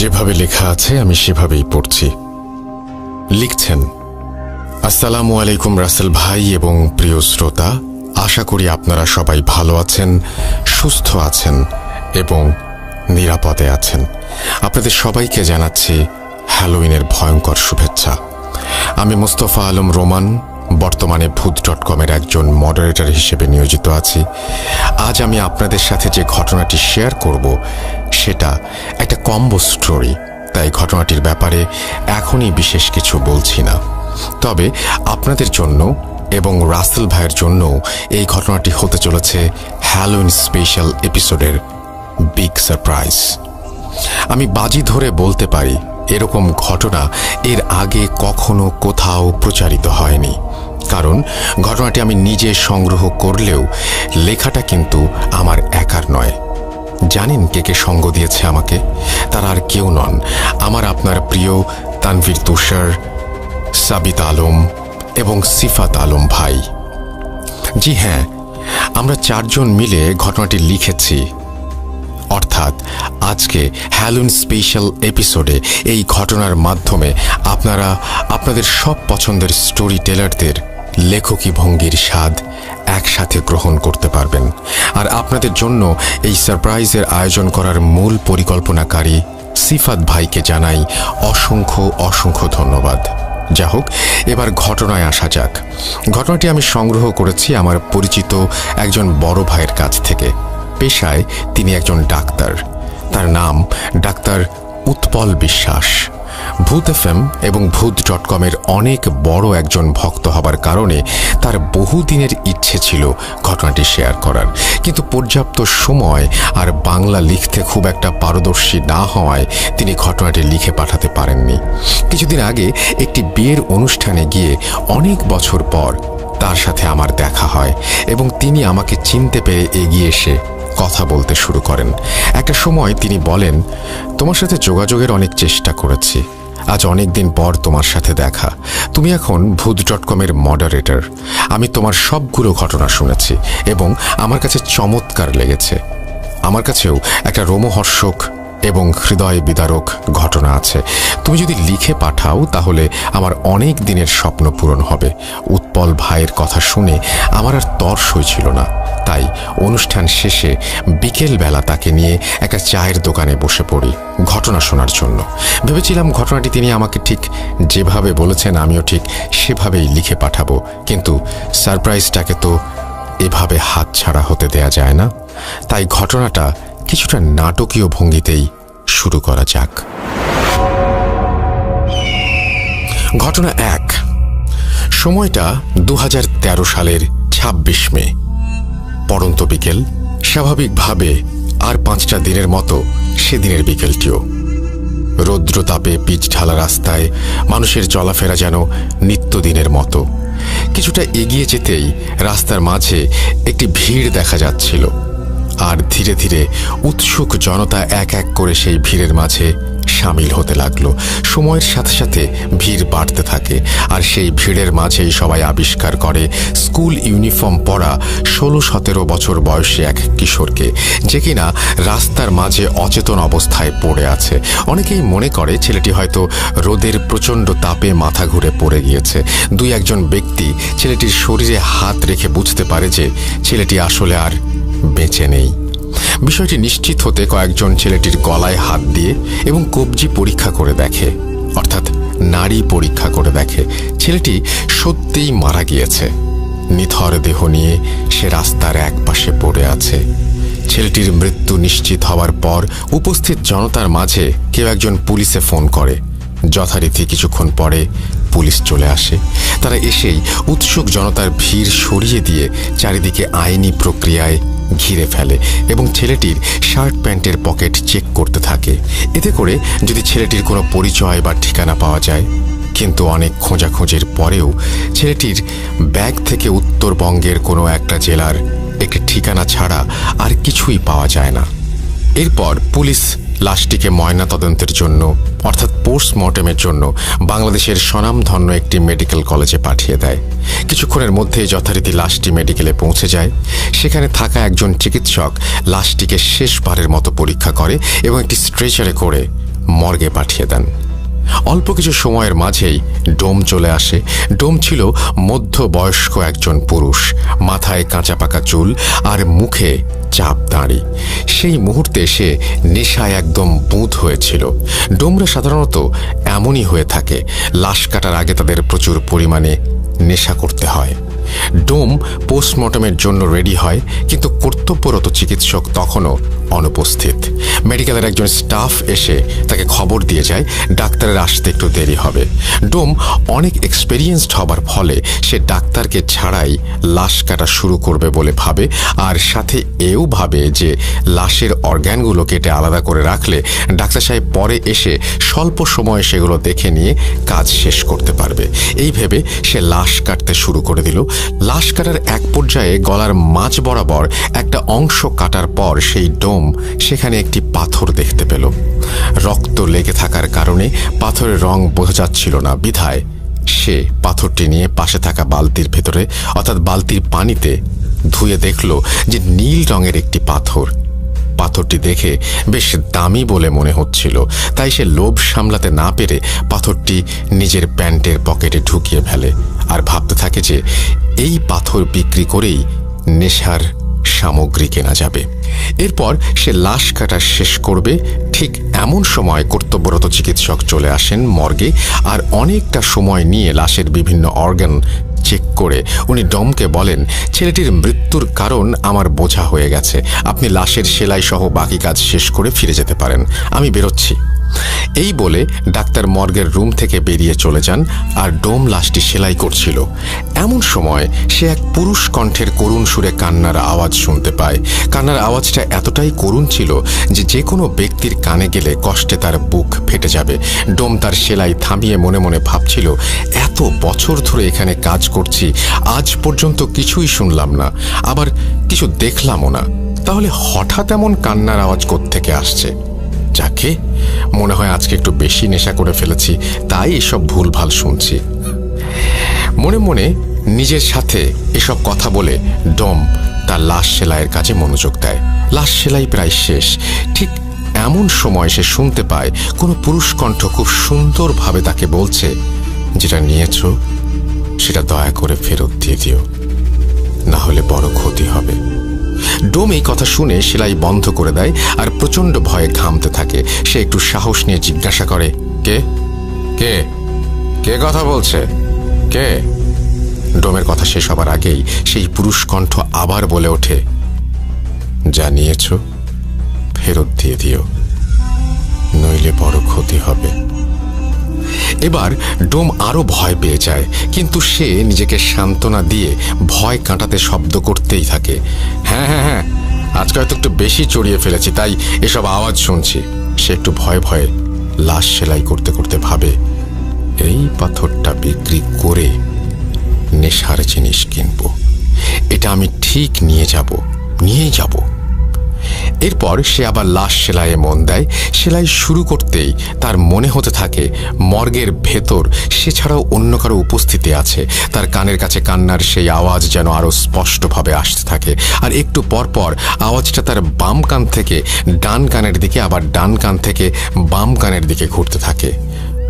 যেভাবে লেখা আছে আমি সেভাবেই পড়ছি। লিখছেন, আসসালামু আলাইকুম রাসেল ভাই এবং প্রিয় শ্রোতা, আশা করি আপনারা সবাই ভালো আছেন, সুস্থ আছেন এবং নিরাপদে আছেন। আপনাদের সবাইকে জানাচ্ছি হ্যালোউইনের ভয়ঙ্কর শুভেচ্ছা। আমি মোস্তফা আলম রোমান, বর্তমানে ভূত.কমের একজন মডারেটর হিসেবে নিয়োজিত আছি। আজ আমি আপনাদের সাথে যে ঘটনাটি শেয়ার করব সেটা একটা কম্বো স্টোরি, তাই ঘটনাটির ব্যাপারে এখনই বিশেষ কিছু বলছি না। তবে আপনাদের জন্য এবং রাসেল ভাইয়ের জন্য এই ঘটনাটি হতে চলেছে হ্যালোউইন স্পেশাল এপিসোডের বিগ সারপ্রাইজ। আমি বাজি ধরে বলতে পারি এরকম ঘটনা এর আগে কখনো কোথাও প্রচারিত হয়নি, কারণ ঘটনাটি আমি নিজে সংগ্রহ করলেও লেখাটা কিন্তু আমার একার নয়। জানেন কে কে সঙ্গ দিয়েছে আমাকে? তারা আর কেউ নন, আমার আপনার প্রিয় তানভীর তুষার, সাবিত আলম এবং সিফাত আলম ভাই। জি হ্যাঁ, আমরা চারজন মিলে ঘটনাটি লিখেছি। অর্থাৎ আজকে হ্যালোউইন স্পেশাল এপিসোডে এই ঘটনার মাধ্যমে আপনারা আপনাদের সব পছন্দের স্টোরি টেলারদের লেখকি ভঙ্গির স্বাদ একসাথে গ্রহণ করতে পারবেন। আর আপনাদের জন্য এই সারপ্রাইজের আয়োজন করার মূল পরিকল্পনাকারী সিফাত ভাইকে জানাই অসংখ্য অসংখ্য ধন্যবাদ। যা হোক, এবার ঘটনায় আসা যাক। ঘটনাটি আমি সংগ্রহ করেছি আমার পরিচিত একজন বড় ভাইয়ের কাছ থেকে। পেশায় তিনি একজন ডাক্তার, তার নাম ডাক্তার উৎপল বিশ্বাস। ভূত এফএম এবং ভূত.কমের অনেক বড় একজন ভক্ত হবার কারণে তার বহুদিনের ইচ্ছে ছিল ঘটনাটি শেয়ার করার, কিন্তু পর্যাপ্ত সময় আর বাংলা লিখতে খুব একটা পারদর্শী না হওয়ায় তিনি ঘটনাটি লিখে পাঠাতে পারেননি। কিছুদিন আগে একটি বিয়ের অনুষ্ঠানে গিয়ে অনেক বছর পর তার সাথে আমার দেখা হয় এবং তিনি আমাকে চিনতে পেরে এগিয়ে এসে কথা বলতে শুরু করেন। একটা সময় তিনি বলেন, তোমার সাথে যোগাযোগের অনেক চেষ্টা করেছি, আজ অনেক দিন পর তোমার সাথে দেখা। তুমি এখন ভূত.কমের মডারেটর। আমি তোমার সবগুলো ঘটনা শুনেছি এবং আমার কাছে চমৎকার লেগেছে। আমার কাছেও একটা রোমহর্ষক এবং হৃদয় বিদারক ঘটনা আছে। তুমি যদি লিখে পাঠাও তাহলে আমার অনেক দিনের স্বপ্ন পূরণ হবে। উৎপল ভাইয়ের কথা শুনে আমার আর তর্স হয়েছিল না, তাই অনুষ্ঠান শেষে বিকেলবেলা তাকে নিয়ে একটা চায়ের দোকানে বসে পড়ি ঘটনা শোনার জন্য। ভেবেছিলাম ঘটনাটি তিনি আমাকে ঠিক যেভাবে বলেছেন আমিও ঠিক সেভাবেই লিখে পাঠাবো, কিন্তু সারপ্রাইজটাকে তো এভাবে হাতছাড়া হতে দেয়া যায় না। তাই ঘটনাটা কিছুটা নাটকীয় ভঙ্গিতেই শুরু করা যাক। ঘটনা 1। সময়টা 2013 সালের 26 মে। পড়ন্ত বিকেল। স্বাভাবিকভাবে আর 5টা দিনের মতো সেদিনের বিকেলটিও। রৌদ্র তাপে পিচ ঢালা রাস্তায় মানুষের চলাফেরা যেন নিত্যদিনের মতো। কিছুটা এগিয়ে যেতেই রাস্তার মাঝে একটি ভিড় দেখা যাচ্ছিল, আর ধীরে ধীরে উৎসুক জনতা এক এক করে সেই ভিড়ের মাঝে সামিল হতে লাগলো। সময়ের সাথে সাথে ভিড় বাড়তে থাকে, আর সেই ভিড়ের মাঝেই সবাই আবিষ্কার করে স্কুল ইউনিফর্ম পরা 16-17 বছর বয়সী এক কিশোরকে, যে কিনা রাস্তার মাঝে অচেতন অবস্থায় পড়ে আছে। অনেকেই মনে করে ছেলেটি হয়তো রোদের প্রচণ্ড তাপে মাথা ঘুরে পড়ে গিয়েছে। 2-1 ব্যক্তি ছেলেটির শরীরে হাত রেখে বুঝতে পারে যে ছেলেটি আসলে আর বেঁচে নেই। বিষয়টি নিশ্চিত হতে কয়েকজন ছেলেটির গলায় হাত দিয়ে এবং কবজি পরীক্ষা করে দেখে, অর্থাৎ নাড়ি পরীক্ষা করে দেখে ছেলেটি সত্যিই মারা গিয়েছে। নিথর দেহ নিয়ে সে রাস্তার এক পাশে পড়ে আছে। ছেলেটির মৃত্যু নিশ্চিত হওয়ার পর উপস্থিত জনতার মাঝে কেউ একজন পুলিশে ফোন করে। যথারীতি কিছুক্ষণ পরে পুলিশ চলে আসে। তারা এসেই উৎসুক জনতার ভিড় সরিয়ে দিয়ে চারিদিকে আইনি প্রক্রিয়ায় ঘিরে ফেলে এবং ছেলেটির শার্ট প্যান্টের পকেট চেক করতে থাকে, এতে করে যদি ছেলেটির কোনো পরিচয় বা ঠিকানা পাওয়া যায়। কিন্তু অনেক খোঁজাখুঁজির পরেও ছেলেটির ব্যাগ থেকে উত্তরবঙ্গের কোনো একটা জেলার একটি ঠিকানা ছাড়া আর কিছুই পাওয়া যায় না। এরপর পুলিশ লাশটিকে ময়না তদন্তের জন্য, অর্থাৎ পোস্টমর্টেমের জন্য বাংলাদেশের স্বনামধন্য একটি মেডিকেল কলেজে পাঠিয়ে দেয়। কিছুক্ষণের মধ্যেই যথারীতি লাশটি মেডিকেলে পৌঁছে যায়। সেখানে থাকা একজন চিকিৎসক লাশটিকে শেষবারের মতো পরীক্ষা করে এবং একটি স্ট্রেচারে করে মর্গে পাঠিয়ে দেন। অল্প কিছু সময়ের মাঝেই ডোম চলে আসে। ডোম ছিল মধ্যবয়স্ক একজন পুরুষ, মাথায় কাঁচা পাকা চুল আর মুখে চাপ দাঁড়ি। সেই মুহূর্তে সে নেশায় একদম বুঁদ হয়েছিল। ডোমরা সাধারণত এমনই হয়ে থাকে, লাশ কাটার আগে তাদের প্রচুর পরিমাণে নেশা করতে হয়। ডোম পোস্টমর্টমের জন্য রেডি হয়, কিন্তু কর্তব্যরত চিকিৎসক তখনও অনুপস্থিত। মেডিকেলের একজন স্টাফ এসে তাকে খবর দিয়ে যায় ডাক্তারের আসতে একটু দেরি হবে। ডোম অনেক এক্সপেরিয়েন্সড হবার ফলে সে ডাক্তারকে ছাড়াই লাশ কাটা শুরু করবে বলে ভাবে, আর সাথে এও ভাবে যে লাশের অর্গ্যানগুলো কেটে আলাদা করে রাখলে ডাক্তার সাহেব পরে এসে স্বল্প সময়ে সেগুলো দেখে নিয়ে কাজ শেষ করতে পারবে। এই ভেবে সে লাশ কাটতে শুরু করে দিল। লাশ কাটার এক পর্যায়ে গলার মাঝ বরাবর একটা অংশ কাটার পর সেই ডোম সেখানে একটি পাথর দেখতে পেল। রক্ত লেগে থাকার কারণে পাথরের রং বোঝা যাচ্ছিল না, বিধায় সে পাথরটি নিয়ে পাশে থাকা বালতির ভেতরে অর্থাৎ বালতির পানিতে ধুয়ে দেখল যে নীল রঙের একটি পাথর। পাথরটি দেখে বেশ দামি বলে মনে হচ্ছিল, তাই সে লোভ সামলাতে না পেরে পাথরটি নিজের প্যান্টের পকেটে ঢুকিয়ে ফেলে আর ভাবতে থাকে যে এই পাথর বিক্রি করেই নেশার সামগ্রী কেনা যাবে। এরপর সে লাশ কাটা শেষ করবে। ঠিক এমন সময় কর্তব্যরত চিকিৎসক চলে আসেন মর্গে, আর অনেকটা সময় নিয়ে লাশের বিভিন্ন অর্গান চেক করে উনি ডমকে বলেন, ছেলেটির মৃত্যুর কারণ আমার বোঝা হয়ে গেছে, আপনি লাশের সেলাই সহ বাকি কাজ শেষ করে ফিরে যেতে পারেন, আমি বেরোচ্ছি। এই বলে ডাক্তার মর্গের রুম থেকে বেরিয়ে চলে যান, আর ডোম লাশটি সেলাই করছিল। এমন সময় সে এক পুরুষ কণ্ঠের করুণ সুরে কান্নার আওয়াজ শুনতে পায়। কান্নার আওয়াজটা এতটাই করুণ ছিল যে যে কোনো ব্যক্তির কানে গেলে কষ্টে তার বুক ফেটে যাবে। ডোম তার সেলাই থামিয়ে মনে মনে ভাবছিল, এত বছর ধরে এখানে কাজ করছি, আজ পর্যন্ত কিছুই শুনলাম না, আবার কিছু দেখলামও না, তাহলে হঠাৎ এমন কান্নার আওয়াজ কোত্থেকে আসছে? যাকে মনে হয় আজকে একটু বেশি নেশা করে ফেলেছি, তাই এসব ভুলভাল শুনছি। মনে মনে নিজের সাথে এসব কথা বলে ডোম তার লাশ সেলাইয়ের কাজে মনোযোগ দেয়। লাশ সেলাই প্রায় শেষ। ঠিক এমন সময় সে শুনতে পায় কোনো পুরুষ কণ্ঠ খুব সুন্দরভাবে তাকে বলছে, যেটা নিয়েছ সেটা দয়া করে ফেরত দিয়ে দিও, না হলে বড় ক্ষতি হবে। ডোম এই কথা শুনে সেলাই বন্ধ করে দেয় আর প্রচণ্ড ভয়ে ঘামতে থাকে। সে একটু সাহস নিয়ে জিজ্ঞাসা করে, কে কে কে কথা বলছে, কে? ডোমের কথা শেষ হবার আগেই সেই পুরুষ কণ্ঠ আবার বলে ওঠে, যা নিয়েছ ফেরত দিয়ে দিও, নইলে বড় ক্ষতি হবে। এবার ডোম আরো ভয় পেয়ে যায়, কিন্তু সে নিজেকে সান্ত্বনা দিয়ে ভয় কাটাতে শব্দ করতেই থাকে, হ্যাঁ হ্যাঁ হ্যাঁ, আজকে হয়তো একটু বেশি চড়িয়ে ফেলেছি, তাই এসব আওয়াজ শুনছি। সে একটু ভয়ে ভয়ে লাশ সেলাই করতে করতে ভাবে, এই পাথরটা বিক্রি করে নেশার জিনিস কিনবো, এটা আমি ঠিক নিয়েই যাব। এরপর সে আবার লাশ সেলাইয়ে মন দেয়। সেলাই শুরু করতেই তার মনে হতে থাকে মর্গের ভেতর সে ছাড়াও অন্য কারো উপস্থিতি আছে। তার কানের কাছে কান্নার সেই আওয়াজ যেন আরো স্পষ্টভাবে আসতে থাকে, আর একটু পর পর আওয়াজটা তার বাম কান থেকে ডান কানের দিকে, আবার ডান কান থেকে বাম কানের দিকে ঘুরতে থাকে।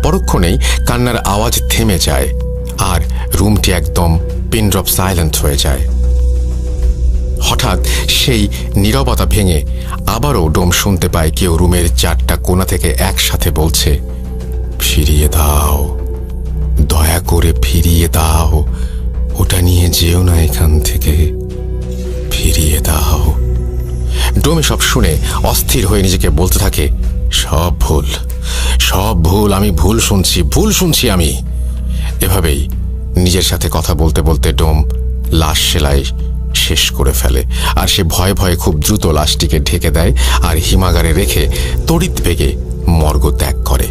পরক্ষণেই কান্নার আওয়াজ থেমে যায় আর রুমটি একদম পিন ড্রপ সাইলেন্ট হয়ে যায়। হঠাৎ সেই নীরবতা ভেঙে আবারও ডোম শুনতে পায় কেউ রুমের চারটা কোণা থেকে একসাথে বলছে, ফিরিয়ে দাও, দয়া করে ফিরিয়ে দাও, ওটা নিয়ে যেও না এখান থেকে, ফিরিয়ে দাও। ডোমে সব শুনে অস্থির হয়ে নিজেকে বলতে থাকে, সব ভুল, আমি ভুল শুনছি আমি। এভাবেই নিজের সাথে কথা বলতে বলতে ডোম লাশ সেলাই শেষ করে ফেলে, আর সে ভয়ে ভয়ে খুব দ্রুত লাশটিকে ঢেকে দেয় আর হিমাগারে রেখে তড়িৎ বেগে মর্গ ত্যাগ করে।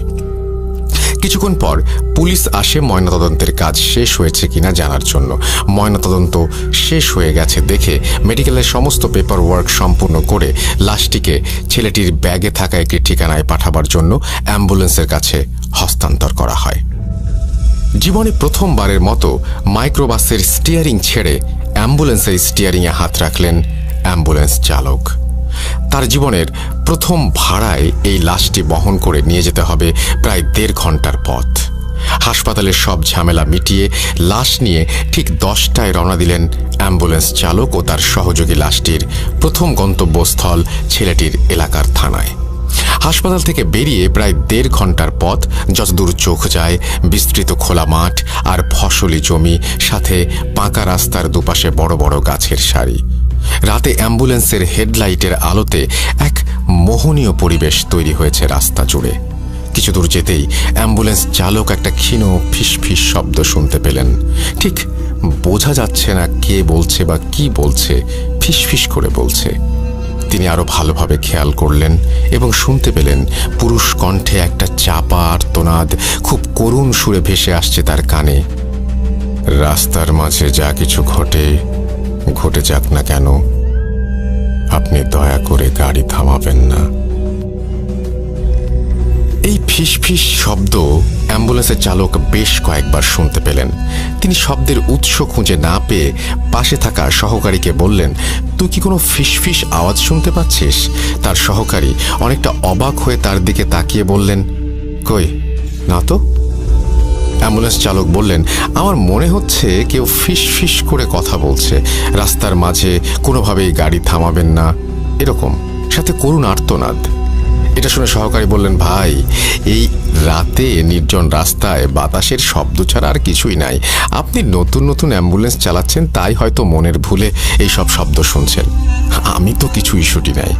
কিছুক্ষণ পর পুলিশ আসে ময়নাতদন্তের কাজ শেষ হয়েছে কিনা জানার জন্য। ময়নাতদন্ত শেষ হয়ে গেছে দেখে মেডিকেলের সমস্ত পেপার ওয়ার্ক সম্পূর্ণ করে লাশটিকে ছেলেটির ব্যাগে থাকা একটি ঠিকানায় পাঠাবার জন্য অ্যাম্বুলেন্সের কাছে হস্তান্তর করা হয়। জীবনে প্রথমবারের মতো মাইক্রোবাসের স্টিয়ারিং ছেড়ে অ্যাম্বুলেন্সের স্টিয়ারিংয়ে হাত রাখলেন অ্যাম্বুলেন্স চালক। তার জীবনের প্রথম ভাড়ায় এই লাশটি বহন করে নিয়ে যেতে হবে প্রায় 1.5 ঘন্টার পথ। হাসপাতালের সব ঝামেলা মিটিয়ে লাশ নিয়ে ঠিক 10টায় রওনা দিলেন অ্যাম্বুলেন্স চালক ও তার সহযোগী লাশটির প্রথম গন্তব্যস্থল ছেলেটির এলাকার থানায়। হাসপাতাল থেকে বেরিয়ে প্রায় 1.5 ঘন্টার পথ, যতদূর চোখ যায় বিস্তৃত খোলা মাঠ আর ফসলি জমি, সাথে পাকা রাস্তার দুপাশে বড় বড় গাছের সারি। রাতে অ্যাম্বুলেন্সের হেডলাইটের আলোতে এক মোহনীয় পরিবেশ তৈরি হয়েছে রাস্তা জুড়ে। কিছু দূর যেতেই অ্যাম্বুলেন্স চালক একটা ক্ষীণ ফিসফিস শব্দ শুনতে পেলেন। ঠিক বোঝা যাচ্ছে না কে বলছে বা কি বলছে, ফিসফিস করে বলছে। তিনি আরো ভালোভাবে খেয়াল করলেন এবং শুনতে পেলেন পুরুষ কণ্ঠে একটা চাপা আর্তনাদ খুব করুণ সুরে ভেসে আসছে তার কানে। রাস্তার মাঝে যা কিছু ঘটে যাক না কেন, আপনি দয়া করে গাড়ি থামাবেন না। এই ফিসফিস শব্দ অ্যাম্বুলেন্সের চালক বেশ কয়েকবার শুনতে পেলেন। তিনি শব্দের উৎস খুঁজে না পেয়ে পাশে থাকা সহকারীকে বললেন, তুই কি কোনো ফিসফিস আওয়াজ শুনতে পাচ্ছিস? তার সহকারী অনেকটা অবাক হয়ে তার দিকে তাকিয়ে বললেন, কই না তো। অ্যাম্বুলেন্স চালক বললেন, আমার মনে হচ্ছে কেউ ফিসফিস করে কথা বলছে, রাস্তার মাঝে কোনোভাবেই গাড়ি থামাবেন না, এরকম, সাথে করুণ আর্তনাদ। এটা শুনে সহকারী বললেন, ভাই, এই রাতে নির্জন রাস্তায় বাতাসের শব্দ ছাড়া আর কিছুই নাই। আপনি নতুন নতুন অ্যাম্বুলেন্স চালাচ্ছেন, তাই হয়তো মনের ভুলে এই সব শব্দ শুনছেন। আমি তো কিছু ইস্যুটি নাই,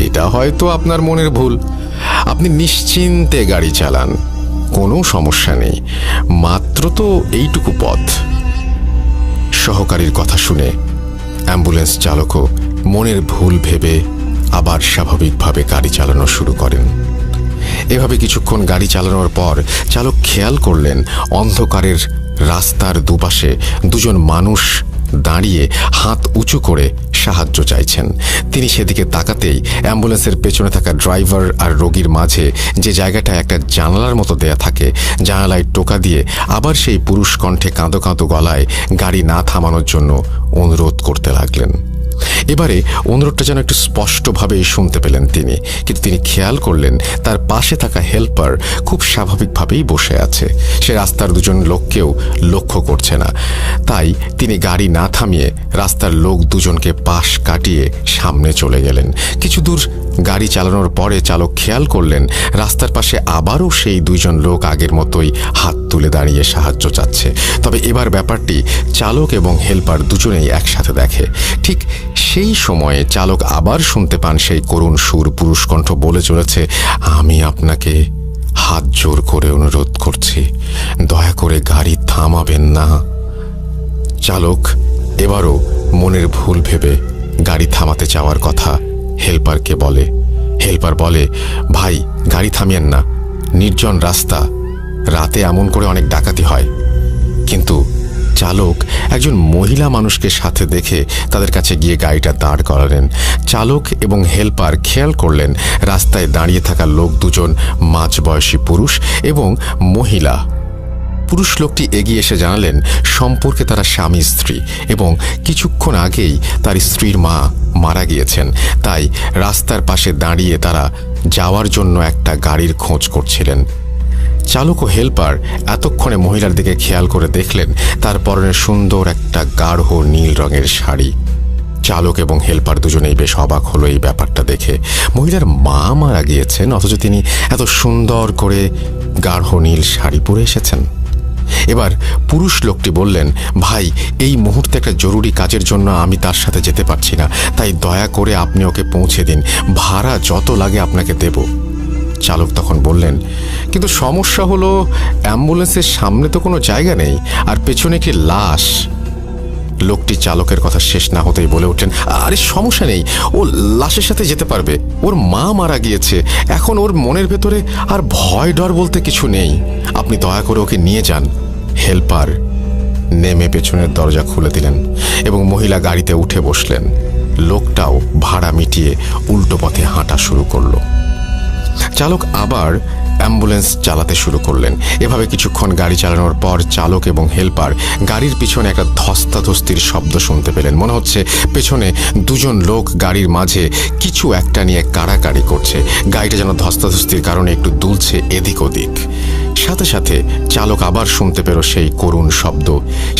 এটা হয়তো আপনার মনের ভুল। আপনি নিশ্চিন্তে গাড়ি চালান, কোনো সমস্যা নেই, মাত্র তো এইটুকু পথ। সহকারীর কথা শুনে অ্যাম্বুলেন্স চালকও মনের ভুল ভেবে আবার স্বাভাবিকভাবে গাড়ি চালানো শুরু করেন। এভাবে কিছুক্ষণ গাড়ি চালানোর পর চালক খেয়াল করলেন অন্ধকারের রাস্তার দুপাশে দুজন মানুষ দাঁড়িয়ে হাত উঁচু করে সাহায্য চাইছেন। তিনি সেদিকে তাকাতেই অ্যাম্বুলেন্সের পেছনে থাকা ড্রাইভার আর রোগীর মাঝে যে জায়গাটায় একটা জানালার মতো দেয়া থাকে, জানালায় টোকা দিয়ে আবার সেই পুরুষ কণ্ঠে কাঁদো কাঁদো গলায় গাড়ি না থামানোর জন্য অনুরোধ করতে লাগলেন। এবারে অনুরোধটা যেন একটু স্পষ্টভাবেই শুনতে পেলেন তিনি, কিন্তু তিনি খেয়াল করলেন তার পাশে থাকা হেল্পার খুব স্বাভাবিকভাবেই বসে আছে। সে রাস্তার দুজন লোককেও লক্ষ্য করছে না। তাই তিনি গাড়ি না থামিয়ে রাস্তার লোক দুজনকে পাশ কাটিয়ে সামনে চলে গেলেন। কিছু দূর গাড়ি চালানোর পরে চালক খেয়াল করলেন রাস্তার পাশে আবারও সেই দুইজন লোক আগের মতোই হাত তুলে দাঁড়িয়ে সাহায্য চাচ্ছে। তবে এবার ব্যাপারটি চালক এবং হেল্পার দুজনেই একসাথে দেখে। ঠিক সেই সময়ে চালক আবার শুনতে পান সেই করুণ সুর, পুরুষ কণ্ঠ বলে চলেছে, আমি আপনাকে হাত জোর করে অনুরোধ করছি, দয়া করে গাড়ি থামাবেন না। চালক এবারও মনের ভুল ভেবে গাড়ি থামাতে চাওয়ার কথা হেল্পারকে বলে। হেল্পার বলে, ভাই, গাড়ি থামিয়েন না, নির্জন রাস্তা, রাতে এমন করে অনেক ডাকাতি হয়। কিন্তু চালক একজন মহিলা মানুষকে সাথে দেখে তাদের কাছে গিয়ে গাড়িটা দাঁড় করালেন। চালক এবং হেল্পার খেয়াল করলেন রাস্তায় দাঁড়িয়ে থাকা লোক দুজন মাঝবয়সী পুরুষ এবং মহিলা। পুরুষ লোকটি এগিয়ে এসে জানালেন সম্পর্কে তারা স্বামী স্ত্রী এবং কিছুক্ষণ আগেই তার স্ত্রীর মা মারা গিয়েছেন, তাই রাস্তার পাশে দাঁড়িয়ে তারা যাওয়ার জন্য একটা গাড়ির খোঁজ করছিলেন। চালক ও হেল্পার এতক্ষণে মহিলার দিকে খেয়াল করে দেখলেন তার পরনে সুন্দর একটা গাঢ় নীল রঙের শাড়ি। চালক এবং হেল্পার দুজনেই বেশ অবাক হলো এই ব্যাপারটা দেখে। মহিলার মা মারা গিয়েছেন, অথচ তিনি এত সুন্দর করে গাঢ় নীল শাড়ি পরে এসেছেন। এবার পুরুষ লোকটি বললেন, ভাই, এই মুহূর্তে একটা জরুরি কাজের জন্য আমি তার সাথে যেতে পারছি না, তাই দয়া করে আপনি ওকে পৌঁছে দিন, ভাড়া যত লাগে আপনাকে দেব। চালক তখন বললেন, কিন্তু সমস্যা হলো অ্যাম্বুলেন্সের সামনে তো কোনো জায়গা নেই, আর পেছনে একটি লাশ। লোকটি চালকের কথা শেষ না হতেই বলে ওঠেন, আরে সমস্যা নেই, ও লাশের সাথে যেতে পারবে, ওর মা মারা গিয়েছে, এখন ওর মনের ভেতরে আর ভয় ডর বলতে কিছু নেই, আপনি দয়া করে ওকে নিয়ে যান। হেল্পার নেমে পেছনের দরজা খুলে দিলেন এবং মহিলা গাড়িতে উঠে বসলেন। লোকটাও ভাড়া মিটিয়ে উল্টো পথে হাঁটা শুরু করল। চালক আবার অ্যাম্বুলেন্স চালাতে শুরু করলেন। এভাবে কিছুক্ষণ গাড়ি চালানোর পর চালক এবং হেল্পার গাড়ির পিছনে একটা ধস্তাধস্তির শব্দ শুনতে পেলেন। মনে হচ্ছে পেছনে দুজন লোক গাড়ির মাঝে কিছু একটা নিয়ে কাড়াকাড়ি করছে। গাড়িটা যেন ধস্তাধস্তির কারণে একটু দুলছে এদিক ওদিক। সাথে সাথে চালক আবার শুনতে পেল সেই করুণ শব্দ।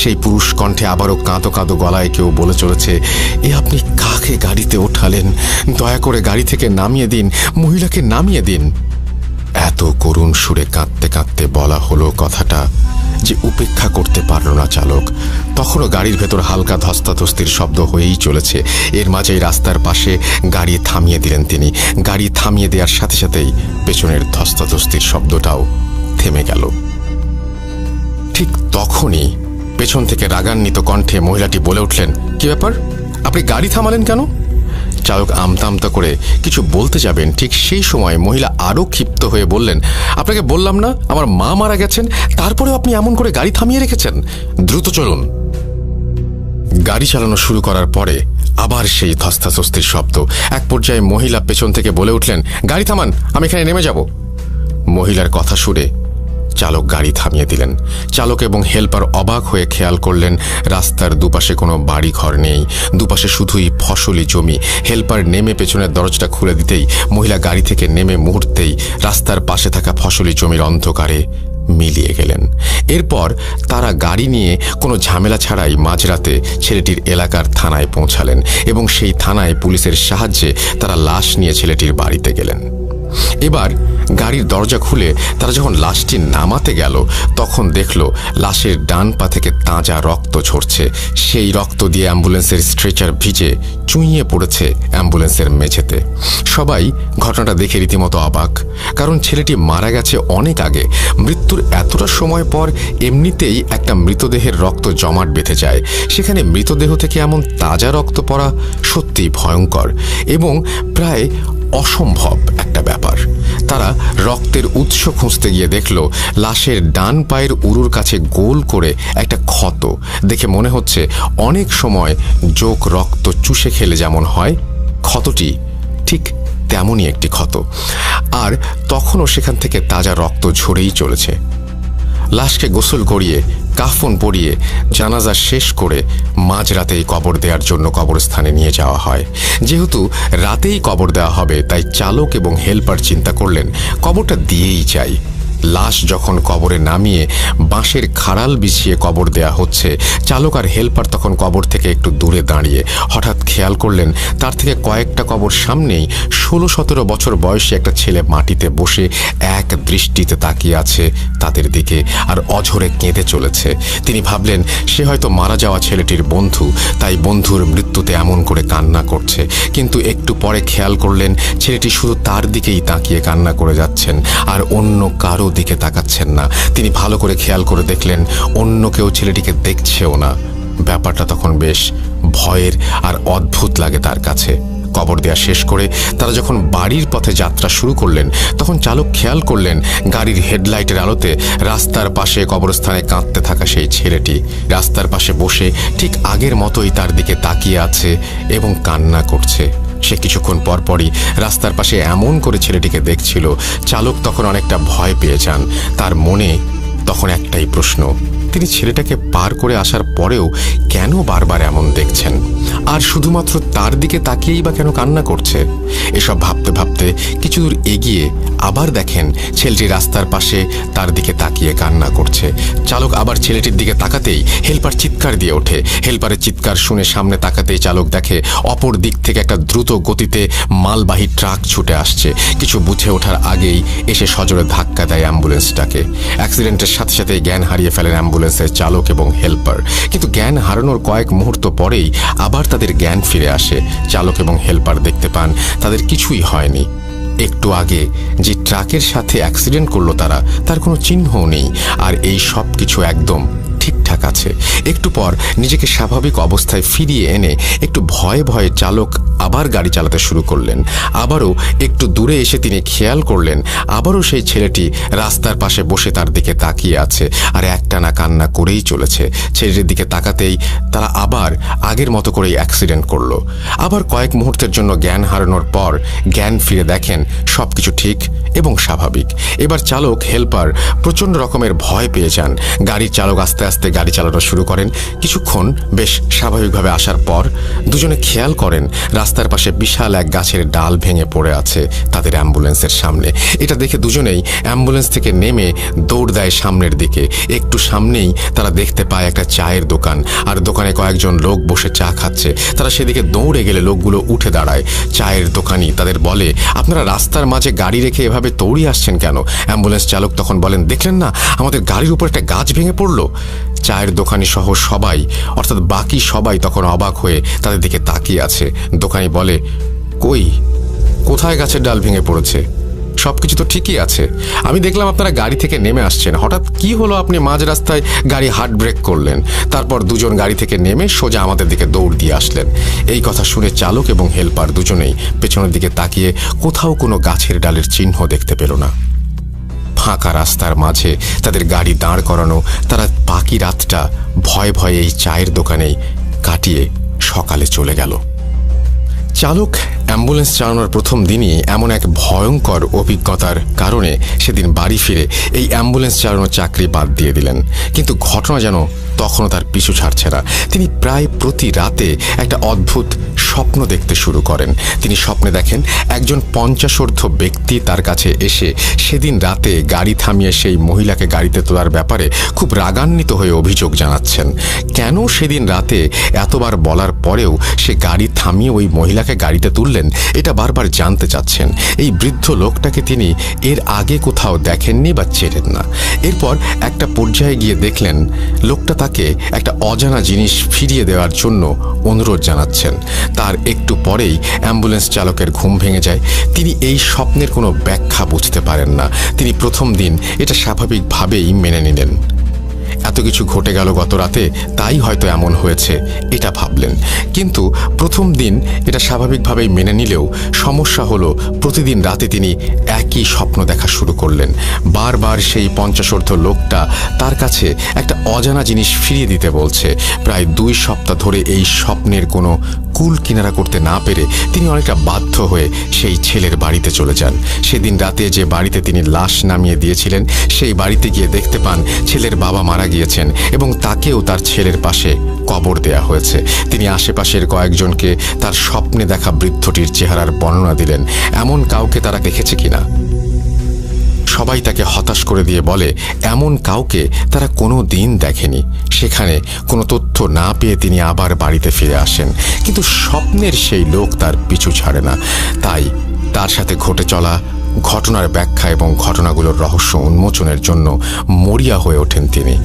সেই পুরুষ কণ্ঠে আবারও কাঁদো কাঁদো গলায় কেউ বলে চলেছে, এ আপনি কাকে গাড়িতে ওঠালেন? দয়া করে গাড়ি থেকে নামিয়ে দিন, মহিলাকে নামিয়ে দিন। এত করুণ সুরে কাঁদতে কাঁদতে বলা হলো কথাটা যে উপেক্ষা করতে পারল না চালক। তখনও গাড়ির ভেতর হালকা ধস্তাধস্তির শব্দ হয়েই চলেছে। এর মাঝেই রাস্তার পাশে গাড়ি থামিয়ে দিলেন তিনি। গাড়ি থামিয়ে দেওয়ার সাথে সাথেই পেছনের ধস্তাধস্তির শব্দটাও থেমে গেল। ঠিক তখনই পেছন থেকে রাগান্বিত কণ্ঠে মহিলাটি বলে উঠলেন, কি ব্যাপার, আপনি গাড়ি থামালেন কেন? চালক আমতা আমতা করে কিছু বলতে যাবেন, ঠিক সেই সময় মহিলা আরও ক্ষিপ্ত হয়ে বললেন, আপনাকে বললাম না আমার মা মারা গেছেন, তারপরেও আপনি এমন করে গাড়ি থামিয়ে রেখেছেন, দ্রুত চলুন। গাড়ি চালানো শুরু করার পরে আবার সেই ধস্তাধস্তির শব্দ। এক পর্যায়ে মহিলা পেছন থেকে বলে উঠলেন, গাড়ি থামান, আমি এখানে নেমে যাব। মহিলার কথা শুনে চালক গাড়ি থামিয়ে দিলেন। চালক এবং হেল্পার অবাক হয়ে খেয়াল করলেন রাস্তার দুপাশে কোনো বাড়ি ঘর নেই, দুপাশে শুধুই ফসলি জমি। হেল্পার নেমে পেছনের দরজাটা খুলে দিতেই মহিলা গাড়ি থেকে নেমে মুহূর্তেই রাস্তার পাশে থাকা ফসলি জমির অন্ধকারে মিলিয়ে গেলেন। এরপর তারা গাড়ি নিয়ে কোনো ঝামেলা ছাড়াই মাঝরাতে ছেলেটির এলাকার থানায় পৌঁছালেন এবং সেই থানায় পুলিশের সাহায্যে তারা লাশ নিয়ে ছেলেটির বাড়িতে গেলেন। এবার গাড়ির দরজা খুলে তারা যখন লাশটি নামাতে গেল তখন দেখল লাশের ডান পা থেকে তাজা রক্ত ঝরছে। সেই রক্ত দিয়ে অ্যাম্বুলেন্সের স্ট্রেচার ভিজে চুইয়ে পড়েছে অ্যাম্বুলেন্সের মেঝেতে। সবাই ঘটনাটা দেখে রীতিমতো অবাক, কারণ ছেলেটি মারা গেছে অনেক আগে। মৃত্যুর এতটা সময় পর এমনিতেই একটা মৃতদেহের রক্ত জমাট বেঁধে যায়, সেখানে মৃতদেহ থেকে এমন তাজা রক্ত পড়া সত্যিই ভয়ঙ্কর এবং প্রায় অসম্ভব একটা ব্যাপার। তারা রক্তের উৎস খুঁজতে গিয়ে দেখল লাশের ডান পায়ের উরুর কাছে গোল করে একটা ক্ষত। দেখে মনে হচ্ছে অনেক সময় যোগ রক্ত চুষে খেলে যেমন হয়, ক্ষতটি ঠিক তেমনই একটি ক্ষত। আর তখনও সেখান থেকে তাজা রক্ত ঝরেই চলেছে। লাশকে গোসল করিয়ে কাফন পরিয়ে জানাজা শেষ করে মাঝরাতেই কবর দেওয়ার জন্য কবরস্থানে নিয়ে যাওয়া হয়। যেহেতু রাতেই কবর দেওয়া হবে তাই চালক এবং হেল্পার চিন্তা করলেন কবরটা দিয়েই চাই। লাশ যখন কবরে নামিয়ে বাঁশের খাড়াল বিছিয়ে কবর দেয়া হচ্ছে, চালক আর হেল্পার তখন কবর থেকে একটু দূরে দাঁড়িয়ে হঠাৎ খেয়াল করলেন তার থেকে কয়েকটা কবর সামনেই 16-17 বছর বয়সী একটা ছেলে মাটিতে বসে এক দৃষ্টিতে তাকিয়ে আছে তাদের দিকে আর অঝরে কেঁদে চলেছে। তিনি ভাবলেন সে হয়তো মারা যাওয়া ছেলেটির বন্ধু, তাই বন্ধুর মৃত্যুতে এমন করে কান্না করছে। কিন্তু একটু পরে খেয়াল করলেন ছেলেটি শুধু তার দিকেই তাকিয়ে কান্না করে যাচ্ছেন আর অন্য কারো দিকে তাকাচ্ছেন না। তিনি ভালো করে খেয়াল করে দেখলেন অন্য কেউ ছেলেটিকে দেখছেও না। ব্যাপারটা তখন বেশ ভয়ের আর অদ্ভুত লাগে তার কাছে। কবর দেয়া শেষ করে তারা যখন বাড়ির পথে যাত্রা শুরু করলেন তখন চালক খেয়াল করলেন গাড়ির হেডলাইটের আলোতে রাস্তার পাশে কবরস্থানে কাঁদতে থাকা সেই ছেলেটি রাস্তার পাশে বসে ঠিক আগের মতোই তার দিকে তাকিয়ে আছে এবং কান্না করছে। সে কিছুক্ষণ পরপরই রাস্তার পাশে এমন করে ছেলেটিকে দেখছিল। চালক তখন অনেকটা ভয় পেয়ে যান। তার মনে তখন একটাই প্রশ্ন, তিনি ছেলেটাকে পার করে আসার পরেও কেন বারবার এমন দেখছেন, আর শুধুমাত্র তার দিকে তাকিয়েই বা কেন কান্না করছে। এসব ভাবতে ভাবতে কিছু দূর এগিয়ে আবার দেখেন ছেলেটি রাস্তার পাশে তার দিকে তাকিয়ে কান্না করছে। চালক আবার ছেলেটির দিকে তাকাতেই হেল্পার চিৎকার দিয়ে ওঠে। হেল্পারের চিৎকার শুনে সামনে তাকাতেই চালক দেখে অপর দিক থেকে একটা দ্রুত গতিতে মালবাহী ট্রাক ছুটে আসছে। কিছু বুঝে ওঠার আগেই এসে সজোরে ধাক্কা দেয় অ্যাম্বুলেন্সটাকে। অ্যাক্সিডেন্টের সাথে সাথে জ্ঞান হারিয়ে ফেলেন অ্যাম্বুলেন্সের চালক এবং হেল্পার। কিন্তু জ্ঞান হারানোর কয়েক মুহূর্ত পরেই আবার তাদের জ্ঞান ফিরে আসে। চালক এবং হেল্পার দেখতে পান তাদের কিছুই হয়নি। একটু আগে যে ট্রাকের সাথে অ্যাক্সিডেন্ট করলো তারা, তার কোনো চিহ্নও নেই। আর এই সব কিছু একদম ঠিকঠাক ঠিকঠাক আছে। একটু পর নিজেকে স্বাভাবিক অবস্থায় ফিরিয়ে এনে একটু ভয়ে ভয়ে চালক আবার গাড়ি চালাতে শুরু করলেন। আবারও একটু দূরে এসে তিনি খেয়াল করলেন আবারও সেই ছেলেটি রাস্তার পাশে বসে তার দিকে তাকিয়ে আছে আর একটানা কান্না করেই চলেছে। ছেলেটির দিকে তাকাতেই তারা আবার আগের মতো করেই অ্যাক্সিডেন্ট করলো। আবার কয়েক মুহূর্তের জন্য জ্ঞান হারানোর পর জ্ঞান ফিরে দেখেন সবকিছু ঠিক এবং স্বাভাবিক। এবার চালক হেল্পার প্রচণ্ড রকমের ভয় পেয়ে যান। গাড়ির চালক আস্তে আস্তে গাড়ি চালানো শুরু করেন। কিছুক্ষণ বেশ স্বাভাবিকভাবে আসার পর দুজনে খেয়াল করেন রাস্তার পাশে বিশাল এক গাছের ডাল ভেঙে পড়ে আছে তাদের অ্যাম্বুলেন্সের সামনে। এটা দেখে দুজনেই অ্যাম্বুলেন্স থেকে নেমে দৌড় দেয় সামনের দিকে। একটু সামনেই তারা দেখতে পায় একটা চায়ের দোকান, আর দোকানে কয়েকজন লোক বসে চা খাচ্ছে। তারা সেদিকে দৌড়ে গেলে লোকগুলো উঠে দাঁড়ায়। চায়ের দোকানি তাদের বলে, আপনারা রাস্তার মাঝে গাড়ি রেখে এভাবে দৌড়িয়ে আসছেন কেন? অ্যাম্বুলেন্স চালক তখন বলেন, দেখলেন না আমাদের গাড়ির উপর একটা গাছ ভেঙে পড়লো। চায়ের দোকানি সহ সবাই, অর্থাৎ বাকি সবাই তখন অবাক হয়ে তাদের দিকে তাকিয়ে আছে। দোকানি বলে, কোথায় গাছের ডাল ভেঙে পড়েছে? সবকিছু তো ঠিকই আছে। আমি দেখলাম আপনারা গাড়ি থেকে নেমে আসছেন, হঠাৎ কি হলো আপনি মাঝ রাস্তায় গাড়ি হার্ড ব্রেক করলেন, তারপর দুজন গাড়ি থেকে নেমে সোজা আমাদের দিকে দৌড় দিয়ে আসলেন। এই কথা শুনে চালক এবং হেল্পার দুজনেই পেছনের দিকে তাকিয়ে কোথাও কোনো গাছের ডালের চিহ্ন দেখতে পেল না। ফাঁকা রাস্তার মাঝে তাদের গাড়ি দাঁড় করানো, তারা বাকি রাতটা ভয়ে ভয়ে এই চায়ের দোকানেই কাটিয়ে সকালে চলে গেল। চালক অ্যাম্বুলেন্স চালানোর প্রথম দিনই এমন এক ভয়ঙ্কর অভিজ্ঞতার কারণে সেদিন বাড়ি ফিরে এই অ্যাম্বুলেন্স চালানোর চাকরি বাদ দিয়ে দিলেন। কিন্তু ঘটনা যেন তখনও তার পিছু ছাড়ছে না। তিনি প্রায় প্রতি রাতে একটা অদ্ভুত স্বপ্ন দেখতে শুরু করেন। তিনি স্বপ্নে দেখেন একজন 50 ব্যক্তি তার কাছে এসে সেদিন রাতে গাড়ি থামিয়ে সেই মহিলাকে গাড়িতে তোলার ব্যাপারে খুব রাগান্বিত হয়ে অভিযোগ জানাচ্ছেন। কেন সেদিন রাতে এতবার বলার পরেও সে গাড়ি থামিয়ে ওই মহিলাকে গাড়িতে তুললেন, এটা বারবার জানতে চাচ্ছেন। এই বৃদ্ধ লোকটাকে তিনি এর আগে কোথাও দেখেননি বা চেনেন না। এরপর একটা পর্যায়ে গিয়ে দেখলেন লোকটা তাকে একটা অজানা জিনিস ফিরিয়ে দেওয়ার জন্য অনুরোধ জানাচ্ছেন। তার একটু পরেই অ্যাম্বুলেন্স চালকের ঘুম ভেঙে যায়। তিনি এই স্বপ্নের কোনো ব্যাখ্যা বুঝতে পারেন না। তিনি প্রথম দিন এটা স্বাভাবিকভাবেই মেনে নিলেন। এত কিছু ঘটে গেল গত রাতে, তাই হয়তো এমন হয়েছে এটা ভাবলেন। কিন্তু প্রথম দিন এটা স্বাভাবিকভাবেই মেনে নিলেও সমস্যা হলো প্রতিদিন রাতে তিনি একই স্বপ্ন দেখা শুরু করলেন। বারবার সেই 50 লোকটা তার কাছে একটা অজানা জিনিস ফিরিয়ে দিতে বলছে। প্রায় 2 সপ্তাহ ধরে এই স্বপ্নের কোনো কুল কিনারা করতে না পেরে তিনি অনেকটা বাধ্য হয়ে সেই ছেলের বাড়িতে চলে যান। সেদিন রাতে যে বাড়িতে তিনি লাশ নামিয়ে দিয়েছিলেন সেই বাড়িতে গিয়ে দেখতে পান ছেলের বাবা মারা গিয়েছেন এবং তাকেও তার ছেলের পাশে কবর দেয়া হয়েছে। তিনি আশেপাশের কয়েকজনকে তার স্বপ্নে দেখা বৃদ্ধটির চেহারার বর্ণনা দিলেন, এমন কাউকে তারা দেখেছে কিনা। সবাই তাকে হতাশ করে দিয়ে বলে এমন কাউকে তারা কোনো দিন দেখেনি। সেখানে কোনো তথ্য না পেয়ে তিনি আবার বাড়িতে ফিরে আসেন, কিন্তু স্বপ্নের সেই লোক তার পিছু ছাড়ে না। তাই তার সাথে ঘটে চলা ঘটনার ব্যাখ্যা এবং ঘটনাগুলোর রহস্য উন্মোচনের জন্য মরিয়া হয়ে ওঠেন তিনি।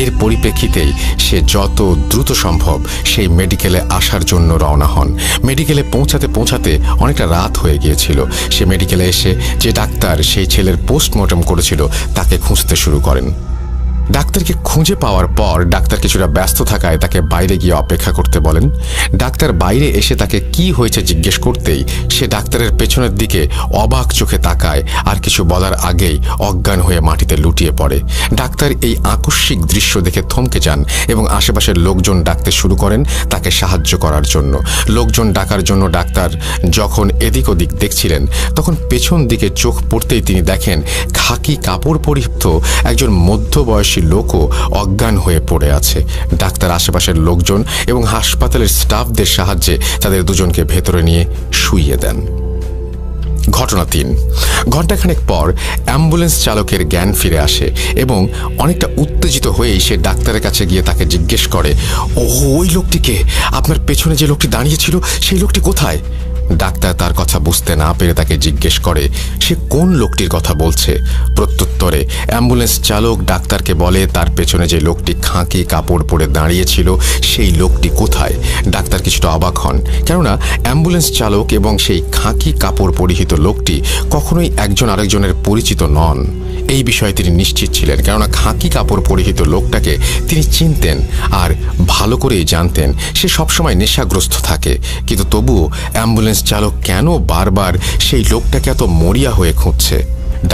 এর পরিপ্রেক্ষিতেই সে যত দ্রুত সম্ভব সেই মেডিকেলে আসার জন্য রওনা হন। মেডিকেলে পৌঁছাতে পৌঁছাতে অনেকটা রাত হয়ে গিয়েছিল। সে মেডিকেলে এসে যে ডাক্তার সেই ছেলের পোস্টমর্টম করেছিল তাকে খুঁজতে শুরু করেন। ডাক্তারকে খুঁজে পাওয়ার পর ডাক্তার কিছুটা ব্যস্ত থাকায় তাকে বাইরে গিয়ে অপেক্ষা করতে বলেন। ডাক্তার বাইরে এসে তাকে কি হয়েছে জিজ্ঞেস করতেই সে ডাক্তারের পেছনের দিকে অবাক চোখে তাকায়, আর কিছু বলার আগেই অজ্ঞান হয়ে মাটিতে লুটিয়ে পড়ে। ডাক্তার এই আকস্মিক দৃশ্য দেখে থমকে যান এবং আশেপাশের লোকজন ডাকতে শুরু করেন তাকে সাহায্য করার জন্য। লোকজন ডাকার জন্য ডাক্তার যখন এদিক ওদিক দেখছিলেন তখন পেছন দিকে চোখ পড়তেই তিনি দেখেন খাকি কাপড় পরিহিত একজন মধ্যবয়সী লোকও অজ্ঞান হয়ে পড়ে আছে। ডাক্তার আশেপাশের লোকজন এবং হাসপাতালের স্টাফদের সাহায্যে তাদের দুজনকে ভেতরে নিয়ে শুইয়ে দেন। ঘটনা 3। ঘণ্টাখানেক পর অ্যাম্বুলেন্স চালকের জ্ঞান ফিরে আসে এবং অনেকটা উত্তেজিত হয়েই সে ডাক্তারের কাছে গিয়ে তাকে জিজ্ঞেস করে, ওই লোকটিকে, আপনার পেছনে যে লোকটি দাঁড়িয়েছিল সেই লোকটি কোথায়? ডাক্তার তার কথা বুঝতে না পেরে তাকে জিজ্ঞেস করে সে কোন লোকটির কথা বলছে। প্রত্যুত্তরে অ্যাম্বুলেন্স চালক ডাক্তারকে বলে তার পেছনে যে লোকটি খাঁকি কাপড় পরে দাঁড়িয়েছিল সেই লোকটি কোথায়। ডাক্তার কিছুটা অবাক হন, কেননা অ্যাম্বুলেন্স চালক এবং সেই খাঁকি কাপড় পরিহিত লোকটি কখনোই একজন আরেকজনের পরিচিত নন। এই বিষয়ে তিনি নিশ্চিত ছিলেন, কেননা খাকি কাপড় পরিহিত লোকটাকে তিনি চিনতেন আর ভালো করেই জানতেন সে সবসময় নেশাগ্রস্ত থাকে। কিন্তু তবুও অ্যাম্বুলেন্স চালক কেন বারবার সেই লোকটাকে এত মরিয়া হয়ে খুঁজছে?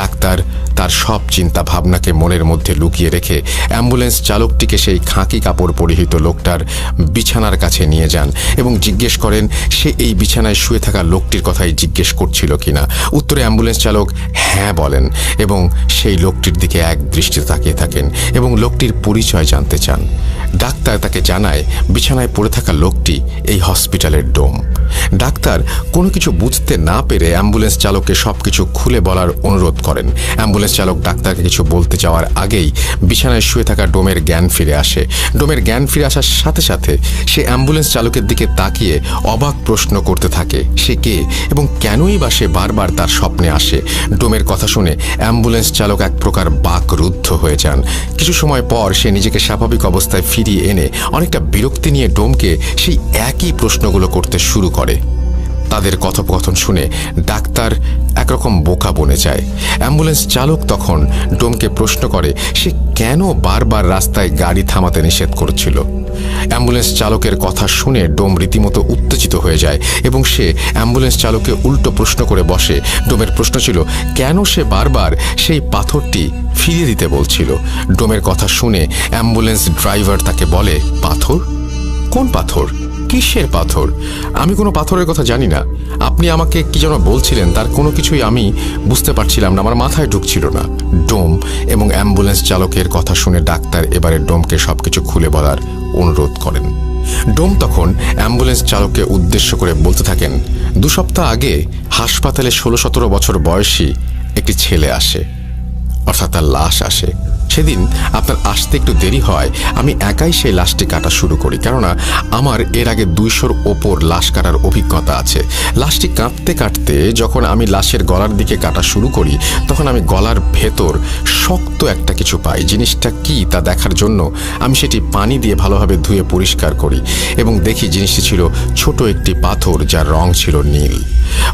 ডাক্তার তার সব চিন্তা ভাবনাকে মনের মধ্যে লুকিয়ে রেখে অ্যাম্বুলেন্স চালকটিকে সেই খাকি কাপড় পরিহিত লোকটার বিছানার কাছে নিয়ে যান এবং জিজ্ঞেস করেন সে এই বিছানায় শুয়ে থাকা লোকটির কথাই জিজ্ঞেস করছিল কিনা। উত্তরে অ্যাম্বুলেন্স চালক হ্যাঁ বলেন এবং সেই লোকটির দিকে এক দৃষ্টিতে তাকিয়ে থাকেন এবং লোকটির পরিচয় জানতে চান। ডাক্তার তাকে জানায় বিছানায় পড়ে থাকা লোকটি এই হসপিটালের ডোম। ডাক্তার কোনো কিছু বুঝতে না পেরে অ্যাম্বুলেন্স চালককে সবকিছু খুলে বলার অনুরোধ করেন। অ্যাম্বুলেন্স চালক ডাক্তারকে কিছু বলতে যাওয়ার আগেই বিছানায় শুয়ে থাকা ডোমের জ্ঞান ফিরে আসে। ডোমের জ্ঞান ফিরে আসার সাথে সাথে সে অ্যাম্বুলেন্স চালকের দিকে তাকিয়ে অবাক প্রশ্ন করতে থাকে সে কে এবং কেনই বা সে বারবার তার স্বপ্নে আসে। ডোমের কথা শুনে অ্যাম্বুলেন্স চালক এক প্রকার বাকরুদ্ধ হয়ে যান। কিছু সময় পর সে নিজেকে স্বাভাবিক অবস্থায় ফিরিয়ে এনে অনেকটা বিরক্তি নিয়ে ডোমকে সেই একই প্রশ্নগুলো করতে শুরু করে। তাদের কথোপকথন শুনে ডাক্তার একরকম বোকা বনে যায়। অ্যাম্বুলেন্স চালক তখন ডোমকে প্রশ্ন করে সে কেন বারবার রাস্তায় গাড়ি থামাতে নিষেধ করছিল। অ্যাম্বুলেন্স চালকের কথা শুনে ডোম রীতিমতো উত্তেজিত হয়ে যায় এবং সে অ্যাম্বুলেন্স চালককে উল্টো প্রশ্ন করে বসে। ডোমের প্রশ্ন ছিল কেন সে বারবার সেই পাথরটি ফিরিয়ে দিতে বলছিল। ডোমের কথা শুনে অ্যাম্বুলেন্স ড্রাইভার তাকে বলে পাথর? কোন পাথর? কিসের পাথর? আমি কোনো পাথরের কথা জানি না। আপনি আমাকে কি যেন বলছিলেন তার কোনো কিছুই আমি বুঝতে পারছিলাম না, আমার মাথায় ঢুকছিল না। ডোম এবং অ্যাম্বুলেন্স চালকের কথা শুনে ডাক্তার এবারে ডোমকে সবকিছু খুলে বলার অনুরোধ করেন। ডোম তখন অ্যাম্বুলেন্স চালককে উদ্দেশ্য করে বলতে থাকেন 2 সপ্তাহ আগে হাসপাতালে 16-17 বছর বয়সী একটি ছেলে আসে, অর্থাৎ তার লাশ আসে। সেদিন আপনার আসতে একটু দেরি হয়। আমি একাই সেই লাশটি কাটা শুরু করি, কেননা আমার এর আগে 200-র ওপর লাশ কাটার অভিজ্ঞতা আছে। লাশটি কাটতে কাটতে যখন আমি লাশের গলার দিকে কাটা শুরু করি তখন আমি গলার ভেতর শক্ত একটা কিছু পাই। জিনিসটা কি তা দেখার জন্য আমি সেটি পানি দিয়ে ভালোভাবে ধুয়ে পরিষ্কার করি এবং দেখি জিনিসটি ছিল ছোট একটি পাথর যার রং ছিল নীল।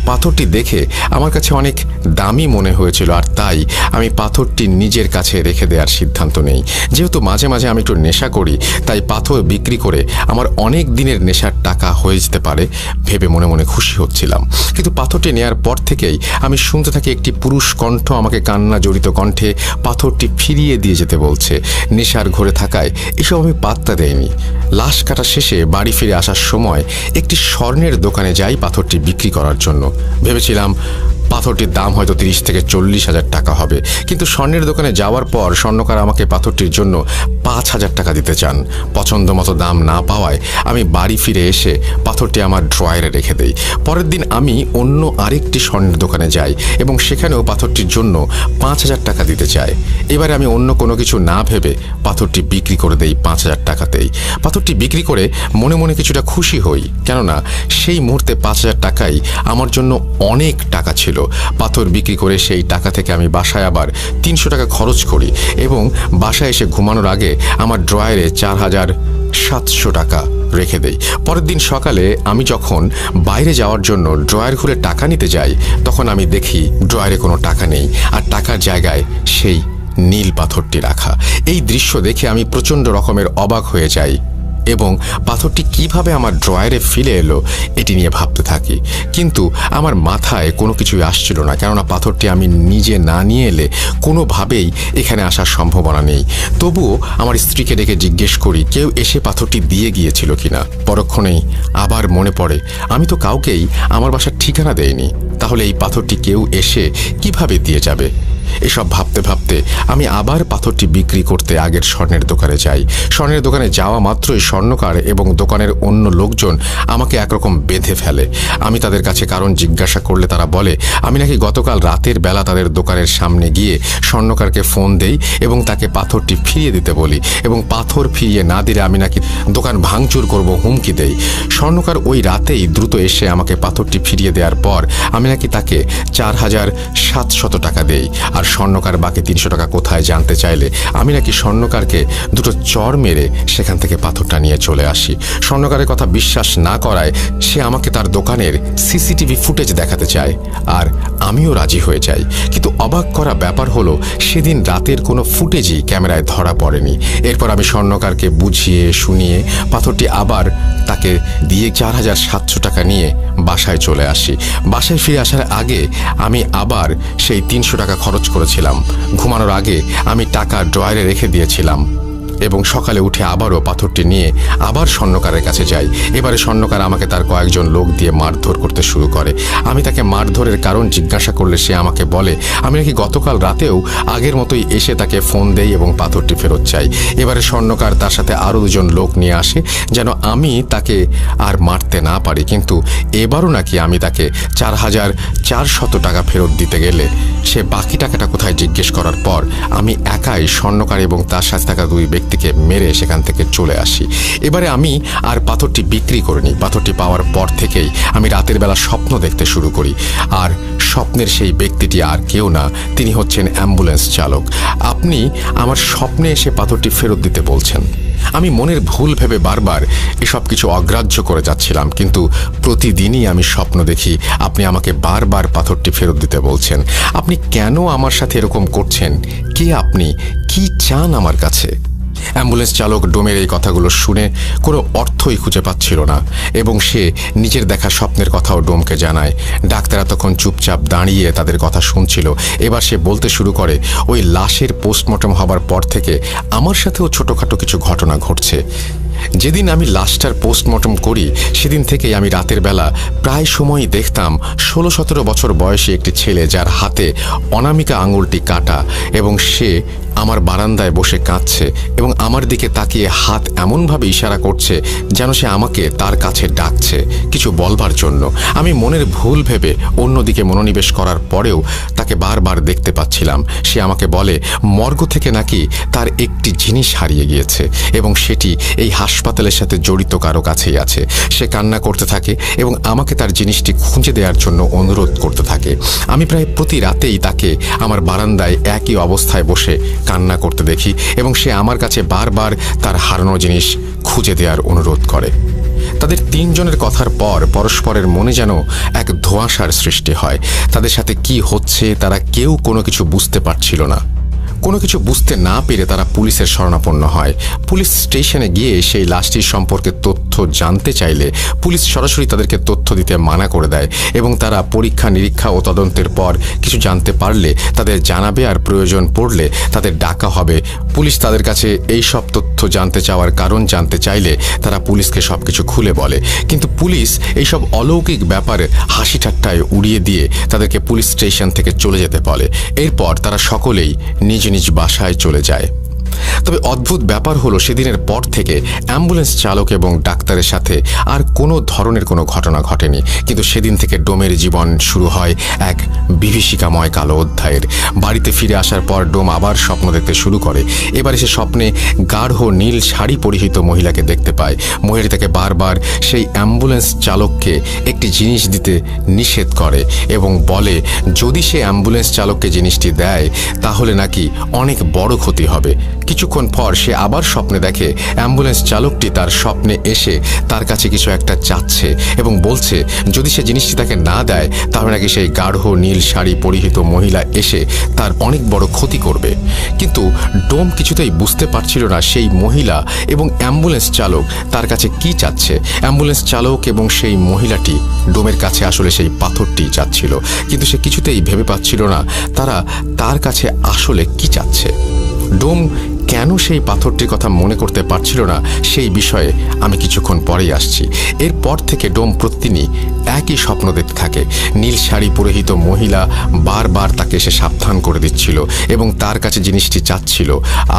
পাথরটি দেখে আমার কাছে অনেক দামি মনে হয়েছিল আর তাই আমি পাথরটি নিজের কাছে রেখে দেওয়ার সিদ্ধান্ত নেই। যেহেতু মাঝে মাঝে আমি একটু নেশা করি তাই পাথর বিক্রি করে আমার অনেক দিনের নেশার টাকা হয়ে যেতে পারে ভেবে মনে মনে খুশি হচ্ছিলাম। কিন্তু পাথরটি নেয়ার পর থেকেই আমি শুনতে থাকি একটি পুরুষ কণ্ঠ আমাকে কান্না জড়িত কণ্ঠে পাথরটি ফিরিয়ে দিয়ে যেতে বলছে। নেশার ঘরে থাকায় এসব আমি পাত্তা দেইনি। লাশ কাটা শেষে বাড়ি ফিরে আসার সময় একটি স্বর্ণের দোকানে যাই পাথরটি বিক্রি করার জন্য। ভেবেছিলাম পাথরটির দাম হয়তো 30 থেকে 40,000 টাকা হবে, কিন্তু স্বর্ণের দোকানে যাওয়ার পর স্বর্ণকার আমাকে পাথরটির জন্য 5,000 টাকা দিতে চান। পছন্দ মতো দাম না পাওয়ায় আমি বাড়ি ফিরে এসে পাথরটি আমার ড্রয়ারে রেখে দেই। পরের দিন আমি অন্য আরেকটি স্বর্ণের দোকানে যাই এবং সেখানেও পাথরটির জন্য 5,000 টাকা দিতে চাই। এবারে আমি অন্য কোনো কিছু না ভেবে পাথরটি বিক্রি করে দেই 5,000 টাকাতেই। পাথরটি বিক্রি করে মনে মনে কিছুটা খুশি হই, কেননা সেই মুহূর্তে 5,000 টাকাই আমার জন্য অনেক টাকা ছিল। পাথর বিক্রি করে সেই টাকা থেকে আমি বাসায় আবার 300 টাকা খরচ করি এবং বাসায় এসে ঘুমানোর আগে আমার ড্রয়ারে 4,700 টাকা রেখে দেই। পরের দিন সকালে আমি যখন বাইরে যাওয়ার জন্য ড্রয়ার খুলে টাকা নিতে যাই তখন আমি দেখি ড্রয়ারে কোনো টাকা নেই আর টাকার জায়গায় সেই নীল পাথরটি রাখা। এই দৃশ্য দেখে আমি প্রচণ্ড রকমের অবাক হয়ে যাই এবং পাথরটি কিভাবে আমার ড্রয়ারে ফিরে এলো এটি নিয়ে ভাবতে থাকি। কিন্তু আমার মাথায় কোনো কিছুই আসছিল না, কেননা পাথরটি আমি নিজে না নিয়ে এলে কোনোভাবেই এখানে আসার সম্ভাবনা নেই। তবুও আমার স্ত্রীকে ডেকে জিজ্ঞেস করি কেউ এসে পাথরটি দিয়ে গিয়েছিল কিনা। পরক্ষণেই আবার মনে পড়ে আমি তো কাউকেই আমার বাসার ঠিকানা দেইনি, তাহলে এই পাথরটি কেউ এসে কিভাবে দিয়ে যাবে। এসব ভাবতে ভাবতে আমি আবার পাথরটি বিক্রি করতে আগের স্বর্ণের দোকানে যাই। স্বর্ণের দোকানে যাওয়া মাত্রই স্বর্ণকার এবং দোকানের অন্য লোকজন আমাকে একরকম বেঁধে ফেলে। আমি তাদের কাছে কারণ জিজ্ঞাসা করলে তারা বলে আমি নাকি গতকাল রাতের বেলা তাদের দোকানের সামনে গিয়ে স্বর্ণকারকে ফোন দেই এবং তাকে পাথরটি ফিরিয়ে দিতে বলি এবং পাথর ফিরিয়ে না দিলে আমি নাকি দোকান ভাঙচুর করব হুমকি দেই। স্বর্ণকার ওই রাতেই দ্রুত এসে আমাকে পাথরটি ফিরিয়ে দেওয়ার পর আমি নাকি তাকে 4,700 টাকা দেই আর স্বর্ণকার বাকি 300 টাকা কোথায় জানতে চাইলে আমি নাকি স্বর্ণকারকে দুটো চড় মেরে সেখান থেকে পাথরটা নিয়ে চলে আসি। স্বর্ণকারের কথা বিশ্বাস না করায় সে আমাকে তার দোকানের সিসিটিভি ফুটেজ দেখাতে চায় আর আমিও রাজি হয়ে যাই। কিন্তু অবাক করা ব্যাপার হলো সেদিন রাতের কোনো ফুটেজই ক্যামেরায় ধরা পড়েনি। এরপর আমি স্বর্ণকারকে বুঝিয়ে শুনিয়ে পাথরটি আবার তাকে দিয়ে 4,700 টাকা নিয়ে বাসায় চলে আসি। বাসায় ফিরে আসার আগে আমি আবার সেই 300 টাকা খরচ করেছিলাম। ঘুমানোর আগে আমি টাকা ড্রয়ারে রেখে দিয়েছিলাম এবং সকালে উঠে আবারও পাথরটি নিয়ে আবার স্বর্ণকারের কাছে যাই। এবারে স্বর্ণকার আমাকে তার কয়েকজন লোক দিয়ে মারধর করতে শুরু করে। আমি তাকে মারধরের কারণ জিজ্ঞাসা করলে সে আমাকে বলে আমি নাকি গতকাল রাতেও আগের মতোই এসে তাকে ফোন দেই এবং পাথরটি ফেরত চাই। এবারে স্বর্ণকার তার সাথে আরও 2জন লোক নিয়ে আসে যেন আমি তাকে আর মারতে না পারি। কিন্তু এবারও নাকি আমি তাকে 4,400 টাকা ফেরত দিতে গেলে সে বাকি টাকাটা কোথায় জিজ্ঞেস করার পর আমি একাই স্বর্ণকার এবং তার সাথে থাকা 2 ব্যক্তিকে মেরে সেখান থেকে চলে আসি। এবারে আমি আর পাথরটি বিক্রি করিনি। পাথরটি পাওয়ার পর থেকেই আমি রাতের বেলা স্বপ্ন দেখতে শুরু করি। আর স্বপ্নের সেই ব্যক্তিটি আর কেউ না, তিনি হচ্ছেন অ্যাম্বুলেন্স চালক। আপনি আমার স্বপ্নে এসে পাথরটি ফেরত দিতে বলছেন। আমি মনের ভুল ভেবে বারবার এসব কিছু অগ্রাহ্য করে যাচ্ছিলাম, কিন্তু প্রতিদিনই আমি স্বপ্ন দেখি আপনি আমাকে বারবার পাথরটি ফেরত দিতে বলছেন। আপনি কেন আমার সাথে এরকম করছেন? কে আপনি? কি চান আমার কাছে? অ্যাম্বুলেন্স চালক ডোমের এই কথাগুলো শুনে কোনো অর্থই খুঁজে পাচ্ছিল না এবং সে নিজের দেখা স্বপ্নের কথাও ডোমকে জানায়। ডাক্তাররা তখন চুপচাপ দাঁড়িয়ে তাদের কথা শুনছিল। এবার সে বলতে শুরু করে ওই লাশের পোস্টমর্টম হবার পর থেকে আমার সাথেও ছোটোখাটো কিছু ঘটনা ঘটছে। যেদিন আমি লাশটার পোস্টমর্টম করি সেদিন থেকেই আমি রাতের বেলা প্রায় সময়ই দেখতাম 16-17 বছর বয়সী একটি ছেলে, যার হাতে অনামিকা আঙুলটি কাটা, এবং সে আমার বারান্দায় বসে কাঁদছে এবং আমার দিকে তাকিয়ে হাত এমনভাবে ইশারা করছে যেন সে আমাকে তার কাছে ডাকছে কিছু বলবার জন্য। আমি মনের ভুল ভেবে অন্যদিকে মনোনিবেশ করার পরেও তাকে বারবার দেখতে পাচ্ছিলাম। সে আমাকে বলে মর্গ থেকে নাকি তার একটি জিনিস হারিয়ে গিয়েছে এবং সেটি এই হাসপাতালের সাথে জড়িত কারো কাছেই আছে। সে কান্না করতে থাকে এবং আমাকে তার জিনিসটি খুঁজে দেওয়ার জন্য অনুরোধ করতে থাকে। আমি প্রায় প্রতি রাতেই তাকে আমার বারান্দায় একই অবস্থায় বসে কান্না করতে দেখি এবং সে আমার কাছে বারবার তার হারানো জিনিস খুঁজে দেওয়ার অনুরোধ করে। তাদের 3 জনের কথার পর পরস্পরের মনে যেন এক ধোঁয়াশার সৃষ্টি হয়। তাদের সাথে কি হচ্ছে তারা কেউ কোনো কিছু বুঝতে পারছিল না। কোনো কিছু বুঝতে না পেরে তারা পুলিশের শরণাপন্ন হয়। পুলিশ স্টেশনে গিয়ে সেই লাশটির সম্পর্কে তথ্য জানতে চাইলে পুলিশ সরাসরি তাদেরকে তথ্য দিতে মানা করে দেয় এবং তারা পরীক্ষা নিরীক্ষা ও তদন্তের পর কিছু জানতে পারলে তাদের জানাবে, আর প্রয়োজন পড়লে তাদের ডাকা হবে। পুলিশ তাদের কাছে এই সব তথ্য জানতে চাওয়ার কারণ জানতে চাইলে তারা পুলিশকে সব কিছু খুলে বলে, কিন্তু পুলিশ এইসব অলৌকিক ব্যাপারে হাসি ঠাট্টায় উড়িয়ে দিয়ে তাদেরকে পুলিশ স্টেশন থেকে চলে যেতে বলে। এরপর তারা সকলেই নিজ নিজ বাসায় চলে যায়। তবে অদ্ভুত ব্যাপার হলো সেদিনের পর থেকে অ্যাম্বুলেন্স চালক এবং ডাক্তারের সাথে আর কোনো ধরনের কোনো ঘটনা ঘটেনি, কিন্তু সেদিন থেকে ডোমের জীবন শুরু হয় এক বিভীষিকাময় কালো অধ্যায়ের। বাড়িতে ফিরে আসার পর ডোম আবার স্বপ্ন দেখতে শুরু করে। এবারে সে স্বপ্নে গাঢ় নীল শাড়ি পরিহিত মহিলাকে দেখতে পায়। মহিলা তাকে বারবার সেই অ্যাম্বুলেন্স চালককে একটি জিনিস দিতে নিষেধ করে এবং বলে যদি সে অ্যাম্বুলেন্স চালককে জিনিসটি দেয় তাহলে নাকি অনেক বড় ক্ষতি হবে। কিছুক্ষণ পর সে আবার স্বপ্নে দেখে অ্যাম্বুলেন্স চালকটি তার স্বপ্নে এসে তার কাছে কিছু একটা চাচ্ছে এবং বলছে যদি সে জিনিসটি তাকে না দেয় তাহলে নাকি সেই গাঢ় নীল শাড়ি পরিহিত মহিলা এসে তার অনেক বড় ক্ষতি করবে। কিন্তু ডোম কিছুতেই বুঝতে পারছিল না সেই মহিলা এবং অ্যাম্বুলেন্স চালক তার কাছে কি চাচ্ছে। অ্যাম্বুলেন্স চালক এবং সেই মহিলাটি ডোমের কাছে আসলে সেই পাথরটি চাচ্ছিল, কিন্তু সে কিছুতেই ভেবে পাচ্ছিল না তারা তার কাছে আসলে কি চাচ্ছে। ডোম কেন সেই পাথরটির কথা মনে করতে পারছিল না সেই বিষয়ে আমি কিছুক্ষণ পরেই আসছি। এরপর থেকে ডোম প্রতিদিনই একই স্বপ্ন দেখতে থাকে। নীল শাড়ি পরিহিত মহিলা বারবার তাকে এসে সাবধান করে দিচ্ছিল এবং তার কাছে জিনিসটি চাচ্ছিল,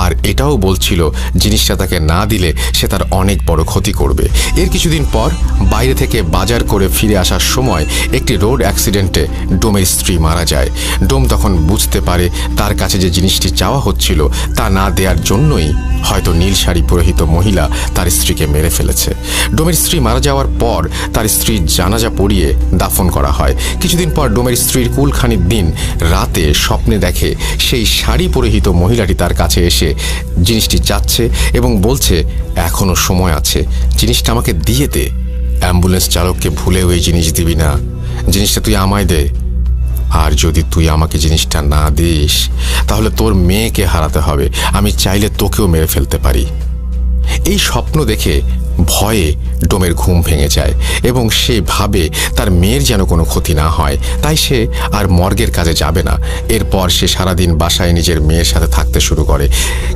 আর এটাও বলছিল জিনিসটা তাকে না দিলে সে তার অনেক বড় ক্ষতি করবে। এর কিছুদিন পর বাইরে থেকে বাজার করে ফিরে আসার সময় একটি রোড অ্যাক্সিডেন্টে ডোমের স্ত্রী মারা যায়। ডোম তখন বুঝতে পারে তার কাছে যে জিনিসটি চাওয়া হচ্ছিল তা না দেওয়ার জন্যই হয়তো নীল শাড়ি পরিহিত মহিলা তার স্ত্রীকে মেরে ফেলেছে। ডোমের স্ত্রী মারা যাওয়ার পর তার স্ত্রীর জানাজা পড়িয়ে দাফন করা হয়। কিছুদিন পর ডোমের স্ত্রীর কুলখানির দিন রাতে স্বপ্নে দেখে সেই শাড়ি পরিহিত মহিলাটি তার কাছে এসে জিনিসটি চাচ্ছে এবং বলছে এখনো সময় আছে, জিনিসটা আমাকে দিয়ে দে। অ্যাম্বুলেন্স চালককে ভুলেও এই জিনিস দিবি না, জিনিসটা তুই আমায় দে। আর যদি তুই আমাকে জিনিসটা না দিস তাহলে তোর মেয়েকে হারাতে হবে। আমি চাইলে তোকেও মেরে ফেলতে পারি। এই স্বপ্ন দেখে ভয়ে ডোমের ঘুম ভেঙে যায় এবং সে ভাবে তার মেয়ের যেন কোনো ক্ষতি না হয়, তাই সে আর মর্গের কাজে যাবে না। এরপর সে সারাদিন বাসায় নিজের মেয়ের সাথে থাকতে শুরু করে।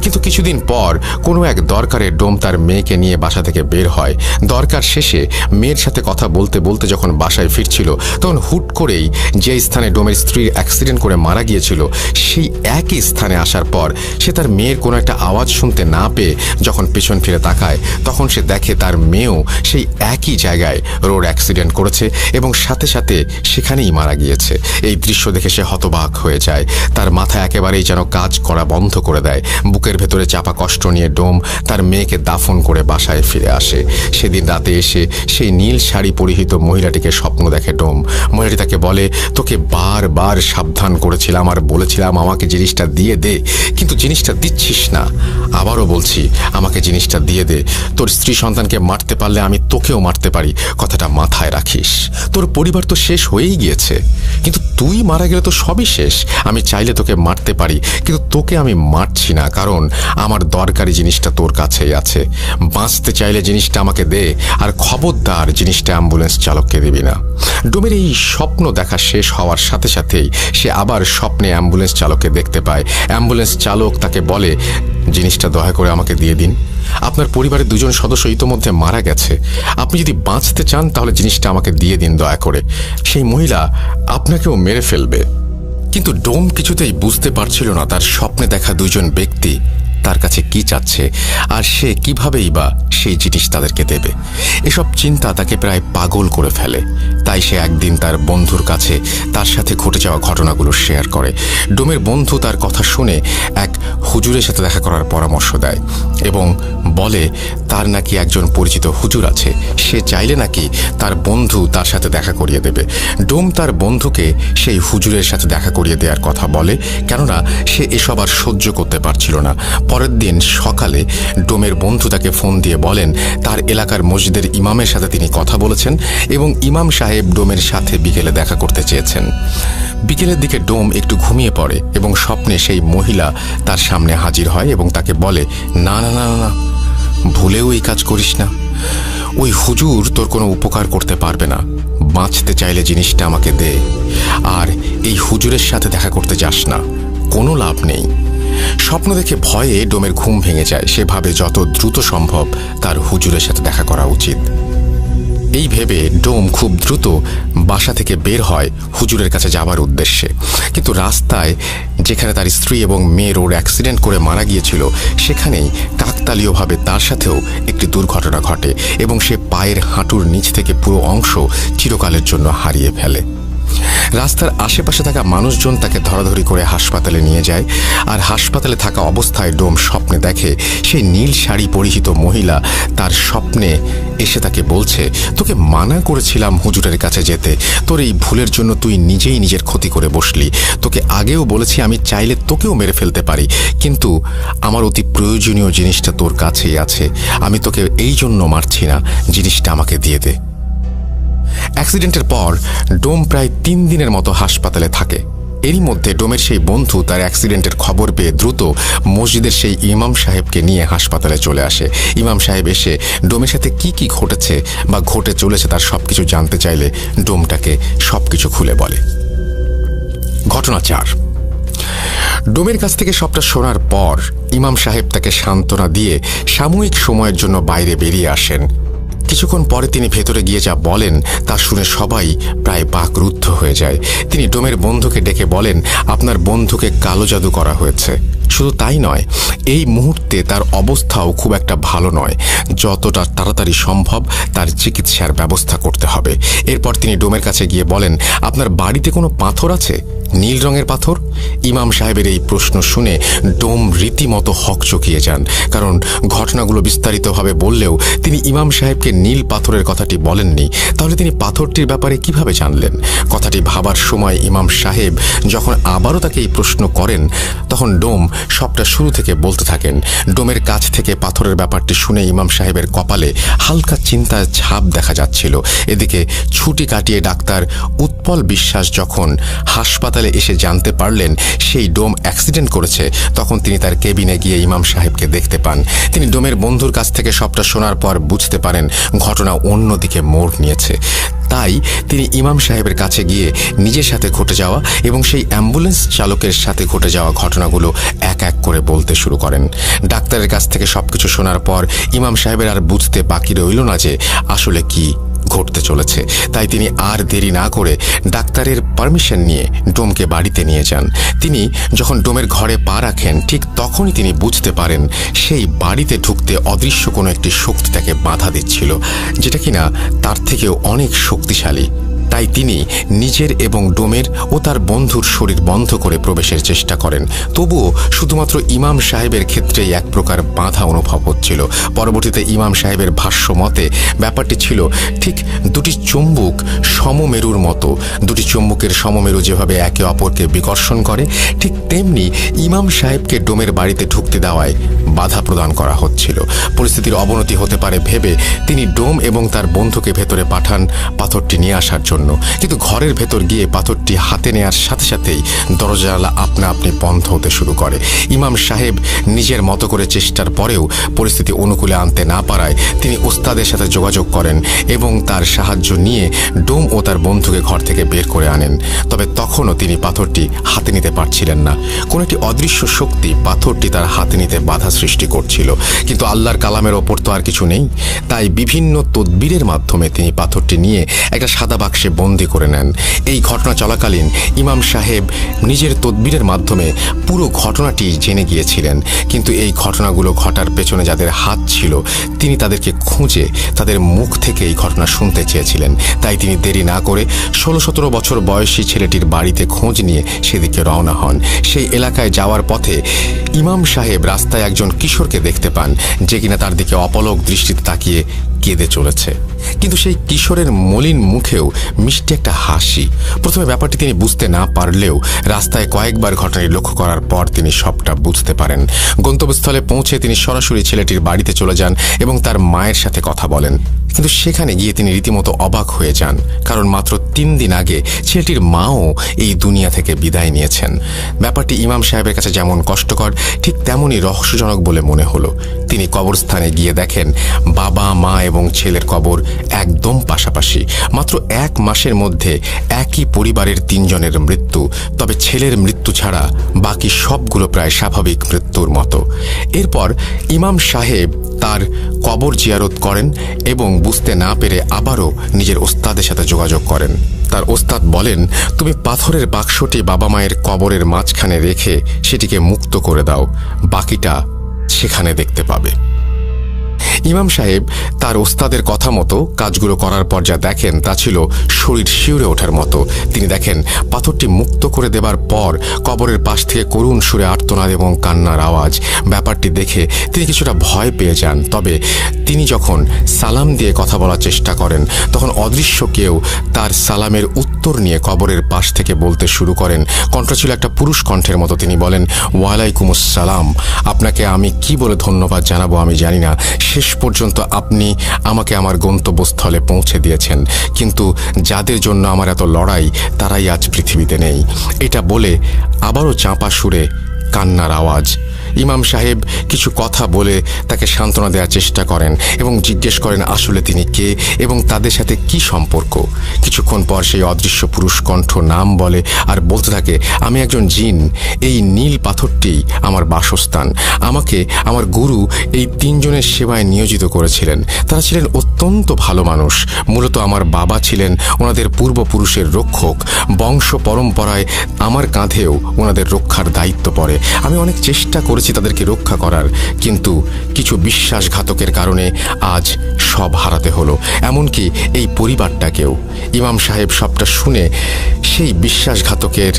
কিন্তু কিছুদিন পর কোনো এক দরকারে ডোম তার মেয়েকে নিয়ে বাসা থেকে বের হয়। দরকার শেষে মেয়ের সাথে কথা বলতে বলতে যখন বাসায় ফিরছিল তখন হুট করেই যে স্থানে ডোমের স্ত্রীর অ্যাক্সিডেন্ট করে মারা গিয়েছিল সেই একই স্থানে আসার পর সে তার মেয়ের কোনো একটা আওয়াজ শুনতে না পেয়ে যখন পেছন ফিরে তাকায় তখন সে দেখে তার মেয়েও সেই একই জায়গায় রোড অ্যাক্সিডেন্ট করেছে এবং সাথে সাথে সেখানেই মারা গিয়েছে। এই দৃশ্য দেখে সে হতবাক হয়ে যায়। তার মাথা একেবারেই যেন কাজ করা বন্ধ করে দেয়। বুকের ভেতরে চাপা কষ্ট নিয়ে ডোম তার মেয়েকে দাফন করে বাসায় ফিরে আসে। সেদিন রাতে এসে সেই নীল শাড়ি পরিহিত মহিলাটিকে স্বপ্ন দেখে ডোম। মহিলাটি তাকে বলে, তোকে বারবার সাবধান করেছিলাম আর বলেছিলাম আমাকে জিনিসটা দিয়ে দে, কিন্তু জিনিসটা দিচ্ছিস না। আবারও বলছি আমাকে জিনিসটা দিয়ে দে। তোর স্ত্রী সন্তানকে মারতে পারলে আমি তোকেও মারতে পারি, কথাটা মাথায় রাখিস। তোর পরিবার তো শেষ হয়েই গিয়েছে, কিন্তু তুই মারা গেলে তো সবই শেষ। আমি চাইলে তোকে মারতে পারি, কিন্তু তোকে আমি মারছি না, কারণ আমার দরকারি জিনিসটা তোর কাছেই আছে। বাঁচতে চাইলে জিনিসটা আমাকে দে, আর খবরদার জিনিসটা অ্যাম্বুলেন্স চালককে দিবি না। ডোমের এই স্বপ্ন দেখা শেষ হওয়ার সাথে সাথেই সে আবার স্বপ্নে অ্যাম্বুলেন্স চালককে দেখতে পায়। অ্যাম্বুলেন্স চালক তাকে বলে, জিনিসটা দয়া করে আমাকে দিয়ে দিন। আপনার পরিবারের দুজন সদস্য ইতোমধ্যে মারা গেছে। আপনি যদি বাঁচতে চান তাহলে জিনিসটা আমাকে দিয়ে দিন দয়া করে। সেই মহিলা আপনাকেও মেরে ফেলবে। কিন্তু ডোম কিছুতেই বুঝতে পারছিল না তার স্বপ্নে দেখা দুজন ব্যক্তি তার কাছে কি চাচ্ছে, আর সে কিভাবেই বা সেই জিনিস তাদেরকে দেবে। এসব চিন্তা তাকে প্রায় পাগল করে ফেলে। তাই সে একদিন তার বন্ধুর কাছে তার সাথে ঘটে যাওয়া ঘটনাগুলো শেয়ার করে। ডোমের বন্ধু তার কথা শুনে এক হুজুরের সাথে দেখা করার পরামর্শ দেয় এবং বলে তার নাকি একজন পরিচিত হুজুর আছে, সে চাইলে নাকি তার বন্ধু তার সাথে দেখা করিয়ে দেবে। ডোম তার বন্ধুকে সেই হুজুরের সাথে দেখা করিয়ে দেওয়ার কথা বলে, কেননা সে এসব আর সহ্য করতে পারছিল না। পরের দিন সকালে ডোমের বন্ধু তাকে ফোন দিয়ে বলেন তার এলাকার মসজিদের ইমামের সাথে তিনি কথা বলেছেন এবং ইমাম সাহেব ডোমের সাথে বিকেলে দেখা করতে চেয়েছেন। বিকেলের দিকে ডোম একটু ঘুমিয়ে পড়ে এবং স্বপ্নে সেই মহিলা তার সামনে হাজির হয় এবং তাকে বলে, না না না না, ভুলেও এই কাজ করিস না। ওই হুজুর তোর কোনো উপকার করতে পারবে না। বাঁচতে চাইলে জিনিসটা আমাকে দে, আর এই হুজুরের সাথে দেখা করতে যাস না, কোনো লাভ নেই। স্বপ্ন দেখে ভয়ে ডোমের ঘুম ভেঙে যায়। সে ভাবে যত দ্রুত সম্ভব তার হুজুরের সাথে দেখা করা উচিত। এই ভেবে ডোম খুব দ্রুত বাসা থেকে বের হয় হুজুরের কাছে যাবার উদ্দেশ্যে। কিন্তু রাস্তায় যেখানে তার স্ত্রী এবং মেয়ে রোড অ্যাক্সিডেন্ট করে মারা গিয়েছিল সেখানেই কাকতালীয়ভাবে তার সাথেও একটি দুর্ঘটনা ঘটে এবং সে পায়ের হাঁটুর নিচ থেকে পুরো অংশ চিরকালের জন্য হারিয়ে ফেলে। রাস্তার আশেপাশে থাকা মানুষজন তাকে ধরাধরি করে হাসপাতালে নিয়ে যায়, আর হাসপাতালে থাকা অবস্থায় ডোম স্বপ্নে দেখে সেই নীল শাড়ি পরিহিত মহিলা তার স্বপ্নে এসে তাকে বলছে, তোকে মানা করেছিলাম হুজুরের কাছে যেতে, তোর এই ভুলের জন্য তুই নিজেই নিজের ক্ষতি করে বসলি। তোকে আগেও বলেছি আমি চাইলে তোকেও মেরে ফেলতে পারি, কিন্তু আমার অতি প্রয়োজনীয় জিনিসটা তোর কাছেই আছে। আমি তোকে এই জন্য মারছি না, জিনিসটা আমাকে দিয়ে দে। অ্যাক্সিডেন্টের পর ডোম প্রায় 3 দিনের মতো হাসপাতালে থাকে। এরই মধ্যে ডোমের সেই বন্ধু তার অ্যাক্সিডেন্টের খবর পেয়ে দ্রুত মসজিদের সেই ইমাম সাহেবকে নিয়ে হাসপাতালে চলে আসে। ইমাম সাহেব এসে ডোমের সাথে কি কি ঘটেছে বা ঘটে চলেছে তার সবকিছু জানতে চাইলে ডোমটাকে সবকিছু খুলে বলে। ঘটনা 4। ডোমের কাছ থেকে সবটা শোনার পর ইমাম সাহেব তাকে সান্ত্বনা দিয়ে সাময়িক সময়ের জন্য বাইরে বেরিয়ে আসেন। কিছুক্ষণ পরে তিনি ভেতরে গিয়ে যা বলেন তা শুনে সবাই প্রায় বাকরুদ্ধ হয়ে যায়। তিনি ডোমের বন্ধুকে ডেকে বলেন, আপনার বন্ধুকে কালো জাদু করা হয়েছে। শুধু তাই নয়, এই মুহূর্তে তার অবস্থাও খুব একটা ভালো নয়। যতটা তাড়াতাড়ি সম্ভব তার চিকিৎসার ব্যবস্থা করতে হবে। এরপর তিনি ডোমের কাছে গিয়ে বলেন, আপনার বাড়িতে কোনো পাথর আছে? নীল রঙের পাথর? ইমাম সাহেবের এই প্রশ্ন শুনে ডোম রীতিমতো হকচকিয়ে যান, কারণ ঘটনাগুলো বিস্তারিতভাবে বললেও তিনি ইমাম সাহেবকে নীল পাথরের কথাটি বলেননি। তাহলে তিনি পাথরটির ব্যাপারে কিভাবে জানলেন? কথাটি ভাবার সময় ইমাম সাহেব যখন আবারও তাকে এই প্রশ্ন করেন, তখন ডোম সবটা শুরু থেকে বলতে থাকেন। ডোমের কাছ থেকে পাথরের ব্যাপারটি শুনে ইমাম সাহেবের কপালে হালকা চিন্তার ছাপ দেখা যাচ্ছিল। এদিকে ছুটি কাটিয়ে ডাক্তার উৎপল বিশ্বাস যখন হাসপাতালে এসে জানতে পারলেন সেই ডোম অ্যাক্সিডেন্ট করেছে, তখন তিনি তার কেবিনে গিয়ে ইমাম সাহেবকে দেখতে পান। তিনি ডোমের বন্ধুর কাছ থেকে সবটা শোনার পর বুঝতে পারেন ঘটনা অন্যদিকে মোড় নিয়েছে। তাই তিনি ইমাম সাহেবের কাছে গিয়ে নিজের সাথে ঘটে যাওয়া এবং সেই অ্যাম্বুলেন্স চালকের সাথে ঘটে যাওয়া ঘটনাগুলো এক এক করে বলতে শুরু করেন। ডাক্তারের কাছ থেকে সবকিছু শোনার পর ইমাম সাহেবের আর বুঝতে বাকি রইল না যে আসলে কি ঘটতে চলেছে। তাই তিনি আর দেরি না করে ডাক্তারের পারমিশন নিয়ে ডোমকে বাড়িতে নিয়ে যান। তিনি যখন ডোমের ঘরে পা রাখেন, ঠিক তখনই তিনি বুঝতে পারেন সেই বাড়িতে ঢুকতে অদৃশ্য কোনো একটি শক্তি তাকে বাধা দিচ্ছিল, যেটা কিনা তার থেকেও অনেক শক্তিশালী। তাই তিনি নিজের এবং ডোমের ও তার বন্ধুর শরীর বন্ধ করে প্রবেশের চেষ্টা করেন। তবুও শুধুমাত্র ইমাম সাহেবের ক্ষেত্রেই এক প্রকার বাধা অনুভব হচ্ছিল। পরবর্তীতে ইমাম সাহেবের ভাষ্য মতে ব্যাপারটি ছিল ঠিক দুটি চুম্বক সমমেরুর মতো। দুটি চুম্বকের সমমেরু যেভাবে একে অপরকে বিকর্ষণ করে, ঠিক তেমনি ইমাম সাহেবকে ডোমের বাড়িতে ঢুকতে দেওয়ায় বাধা প্রদান করা হচ্ছিল। পরিস্থিতির অবনতি হতে পারে ভেবে তিনি ডোম এবং তার বন্ধুকে ভেতরে পাঠান পাথরটি নিয়ে আসার জন্য। কিন্তু ঘরের ভেতর গিয়ে পাথরটি হাতে নেয়ার সাথে সাথেই দরজা আপনা আপনি বন্ধ হতে শুরু করে। ইমাম সাহেব নিজের মতো করে চেষ্টার পরেও পরিস্থিতি অনুকূলে আনতে না পারায় তিনি ওস্তাদের সাথে যোগাযোগ করেন এবং তার সাহায্য নিয়ে ডোম ও তার বন্ধুকে ঘর থেকে বের করে আনেন। তবে তখনও তিনি পাথরটি হাতে নিতে পারছিলেন না। কোনো একটি অদৃশ্য শক্তি পাথরটি তার হাতে নিতে বাধা সৃষ্টি করছিল। কিন্তু আল্লাহর কালামের ওপর তো আর কিছু নেই। তাই বিভিন্ন তদবিরের মাধ্যমে তিনি পাথরটি নিয়ে একটা সাদা বাক্সে বন্দি করে নেন। এই ঘটনা চলাকালীন ইমাম সাহেব নিজের তদবিরের মাধ্যমে পুরো ঘটনাটি জেনে গিয়েছিলেন। কিন্তু এই ঘটনাগুলো ঘটার পেছনে যাদের হাত ছিল, তিনি তাদেরকে খুঁজে তাদের মুখ থেকে এই ঘটনা শুনতে চেয়েছিলেন। তাই তিনি দেরি না করে 16-17 বছর বয়সী ছেলেটির বাড়িতে খোঁজ নিয়ে সেদিকে রওনা হন। সেই এলাকায় যাওয়ার পথে ইমাম সাহেব রাস্তায় একজন কিশোরকে দেখতে পান, যে কিনা তার দিকে অপলক দৃষ্টিতে তাকিয়ে কেঁদে চলেছে। কিন্তু সেই কিশোরের মলিন মুখেও মিষ্টি একটা হাসি। প্রথমে ব্যাপারটি তিনি বুঝতে না পারলেও রাস্তায় কয়েকবার ঘটনাটি লক্ষ্য করার পর তিনি সবটা বুঝতে পারেন। গন্তব্যস্থলে পৌঁছে তিনি সরাসরি ছেলেটির বাড়িতে চলে যান এবং তার মায়ের সাথে কথা বলেন। কিন্তু সেখানে গিয়ে তিনি রীতিমতো অবাক হয়ে যান, কারণ মাত্র 3 দিন আগে ছেলেটির মাও এই দুনিয়া থেকে বিদায় নিয়েছেন। ব্যাপারটি ইমাম সাহেবের কাছে যেমন কষ্টকর, ঠিক তেমনই রহস্যজনক বলে মনে হলো। তিনি কবরস্থানে গিয়ে দেখেন বাবা, মা এবং ছেলের কবর একদম পাশাপাশি। মাত্র 1 মাসের মধ্যে একই পরিবারের 3 জনের মৃত্যু। তবে ছেলের মৃত্যু ছাড়া বাকি সবগুলো প্রায় স্বাভাবিক মৃত্যুর মতো। এরপর ইমাম সাহেব তার কবর জিয়ারত করেন এবং বুঝতে না পেরে আবারও নিজের ওস্তাদের সাথে যোগাযোগ করেন। তার ওস্তাদ বলেন, তুমি পাথরের বাক্সটি বাবা মায়ের কবরের মাঝখানে রেখে সেটিকে মুক্ত করে দাও, বাকিটা সেখানে দেখতে পাবে। ইমাম সাহেব তার ওস্তাদের কথা মতো কাজগুলো করার পর যা দেখেন তা ছিল শরীর শিউরে ওঠার মতো। তিনি দেখেন পাথরটি মুক্ত করে দেবার পর কবরের পাশ থেকে করুণ সুরে আর্তনাদ এবং কান্নার আওয়াজ। ব্যাপারটি দেখে তিনি কিছুটা ভয় পেয়ে যান। তবে তিনি যখন সালাম দিয়ে কথা বলার চেষ্টা করেন, তখন অদৃশ্য কেউ তার সালামের উত্তর নিয়ে কবরের পাশ থেকে বলতে শুরু করেন। কণ্ঠ ছিল একটা পুরুষ কণ্ঠের মতো। তিনি বলেন, ওয়ালাইকুমুসসালাম, আপনাকে আমি কি বলে ধন্যবাদ জানাবো আমি জানি না। শেষ পর্যন্ত আপনি আমাকে আমার গন্তব্যস্থলে পৌঁছে দিয়েছেন, কিন্তু যাদের জন্য আমার এত লড়াই তারাই আজ পৃথিবীতে নেই। এটা বলে আবারও চাপা সুরে কান্নার আওয়াজ। ইমাম সাহেব কিছু কথা বলে তাকে সান্ত্বনা দেওয়ার চেষ্টা করেন এবং জিজ্ঞেস করেন আসলে তিনি কে এবং তাদের সাথে কি সম্পর্ক। কিছুক্ষণ পর সেই অদৃশ্য পুরুষ কণ্ঠ নাম বলে আর বলতে থাকে, আমি একজন জিন। এই নীল পাথরটি আমার বাসস্থান। আমাকে আমার গুরু এই 3 জনের সেবায় নিয়োজিত করেছিলেন। তারা ছিলেন অত্যন্ত ভালো মানুষ। মূলত আমার বাবা ছিলেন ওনাদের পূর্বপুরুষের রক্ষক। বংশ পরম্পরায় আমার কাঁধেও ওনাদের রক্ষার দায়িত্ব পড়ে। আমি অনেক চেষ্টা করেছি তাদেরকে রক্ষা করার, কিন্তু কিছু বিশ্বাসঘাতকের কারণে আজ সব হারাতে হলো, এমনকি এই পরিবারটাকেও। ইমাম সাহেব সবটা শুনে সেই বিশ্বাসঘাতকের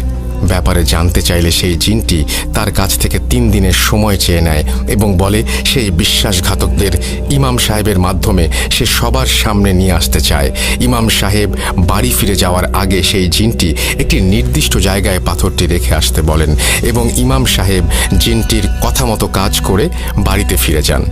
ব্যাপারে জানতে চাইলে সেই জিনটি তার কাছ থেকে 3 দিনের সময় চেয়ে নেয় এবং বলে সেই বিশ্বাসঘাতকদের ইমাম সাহেবের মাধ্যমে সে সবার সামনে নিয়ে আসতে চায়। ইমাম সাহেব বাড়ি ফিরে যাওয়ার আগে সেই জিনটি একটি নির্দিষ্ট জায়গায় পাথরটি রেখে আসতে বলেন এবং ইমাম সাহেব জিনটির কথা মতো কাজ করে বাড়িতে ফিরে যান।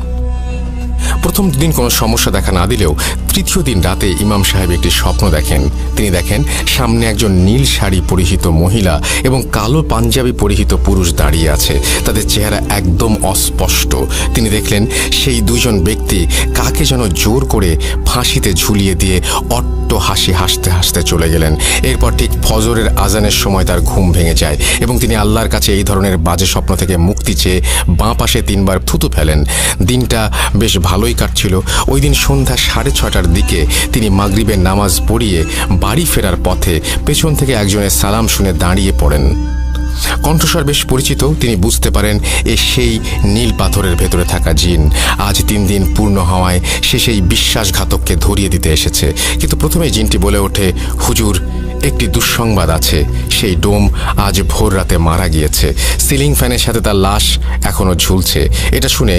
প্রথম দিন কোনো সমস্যা দেখা না দিলেও তৃতীয় দিন রাতে ইমাম সাহেব একটি স্বপ্ন দেখেন। তিনি দেখেন সামনে একজন নীল শাড়ি পরিহিত মহিলা এবং কালো পাঞ্জাবি পরিহিত পুরুষ দাঁড়িয়ে আছে। তাদের চেহারা একদম অস্পষ্ট। তিনি দেখলেন সেই দুইজন ব্যক্তি কাকে যেন জোর করে ফাঁসিতে ঝুলিয়ে দিয়ে অট্ট হাসি হাসতে হাসতে চলে গেলেন। এরপর ঠিক ফজরের আজানের সময় তার ঘুম ভেঙে যায় এবং তিনি আল্লাহর কাছে এই ধরনের বাজে স্বপ্ন থেকে মুক্তি চেয়ে বাঁ পাশে 3 বার থুতু ফেলেন। দিনটা বেশ ভালোই কাটছিল। ওই দিন সন্ধ্যা 6:30টার দিকে তিনি মাগরিবের নামাজ পড়িয়ে বাড়ি ফেরার পথে পেছন থেকে একজনের সালাম শুনে দাঁড়িয়ে পড়েন। কণ্ঠস্বর বেশ পরিচিত। তিনি বুঝতে পারেন সেই নীল পাথরের ভেতরে থাকা জিন। আজ 3 দিন পূর্ণ হওয়ায় সে সেই বিশ্বাসঘাতককে ধরিয়ে দিতে এসেছে। কিন্তু প্রথমে জিনটি বলে ওঠে, হুজুর, একটি দুঃসংবাদ আছে। সেই ডোম আজ ভোর রাতে মারা গিয়েছে। সিলিং ফ্যানের সাথে তার লাশ এখনো ঝুলছে। এটা শুনে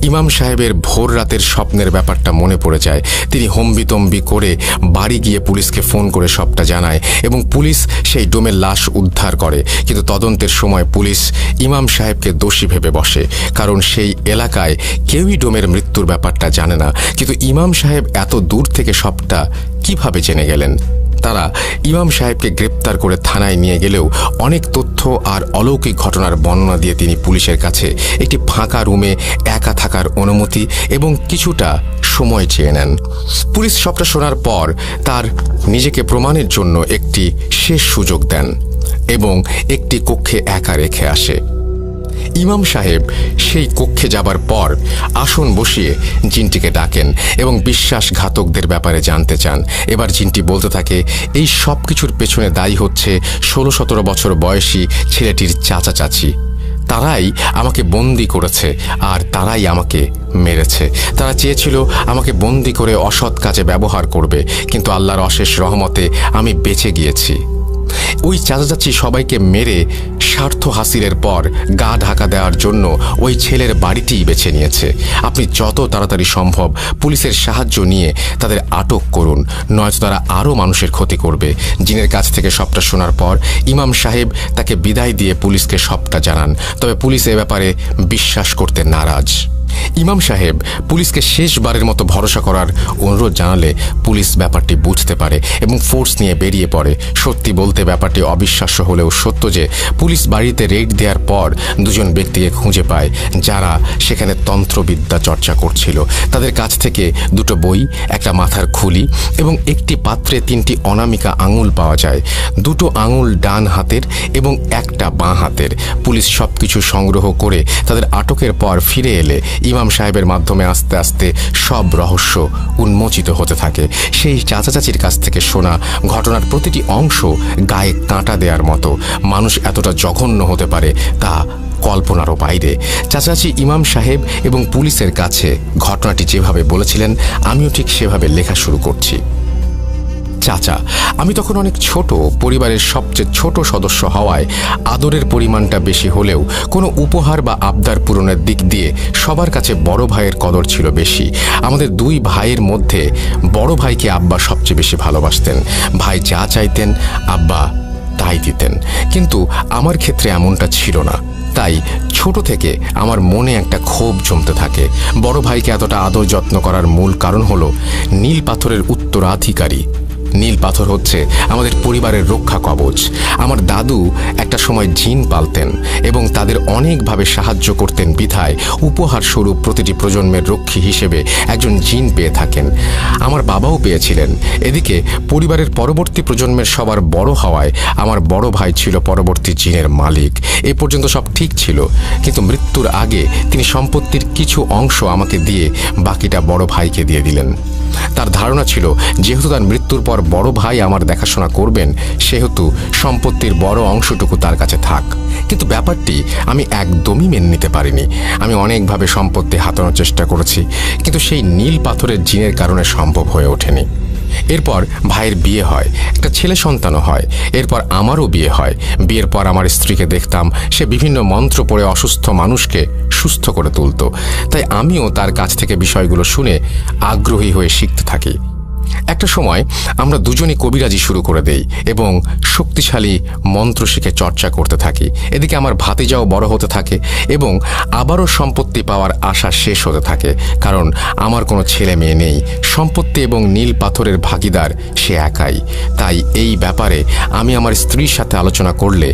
ইমাম সাহেবের ভোর রাতের স্বপ্নের ব্যাপারটা মনে পড়ে যায়। তিনি হম্বিতম্বি করে বাড়ি গিয়ে পুলিশকে ফোন করে সবটা জানায় এবং পুলিশ সেই ডোমের লাশ উদ্ধার করে। কিন্তু তদন্তের সময় পুলিশ ইমাম সাহেবকে দোষী ভেবে বসে, কারণ সেই এলাকায় কেউই ডোমের মৃত্যুর ব্যাপারটা জানে না। কিন্তু ইমাম সাহেব এত দূর থেকে সবটা কিভাবে জেনে গেলেন? তারা ইমাম সাহেবকে গ্রেপ্তার করে থানায় নিয়ে গেলেও অনেক তথ্য আর অলৌকিক ঘটনার বর্ণনা দিয়ে তিনি পুলিশের কাছে একটি ফাঁকা রুমে একা থাকার অনুমতি এবং কিছুটা সময় চেয়ে নেন। পুলিশ সবটা শোনার পর তার নিজেকে প্রমাণের জন্য একটি শেষ সুযোগ দেন এবং একটি কক্ষে একা রেখে আসে। ইমাম সাহেব সেই কক্ষে যাবার পর আসন বসিয়ে জিনটিকে ডাকেন এবং বিশ্বাসঘাতকদের ব্যাপারে জানতে চান। এবার জিনটি বলতে থাকে, এই সব কিছুর পেছনে দায়ী হচ্ছে 16-17 বছর বয়সী ছেলেটির চাচা চাচি। তারাই আমাকে বন্দি করেছে আর তারাই আমাকে মেরেছে। তারা চেয়েছিল আমাকে বন্দি করে অসৎ কাজে ব্যবহার করবে, কিন্তু আল্লাহর অশেষ রহমতে আমি বেঁচে গিয়েছি। ওই চাচা চাচি সবাইকে মেরে স্বার্থ হাসিলের পর গা ঢাকা দেওয়ার জন্য ওই ছেলের বাড়িটিই বেছে নিয়েছে। আপনি যত তাড়াতাড়ি সম্ভব পুলিশের সাহায্য নিয়ে তাদের আটক করুন, নয়তো তারা আরও মানুষের ক্ষতি করবে। জিনের কাছ থেকে সবটা শোনার পর ইমাম সাহেব তাকে বিদায় দিয়ে পুলিশকে সবটা জানান। তবে পুলিশ এ ব্যাপারে বিশ্বাস করতে নারাজ। ইমাম সাহেব পুলিশকে শেষবারের মতো ভরসা করার অনুরোধ জানালে পুলিশ ব্যাপারটি বুঝতে পারে এবং ফোর্স নিয়ে বেরিয়ে পড়ে। সত্যি বলতে ব্যাপারটি অবিশ্বাস্য হলেও সত্য যে পুলিশ বাড়িতে রেড দেওয়ার পর 2জন ব্যক্তিকে খুঁজে পায় যারা সেখানে তন্ত্রবিদ্যা চর্চা করছিল। তাদের কাছ থেকে 2টো বই, একটা মাথার খুলি এবং একটি পাত্রে 3টি অনামিকা আঙুল পাওয়া যায়। 2টো আঙুল ডান হাতের এবং একটা বাঁ হাতের। পুলিশ সবকিছু সংগ্রহ করে তাদের আটকের পর ফিরে এলে ইমাম সাহেবের মাধ্যমে আস্তে আস্তে সব রহস্য উন্মোচিত হতে থাকে। সেই চাচা চাচির কাছ থেকে শোনা ঘটনার প্রতিটি অংশ গায়ে কাঁটা দেওয়ার মতো। মানুষ এতটা জঘন্য হতে পারে তা কল্পনারও বাইরে। চাচাচি ইমাম সাহেব এবং পুলিশের কাছে ঘটনাটি যেভাবে বলেছিলেন আমিও ঠিক সেভাবে লেখা শুরু করছি। চাচা, আমি তখন অনেক ছোট, পরিবারের সবচেয়ে ছোট সদস্য হওয়ায় আদরের পরিমাণটা বেশি হলেও কোনো উপহার বা আবদার পূরণের দিক দিয়ে সবার কাছে বড় ভাইয়ের কদর ছিল বেশি। আমাদের 2 ভাইয়ের মধ্যে বড় ভাইকে আব্বা সবচেয়ে বেশি ভালোবাসতেন। ভাই যা চাইতেন আব্বা তাই দিতেন, কিন্তু আমার ক্ষেত্রে এমনটা ছিল না। তাই ছোট থেকে আমার মনে একটা ক্ষোভ জমতে থাকে। বড় ভাইকে এতটা আদর যত্ন করার মূল কারণ হলো নীল পাথরের উত্তরাধিকারী। নীল পাথর হচ্ছে আমাদের পরিবারের রক্ষা কবচ। আমার দাদু একটা সময় জিন পালতেন এবং তাদের অনেকভাবে সাহায্য করতেন বিধায় উপহার স্বরূপ প্রতিটি প্রজন্মের রক্ষী হিসেবে একজন জিন পেয়ে থাকেন। আমার বাবাও পেয়েছিলেন। এদিকে পরিবারের পরবর্তী প্রজন্মের সবার বড় হওয়ায় আমার বড় ভাই ছিল পরবর্তী জিনের মালিক। এ পর্যন্ত সব ঠিক ছিল, কিন্তু মৃত্যুর আগে তিনি সম্পত্তির কিছু অংশ আমাকে দিয়ে বাকিটা বড় ভাইকে দিয়ে দিলেন। তার ধারণা ছিল যেহেতু তার মৃত্যুর পর বড় ভাই আমার দেখাশোনা করবেন, সেহেতু সম্পত্তির বড় অংশটুকু তার কাছে থাক। কিন্তু ব্যাপারটি আমি একদমই মেনে নিতে পারিনি। আমি অনেকভাবে সম্পত্তি হাতানোর চেষ্টা করেছি, কিন্তু সেই নীল পাথরের জিনের কারণে সম্ভব হয়ে ওঠেনি। এরপর ভাইয়ের বিয়ে হয়, একটা ছেলে সন্তানও হয়। এরপর আমারও বিয়ে হয়। বিয়ের পর আমার স্ত্রীকে দেখতাম সে বিভিন্ন মন্ত্র পড়ে অসুস্থ মানুষকে সুস্থ করে তুলত। তাই আমিও তার কাছ থেকে বিষয়গুলো শুনে আগ্রহী হয়ে শিখতে থাকি। একটা সময় আমরা দুজনই কবিরাজি শুরু করে দেই এবং শক্তিশালী মন্ত্র শিখে চর্চা করতে থাকি। এদিকে আমার ভাতিজাও বড় হতে থাকে এবং আবারও সম্পত্তি পাওয়ার আশা শেষ হতে থাকে, কারণ আমার কোনো ছেলে মেয়ে নেই। সম্পত্তি এবং নীল পাথরের ভাগিদার সে একাই। তাই এই ব্যাপারে আমি আমার স্ত্রীর সাথে আলোচনা করলে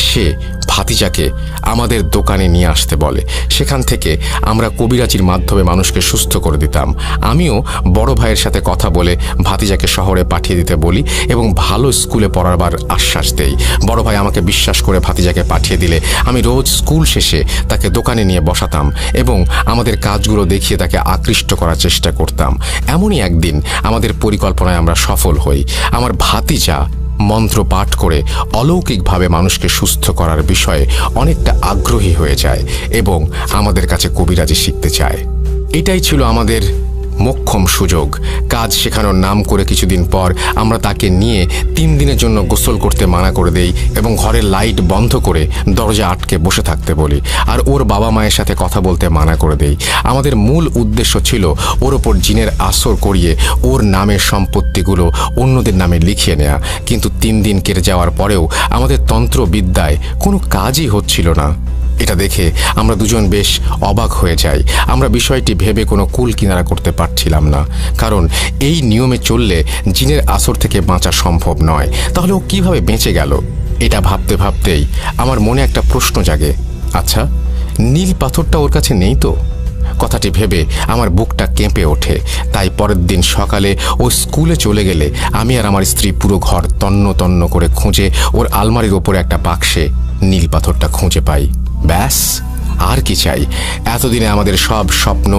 সে ভাতিজাকে আমাদের দোকানে নিয়ে আসতে বলে। সেখান থেকে আমরা কবিরাজির মাধ্যমে মানুষকে সুস্থ করে দিতাম। আমিও বড় ভাইয়ের সাথে কথা বলে ভাতিজাকে শহরে পাঠিয়ে দিতে বলি এবং ভালো স্কুলে পড়াবার আশ্বাস দেই। বড় ভাই আমাকে বিশ্বাস করে ভাতিজাকে পাঠিয়ে দিলে আমি রোজ স্কুল শেষে তাকে দোকানে নিয়ে বসাতাম এবং আমাদের কাজগুলো দেখিয়ে তাকে আকৃষ্ট করার চেষ্টা করতাম। এমনই একদিন আমাদের পরিকল্পনায় আমরা সফল হই। আমার ভাতিজা মন্ত্র পাঠ করে অলৌকিকভাবে মানুষকে সুস্থ করার বিষয়ে অনেকটা আগ্রহী হয়ে যায় এবং আমাদের কাছে কবিরাজি শিখতে চায়। এটাই ছিল আমাদের মোক্ষম সুযোগ। কাজ শেখানোর নাম করে কিছুদিন পর আমরা তাকে নিয়ে 3 দিনের জন্য গোসল করতে মানা করে দেই এবং ঘরের লাইট বন্ধ করে দরজা আটকে বসে থাকতে বলি, আর ওর বাবা মায়ের সাথে কথা বলতে মানা করে দেই। আমাদের মূল উদ্দেশ্য ছিল ওর ওপর জিনের আসর করিয়ে ওর নামের সম্পত্তিগুলো অন্যদের নামে লিখিয়ে নেয়া। কিন্তু 3 দিন কেটে যাওয়ার পরেও আমাদের তন্ত্রবিদ্যায় কোনো কাজই হচ্ছিল না। এটা দেখে আমরা দুজন বেশ অবাক হয়ে যাই। আমরা বিষয়টি ভেবে কোনো কুল কিনারা করতে পারছিলাম না, কারণ এই নিয়মে চললে জিনের আসর থেকে বাঁচা সম্ভব নয়। তাহলে ও কিভাবে বেঁচে গেল? এটা ভাবতে ভাবতেই আমার মনে একটা প্রশ্ন জাগে, আচ্ছা, নীল পাথরটা ওর কাছে নেই তো? কথাটি ভেবে আমার বুকটা কেঁপে ওঠে। তাই পরের দিন সকালে ও স্কুলে চলে গেলে আমি আর আমার স্ত্রী পুরো ঘর তন্ন তন্ন করে খুঁজে ওর আলমারির ওপরে একটা বাক্সে নীল পাথরটা খুঁজে পাই। ব্যাস, আর কি চাই? এতদিনে আমাদের সব স্বপ্ন,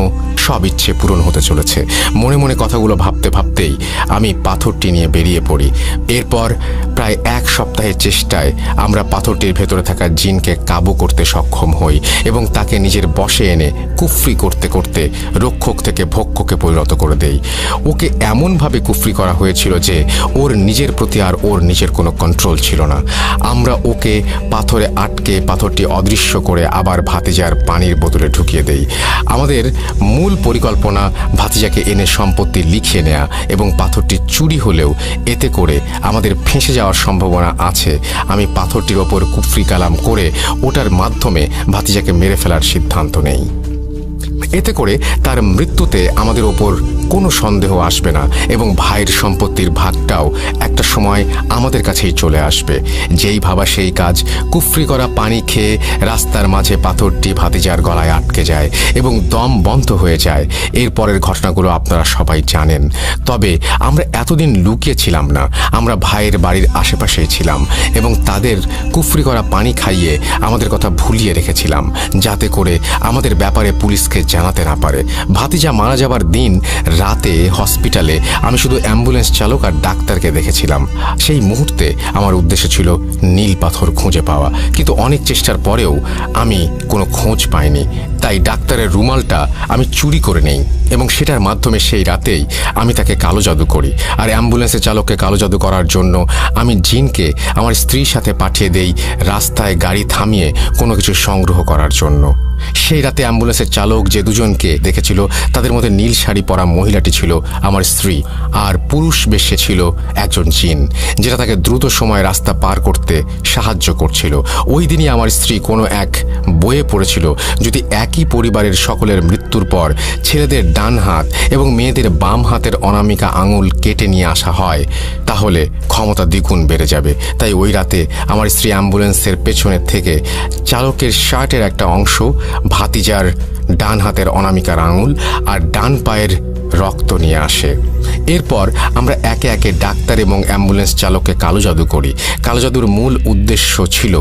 সব ইচ্ছে পূরণ হতে চলেছে। মনে মনে কথাগুলো ভাবতে ভাবতেই আমি পাথরটি নিয়ে বেরিয়ে পড়ি। এরপর প্রায় 1 সপ্তাহের চেষ্টায় আমরা পাথরটির ভেতরে থাকা জিনকে কাবু করতে সক্ষম হই এবং তাকে নিজের বশে এনে কুফরি করতে করতে রক্ষক থেকে ভক্ষকে পরিণত করে দেই। ওকে এমনভাবে কুফরি করা হয়েছিল যে ওর নিজের প্রতি আর ওর নিজের কোনো কন্ট্রোল ছিল না। আমরা ওকে পাথরে আটকে পাথরটি অদৃশ্য করে আবার ভাতিজার পানির বোতলে ঢুকিয়ে দেই। আমাদের মূল পরিকল্পনা ভাতিজাকে এনে সম্পত্তি লিখিয়ে নেয়া এবং পাথরটি চুরি হলেও এতে করে আমাদের ফেঁসে যাওয়ার সম্ভাবনা আছে। আমি পাথরটির ওপর কুফরি কালাম করে ওটার মাধ্যমে ভাতিজাকে মেরে ফেলার সিদ্ধান্ত নেই। এতে করে তার মৃত্যুতে আমাদের ওপর কোনো সন্দেহ আসবে না এবং ভাইয়ের সম্পত্তির ভাগটাও একটা সময় আমাদের কাছেই চলে আসবে। যেই ভাবা সেই কাজ। কুফরি করা পানি খেয়ে রাস্তার মাঝে পাথরটি ভাতিজার গলায় আটকে যায় এবং দম বন্ধ হয়ে যায়। এরপরের ঘটনাগুলো আপনারা সবাই জানেন। তবে আমরা এতদিন লুকিয়েছিলাম না। আমরা ভাইয়ের বাড়ির আশেপাশেই ছিলাম এবং তাদের কুফরি করা পানি খাইয়ে আমাদের কথা ভুলিয়ে রেখেছিলাম, যাতে করে আমাদের ব্যাপারে পুলিশকে জানাতে না পারে। ভাতিজা মারা যাবার দিন রাতে হসপিটালে আমি শুধু অ্যাম্বুলেন্স চালক আর ডাক্তারকে দেখেছিলাম। সেই মুহূর্তে আমার উদ্দেশ্য ছিল নীল পাথর খুঁজে পাওয়া, কিন্তু অনেক চেষ্টার পরেও আমি কোনো খোঁজ পাইনি। তাই ডাক্তারের রুমালটা আমি চুরি করে নেই এবং সেটার মাধ্যমে সেই রাতেই আমি তাকে কালো জাদু করি। আর অ্যাম্বুলেন্সের চালককে কালো জাদু করার জন্য আমি জিনকে আমার স্ত্রীর সাথে পাঠিয়ে দেই রাস্তায় গাড়ি থামিয়ে কোনো কিছু সংগ্রহ করার জন্য। সেই রাতে অ্যাম্বুলেন্সের চালক যে দুজনকে দেখেছিল তাদের মধ্যে নীল শাড়ি পরা মহিলাটি ছিল আমার স্ত্রী, আর পুরুষ বেশে ছিল একজন জিন, যেটা তাকে দ্রুত সময় রাস্তা পার করতে সাহায্য করছিল। ওই দিনই আমার স্ত্রী কোনো এক বইয়ে পড়েছিল, যদি একই পরিবারের সকলের মৃত্যুর পর ছেলেদের ডান হাত এবং মেয়েদের বাম হাতের অনামিকা আঙুল কেটে নিয়ে আসা হয় তাহলে ক্ষমতা দ্বিগুণ বেড়ে যাবে। তাই ওই রাতে আমার স্ত্রী অ্যাম্বুলেন্সের পেছনের থেকে চালকের শার্টের একটা অংশ, ভাতিজার ডান হাতের অনামিকার আঙুল আর ডান পায়ের রক্ত নিয়ে আসে। এরপর আমরা একে একে ডাক্তার এবং অ্যাম্বুলেন্স চালককে কালো জাদু করি। কালো জাদুর মূল উদ্দেশ্য ছিল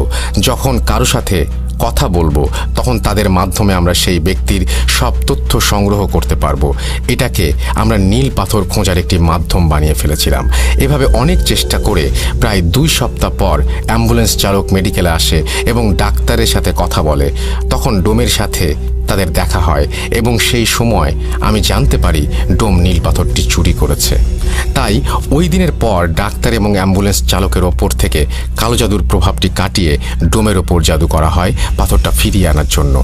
যখন কারো সাথে কথা বলবো তখন তাদের মাধ্যমে আমরা সেই ব্যক্তির সব তথ্য সংগ্রহ করতে পারবো। এটাকে আমরা নীল পাথর খোঁজার একটি মাধ্যম বানিয়ে ফেলেছিলাম। এভাবে অনেক চেষ্টা করে প্রায় 2 সপ্তাহ পর অ্যাম্বুলেন্স চালক মেডিকেলে আসে এবং ডাক্তারের সাথে কথা বলে। তখন ডোমের সাথে তাদের দেখা হয় এবং সেই সময় আমি জানতে পারি ডোম নীল পাথরটি চুরি করেছে। তাই ওই দিনের পর ডাক্তার এবং অ্যাম্বুলেন্স চালকের ওপর থেকে কালো জাদুর প্রভাবটি কাটিয়ে ডোমের ওপর জাদু করা হয় পাথরটা ফিরিয়ে আনার জন্য।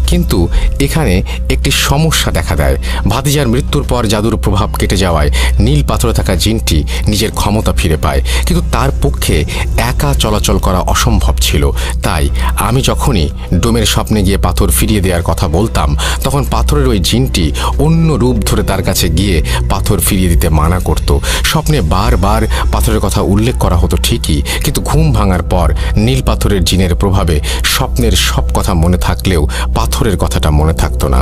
কিন্তু এখানে একটি সমস্যা দেখা দেয়। ভাতিজার মৃত্যুর পর জাদুর প্রভাব কেটে যাওয়ায় নীল পাথরে থাকা জিনটি নিজের ক্ষমতা ফিরে পায়, কিন্তু তার পক্ষে একা চলাচল করা অসম্ভব ছিল। তাই আমি যখনই ডোমের স্বপ্নে গিয়ে পাথর ফিরিয়ে দেওয়ার কথা বলতাম, তখন পাথরের ওই জিনটি অন্য রূপ ধরে তার কাছে গিয়ে পাথর ফিরিয়ে দিতে মানা করত। স্বপ্নে বারবার পাথরের কথা উল্লেখ করা হতো ঠিকই, কিন্তু ঘুম ভাঙার পর নীল পাথরের জিনের প্রভাবে স্বপ্নের সব কথা মনে থাকলেও পাথরের কথাটা মনে থাকতো না।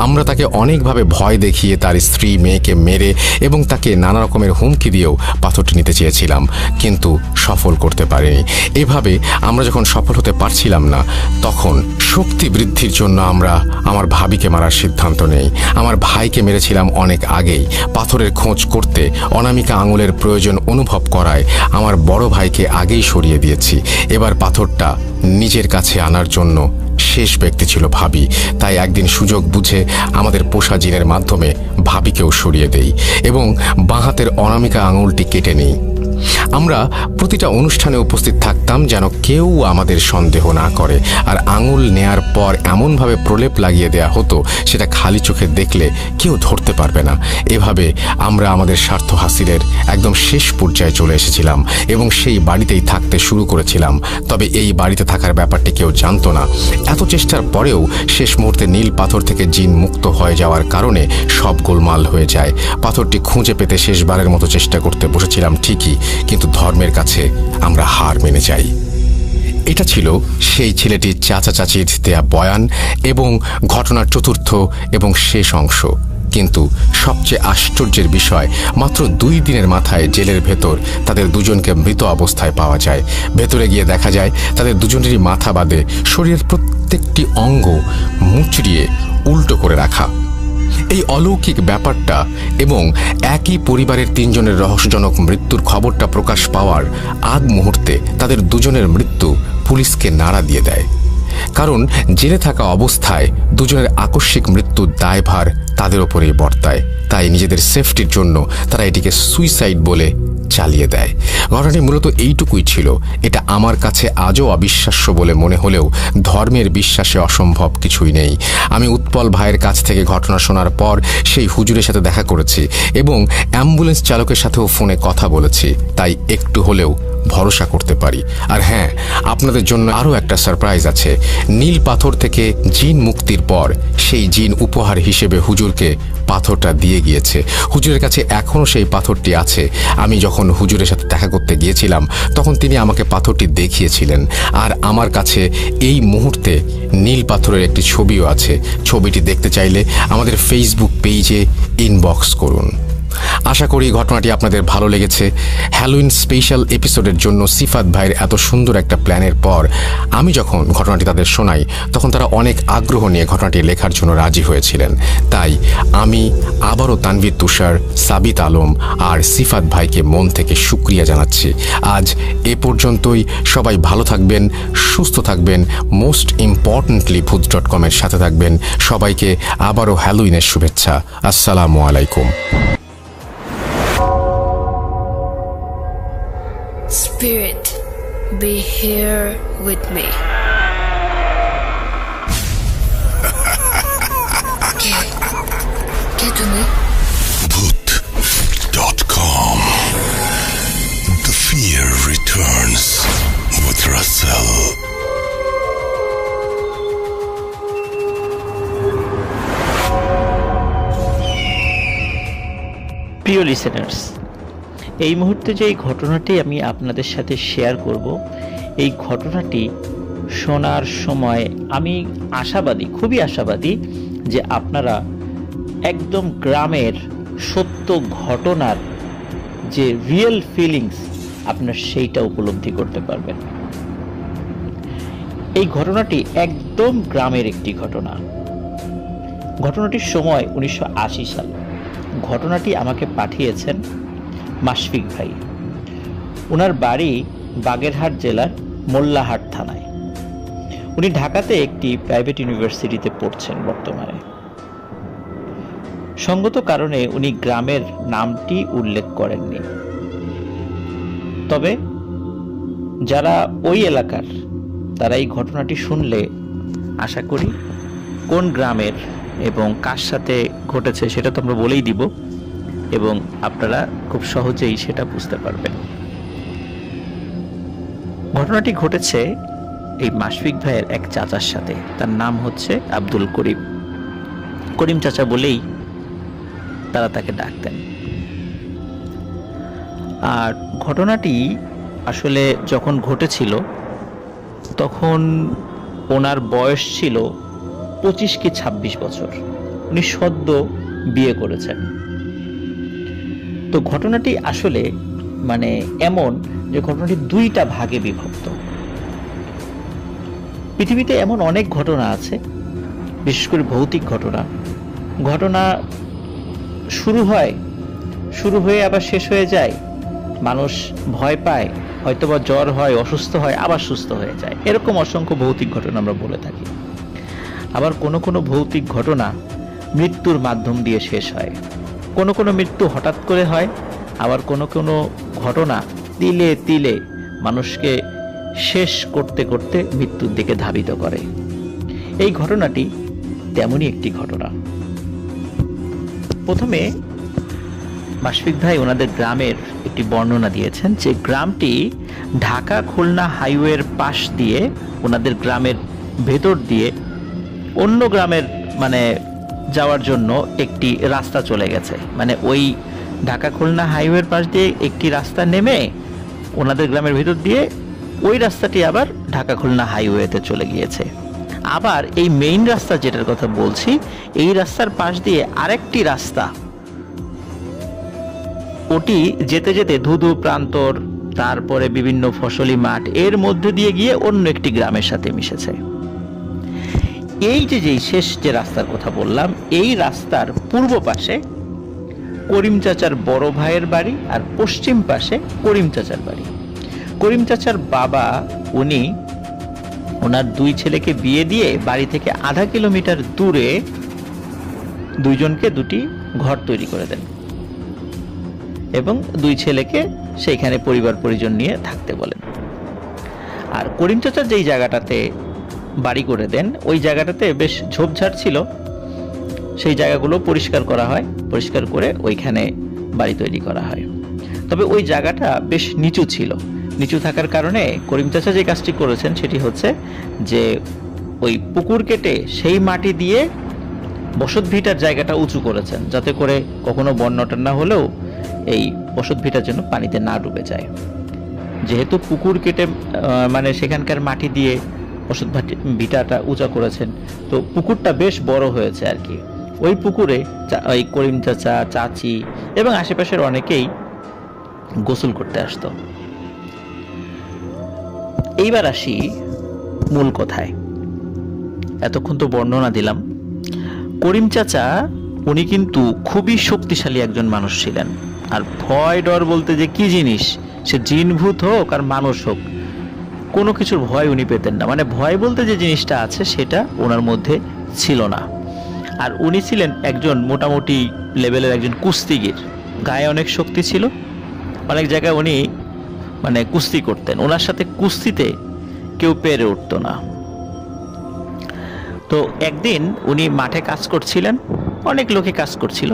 আমরা তাকে অনেকভাবে ভয় দেখিয়ে তার স্ত্রী মেয়েকে মেরে এবং তাকে নানা রকমের হুমকি দিয়েও পাথরটি নিতে চেয়েছিলাম, কিন্তু সফল করতে পারিনি। এভাবে আমরা যখন সফল হতে পারছিলাম না, তখন শক্তি বৃদ্ধির জন্য আমরা আমার ভাবিকে মারার সিদ্ধান্ত নেই। আমার ভাইকে মেরেছিলাম অনেক আগেই। পাথরের খোঁজ করতে অনামিকা আঙুলের প্রয়োজন অনুভব করায় আমার বড় ভাইকে আগেই সরিয়ে দিয়েছি। এবার পাথরটা নিজের কাছে আনার জন্য শেষ ব্যক্তি ছিল ভাবি। তাই একদিন সুযোগ বুঝে আমাদের পোষা জিনের মাধ্যমে ভাবিকেও সরিয়ে দেই এবং বাঁ হাতের অনামিকা আঙুলটি কেটে নিই। আমরা প্রতিটা অনুষ্ঠানে উপস্থিত থাকতাম যেন কেউ আমাদের সন্দেহ না করে, আর আঙুল নেয়ার পর এমনভাবে প্রলেপ লাগিয়ে দেয়া হতো সেটা খালি চোখে দেখলে কেউ ধরতে পারবে না। এভাবে আমরা আমাদের স্বার্থ হাসিলের একদম শেষ পর্যায়ে চলে এসেছিলাম এবং সেই বাড়িতেই থাকতে শুরু করেছিলাম। তবে এই বাড়িতে থাকার ব্যাপারটি কেউ জানতো না। এত চেষ্টার পরেও শেষ মুহূর্তে নীল পাথর থেকে জিন মুক্ত হয়ে যাওয়ার কারণে সব গোলমাল হয়ে যায়। পাথরটি খুঁজে পেতে শেষবারের মতো চেষ্টা করতে বসেছিলাম ঠিকই, কিন্তু ধর্মের কাছে আমরা হার মেনে যাই। এটা ছিল সেই ছেলেটির চাচা চাচির দেয়া বয়ান এবং ঘটনার চতুর্থ এবং শেষ অংশ। কিন্তু সবচেয়ে আশ্চর্যের বিষয়, মাত্র 2 দিনের মাথায় জেলের ভেতর তাদের দুজনকে মৃত অবস্থায় পাওয়া যায়। ভেতরে গিয়ে দেখা যায় তাদের দুজনেরই মাথা বাদে শরীরের প্রত্যেকটি অঙ্গ মুচড়িয়ে উল্টো করে রাখা। এই অলৌকিক ব্যাপারটা এবং একই পরিবারের 3 জনের রহস্যজনক মৃত্যুর খবরটা প্রকাশ পাওয়ার আগ মুহূর্তে তাদের দুজনের মৃত্যু পুলিশকে নাড়া দিয়ে দেয়। কারণ জেলে থাকা অবস্থায় দুজনের আকস্মিক মৃত্যুর দায়ভার তাদের ওপরেই বর্তায়। তাই নিজেদের সেফটির জন্য তারা এটিকে সুইসাইড বলে চালিয়ে দেয়। ঘটনাটি মূলত এইটুকুই ছিল। এটা আমার কাছে আজও অবিশ্বাস্য বলে মনে হলেও ধর্মের বিশ্বাসে অসম্ভব কিছুই নেই। আমি উৎপল ভাইয়ের কাছ থেকে ঘটনা শোনার পর সেই হুজুরের সাথে দেখা করেছি এবং অ্যাম্বুলেন্স চালকের সাথেও ফোনে কথা বলেছি, তাই একটু হলেও ভরসা করতে পারি। আর হ্যাঁ, আপনাদের জন্য আরও একটা সারপ্রাইজ আছে। নীল পাথর থেকে জিন মুক্তির পর সেই জিন উপহার হিসেবে হুজুরকে পাথরটা দিয়ে গিয়েছে। হুজুরের কাছে এখনও সেই পাথরটি আছে। আমি যখন হুজুরের সাথে দেখা করতে গিয়েছিলাম তখন তিনি আমাকে পাথরটি দেখিয়েছিলেন, আর আমার কাছে এই মুহূর্তে নীল পাথরের একটি ছবিও আছে। ছবিটি দেখতে চাইলে আমাদের ফেসবুক পেজে ইনবক্স করুন। আশা করি ঘটনাটি আপনাদের ভালো লেগেছে। হ্যালোইন স্পেশাল এপিসোডের জন্য সিফাত ভাইয়ের এত সুন্দর একটা প্ল্যানের পর আমি যখন ঘটনাটি তাদের শোনাই তখন তারা অনেক আগ্রহ নিয়ে ঘটনাটি লেখার জন্য রাজি হয়েছিলেন। তাই আমি আবারও তানভীর তুষার, সাবিত আলম আর সিফাত ভাইকে মন থেকে শুকরিয়া জানাচ্ছি। আজ এ পর্যন্তই। সবাই ভালো থাকবেন, সুস্থ থাকবেন, মোস্ট ইম্পর্টেন্টলি ভূত.com-এর সাথে থাকবেন। সবাইকে আবারও হ্যালোইনের শুভেচ্ছা। আসসালামু আলাইকুম। Spirit, be here with me. Get to me. Bhoot.com. The fear returns with Russell. প্রিয় লিসেনার্স, এই মুহূর্তে যে ঘটনাটি আমি আপনাদের সাথে শেয়ার করব, এই ঘটনাটি শোনার সময় আমি আশাবাদী, খুবই আশাবাদী যে আপনারা একদম গ্রামের সত্য ঘটনার যে রিয়েল ফিলিংস আপনার সেইটা উপলব্ধি করতে পারবেন। এই ঘটনাটি একদম গ্রামের একটি ঘটনা। ঘটনাটির সময় 1980 সাল। ঘটনাটি আমাকে পাঠিয়েছেন মাশফিক ভাই। ওনার বাড়ি বাগেরহাট জেলার মোল্লাহাট থানায়। উনি ঢাকাতে একটি প্রাইভেট ইউনিভার্সিটিতে পড়ছেন বর্তমানে। সঙ্গত কারণে উনি গ্রামের নামটি উল্লেখ করেননি। তবে যারা ওই এলাকার তারা এই ঘটনাটি শুনলে আশা করি কোন গ্রামের এবং কার সাথে ঘটেছে সেটা তো আমরা বলেই দিব, এবং আপনারা খুব সহজেই সেটা বুঝতে পারবেন। ঘটনাটি ঘটেছে এই মাশফিক ভাইয়ের এক চাচার সাথে। তার নাম হচ্ছে আব্দুল করিম। করিম চাচা বলেই তারা তাকে ডাকতেন। আর ঘটনাটি আসলে যখন ঘটেছিল তখন ওনার বয়স ছিল 25 কি 26 বছর। উনি সদ্য বিয়ে করেছেন। তো ঘটনাটি আসলে মানে এমন যে ঘটনাটি দুইটা ভাগে বিভক্ত। পৃথিবীতে এমন অনেক ঘটনা আছে, বিশেষ করে ভৌতিক ঘটনা শুরু হয়ে আবার শেষ হয়ে যায়, মানুষ ভয় পায়, হয়তোবা জ্বর হয়, অসুস্থ হয়, আবার সুস্থ হয়ে যায়। এরকম অসংখ্য ভৌতিক ঘটনা আমরা বলে থাকি। আবার কোনো ভৌতিক ঘটনা মৃত্যুর মাধ্যম দিয়ে শেষ হয়। কোনো মৃত্যু হঠাৎ করে হয়, আবার কোনো ঘটনা তিলে তিলে মানুষকে শেষ করতে করতে মৃত্যুর দিকে ধাবিত করে। এই ঘটনাটি তেমনই একটি ঘটনা। প্রথমে মাশফিক ভাই ওনাদের গ্রামের একটি বর্ণনা দিয়েছেন, যে গ্রামটি ঢাকা খুলনা হাইওয়ের পাশ দিয়ে ওনাদের গ্রামের ভেতর দিয়ে অন্য গ্রামের মানে যাওয়ার জন্য একটি রাস্তা চলে গেছে। মানে ওই ঢাকা খুলনা হাইওয়ের পাশ দিয়ে একটি রাস্তা নেমে ওনাদের গ্রামের ভেতর দিয়ে ওই রাস্তাটি আবার ঢাকা খুলনা হাইওয়েতে চলে গিয়েছে। আবার এই মেইন রাস্তা যেটার কথা বলছি, এই রাস্তার পাশ দিয়ে আরেকটি রাস্তা, ওটি যেতে যেতে ধুধু প্রান্তর, তারপরে বিভিন্ন ফসলি মাঠ, এর মধ্যে দিয়ে গিয়ে অন্য একটি গ্রামের সাথে মিশেছে। এই যে শেষ যে রাস্তার কথা বললাম, এই রাস্তার পূর্ব পাশে করিম চাচার বড় ভাইয়ের বাড়ি, আর পশ্চিম পাশে করিম চাচার বাড়ি। করিম চাচার বাবা উনি ওনার দুই ছেলেকে বিয়ে দিয়ে বাড়ি থেকে আধা কিলোমিটার দূরে দুইজনকে দুটি ঘর তৈরি করে দেন এবং দুই ছেলেকে সেইখানে পরিবার পরিজন নিয়ে থাকতে বলেন। আর করিম চাচার যেই জায়গাটাতে বাড়ি করে দেন, ওই জায়গাটাতে বেশ ঝোপঝাড় ছিল, সেই জায়গাগুলো পরিষ্কার করা হয়, পরিষ্কার করে ওইখানে বাড়ি তৈরি করা হয়। তবে ওই জায়গাটা বেশ নিচু ছিল। নিচু থাকার কারণে করিম চাচা যে কাজটি করেছেন সেটি হচ্ছে যে ওই পুকুর কেটে সেই মাটি দিয়ে বসত ভিটার জায়গাটা উঁচু করেছেন, যাতে করে কখনো বন্যা টন্যা হলেও এই বসত ভিটার জন্য পানিতে না ডুবে যায়। যেহেতু পুকুর কেটে মানে সেখানকার মাটি দিয়ে বসত ভিটাটা উঁচা করেছেন, তো পুকুরটা বেশ বড় হয়েছে আর কি। ওই পুকুরে ওই করিম চাচা, চাচি এবং আশেপাশের অনেকেই গোসল করতে আসতো। এইবার আসি মূল কথায়। এতক্ষণ তো বর্ণনা দিলাম। করিম চাচা উনি কিন্তু খুবই শক্তিশালী একজন মানুষ ছিলেন। আর ভয় ডর বলতে যে কি জিনিস, সে জিন ভূত হোক আর মানুষ হোক, কোনো কিছুর ভয় উনি পেতেন না। মানে ভয় বলতে যে জিনিসটা আছে সেটা ওনার মধ্যে ছিল না। আর উনি ছিলেন একজন মোটামুটি লেভেলের একজন কুস্তিগির। গায়ে অনেক শক্তি ছিল, অনেক জায়গায় উনি মানে কুস্তি করতেন। ওনার সাথে কুস্তিতে কেউ পেরে উঠতো না। তো একদিন উনি মাঠে কাজ করছিলেন, অনেক লোকে কাজ করছিল।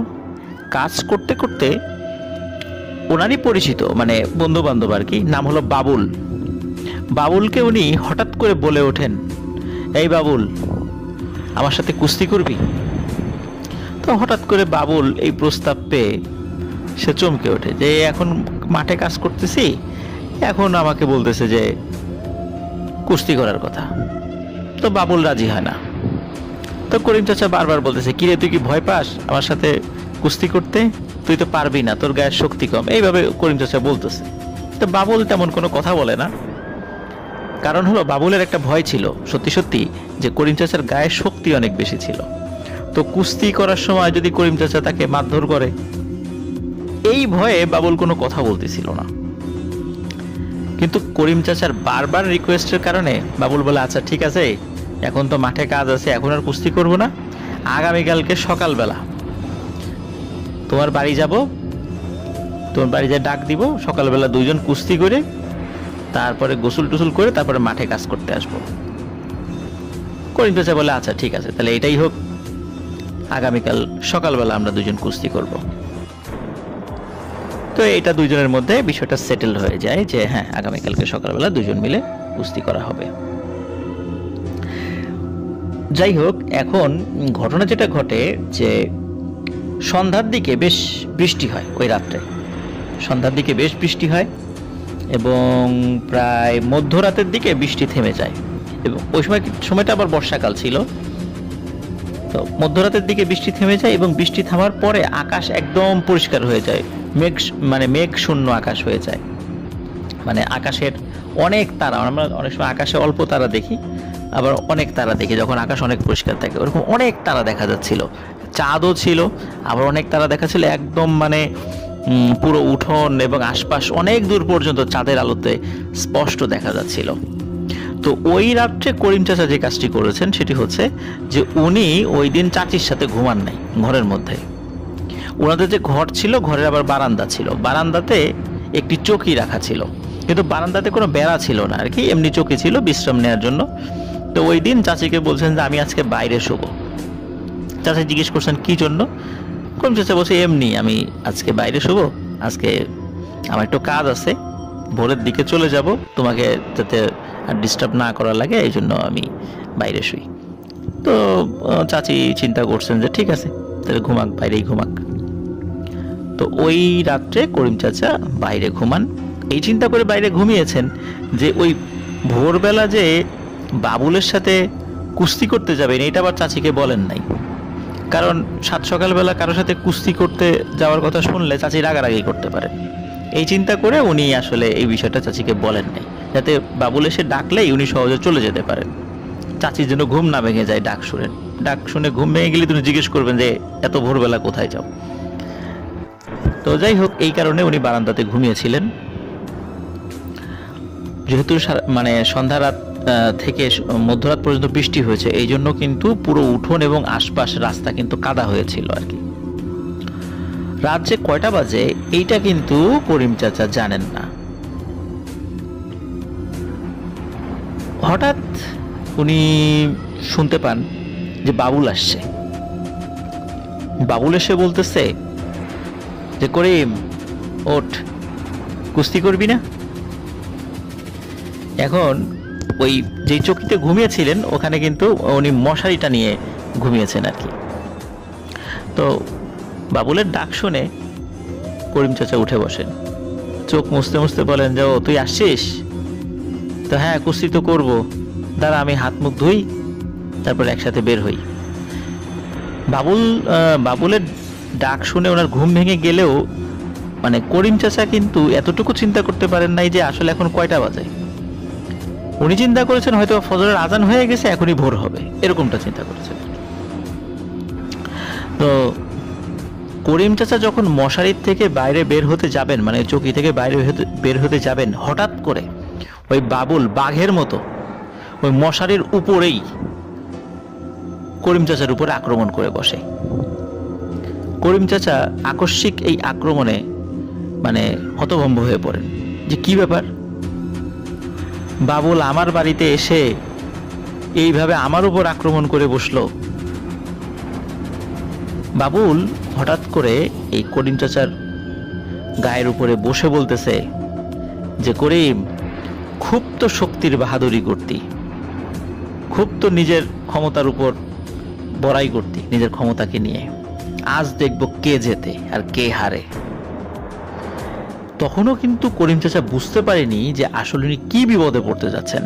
কাজ করতে করতে ওনারই পরিচিত মানে বন্ধু বান্ধব আর কি, নাম হলো বাবুল। বাবুলকে উনি হঠাৎ করে বলে ওঠেন, এই বাবুল, আমার সাথে কুস্তি করবি? তো হঠাৎ করে বাবুল এই প্রস্তাব পেয়ে সে চমকে ওঠে যে এখন মাঠে কাজ করতেছি, এখন আমাকে বলতেছে যে কুস্তি করার কথা। তো বাবুল রাজি হয় না। তো করিম চাচা বারবার বলতেছে, কিরে তুই কি ভয় পাস আমার সাথে কুস্তি করতে? তুই তো পারবি না, তোর গায়ের শক্তি কম, এইভাবে করিম চাচা বলতেছে। তো বাবুল তেমন কোনো কথা বলে না। কারণ হলো বাবুলের একটা ভয় ছিল সত্যি সত্যি যে করিম চাচার গায়ে শক্তি অনেক বেশি ছিল। তো কুস্তি করার সময় যদি করিম চাচা তাকে মারধর করে, এই ভয়ে বাবুল কোনো কথা বলতেছিল না। কিন্তু করিম চাচার বারবার রিকোয়েস্টের কারণে বাবুল বলে, আচ্ছা ঠিক আছে, এখন তো মাঠে কাজ আছে, এখন আর কুস্তি করব না, আগামীকালকে সকালবেলা তোমার বাড়ি যাব, তোমার বাড়ি যা ডাক দিব, সকালবেলা দুইজন কুস্তি করে তারপরে গোসল টুসুল করে তারপরে মাঠে কাজ করতে আসবো। করিম চাচা বলে আচ্ছা ঠিক আছে, তাহলে এটাই হোক, আগামীকাল সকালবেলা আমরা দুজন কুস্তি করব। তো এটা দুইজনের মধ্যে বিষয়টা সেটেল হয়ে যায় যে হ্যাঁ, আগামীকালকে সকালবেলা দুজন মিলে কুস্তি করা হবে। যাই হোক, এখন ঘটনা যেটা ঘটে যে সন্ধ্যার দিকে বেশ বৃষ্টি হয়, ওই রাত্রে সন্ধ্যার দিকে বেশ বৃষ্টি হয় এবং প্রায় মধ্যরাতের দিকে বৃষ্টি থেমে যায়। এবং ওই সময়টা আবার বর্ষাকাল ছিল। তো মধ্যরাতের দিকে বৃষ্টি থেমে যায় এবং বৃষ্টি থামার পরে আকাশ একদম পরিষ্কার হয়ে যায়, মেঘ শূন্য আকাশ হয়ে যায়। মানে আকাশের অনেক তারা, আমরা অনেক সময় আকাশে অল্প তারা দেখি, আবার অনেক তারা দেখি যখন আকাশ অনেক পরিষ্কার থাকে, ওরকম অনেক তারা দেখা যাচ্ছিল, চাঁদও ছিল, আবার অনেক তারা দেখা ছিল, একদম মানে পুরো উঠোন এবং আশপাশ অনেক দূর পর্যন্ত চাঁদের আলোতে স্পষ্ট দেখা যাচ্ছিল। তো ওই রাত্রে করিম চাচা যে কাজটি করেছেন সেটি হচ্ছে যে উনি ওই দিন চাচির সাথে ঘুমান নাই ঘরের মধ্যে। ওনাদের যে ঘর ছিল, ঘরের আবার বারান্দা ছিল, বারান্দাতে একটি চৌকি রাখা ছিল, কিন্তু বারান্দাতে কোনো বেড়া ছিল না আর কি, এমনি চৌকি ছিল বিশ্রাম নেওয়ার জন্য। তো ওই দিন চাচিকে বলছেন যে আমি আজকে বাইরে শোবো। চাচা জিজ্ঞেস করছেন কি জন্য? করিম চাচা বলছে এমনি, আমি আজকে বাইরে শোবো, আজকে আমার একটু কাজ আছে, ভোরের দিকে চলে যাব, তোমাকে যাতে আর ডিস্টার্ব না করা লাগে এই জন্য আমি বাইরে শুই। তো চাচি চিন্তা করছেন যে ঠিক আছে, তাহলে ঘুমাক, বাইরেই ঘুমাক। তো ওই রাত্রে করিম চাচা বাইরে ঘুমান। এই চিন্তা করে বাইরে ঘুমিয়েছেন যে ওই ভোরবেলা যে বাবুলের সাথে কুস্তি করতে যাবেন এটা আবার চাচিকে বলেন নাই, কারণ সাত সকালবেলা কারোর সাথে কুস্তি করতে যাওয়ার কথা শুনলে চাচি রাগারাগি করতে পারে। এই চিন্তা করে উনি আসলে এই বিষয়টা চাচিকে বলেন নাই, যাতে বাবুল এসে ডাকলেই উনি সহজে চলে যেতে পারেন, চাচির জন্য ঘুম না ভেঙে যায়। ডাক শুনে ঘুম ভেঙে গেলে তুমি জিজ্ঞেস করবেন যে এত ভোরবেলা কোথায় যাও। তো যাই হোক, এই কারণে উনি বারান্দাতে ঘুমিয়েছিলেন। যেহেতু মানে সন্ধ্যা রাত থেকে মধ্যরাত পর্যন্ত বৃষ্টি হয়েছে, এই জন্য কিন্তু পুরো উঠোন এবং আশপাশ রাস্তা কিন্তু কাদা হয়েছিল আর কি। রাত যে কয়টা বাজে এইটা কিন্তু করিম চাচা জানেন না। হঠাৎ উনি শুনতে পান যে বাবুল আসছে। বাবুল এসে বলতেছে যে করিম ওঠ, কুস্তি করবি না? এখন ওই যে চৌকিতে ঘুমিয়েছিলেন ওখানে কিন্তু উনি মশারিটা নিয়ে ঘুমিয়েছেন আর কি। তো বাবুলের ডাক শুনে করিম চাচা উঠে বসেন, চোখ মুছতে মুছতে বলেন যে ও তুই আসছিস? তো হ্যাঁ, কুস্তি তো করবো, দাঁড়া আমি হাত মুখ ধুই, তারপর একসাথে বের হই। বাবুলের ডাক শুনে ওনার ঘুম ভেঙে গেলেও মানে করিম চাচা কিন্তু এতটুকু চিন্তা করতে পারেন নাই যে আসলে এখন কয়টা বাজে। উনি চিন্তা করেছেন হয়তো ফজরের আজান হয়ে গেছে, এখনই ভোর হবে, এরকমটা চিন্তা করেছেন। তো করিম চাচা যখন মশারির থেকে বাইরে বের হতে যাবেন, মানে চৌকি থেকে বাইরে বের হতে যাবেন, হঠাৎ করে ওই বাবুল বাঘের মতো ওই মশারির উপরেই করিম চাচার উপরে আক্রমণ করে বসে। করিম চাচা আকস্মিক এই আক্রমণে মানে হতভম্ব হয়ে পড়েন যে কি ব্যাপার, বাবুল আমার বাড়িতে এসে এইভাবে আমার উপর আক্রমণ করে বসলো। বাবুল হঠাৎ করে এই করিম চাচার গায়ের উপরে বসে বলতেছে যে করিম, খুব তো শক্তির বাহাদুরি করতি, খুব তো নিজের ক্ষমতার উপর বড়াই করতি নিজের ক্ষমতাকে নিয়ে, আজ দেখবো কে জেতে আর কে হারে। তখনও কিন্তু করিম চাচা বুঝতে পারেনি যে আসলে উনি কি বিপদে পড়তে যাচ্ছেন।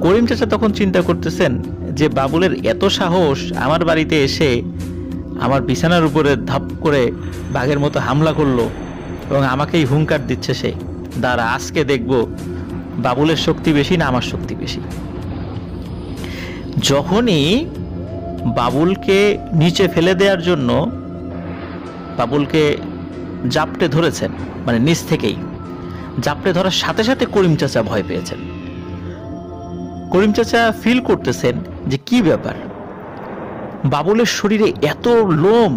করিম চাচা তখন চিন্তা করতেছেন যে বাবুলের এত সাহস, আমার বাড়িতে এসে আমার বিছানার উপরে ধাপ করে বাঘের মতো হামলা করলো এবং আমাকেই হুঙ্কার দিচ্ছে সে, দাঁড়া আজকে দেখবো বাবুলের শক্তি বেশি না আমার শক্তি বেশি। যখনই বাবুলকে নিচে ফেলে দেওয়ার জন্য বাবুলকে জাপটে ধরেছেন, মানে নিচ থেকেই জাপটে ধরার সাথে সাথে করিম চাচা ভয় পেয়েছেন। করিম চাচা ফিল করতেছেন যে কি ব্যাপার, বাবুলের শরীরে এত লোম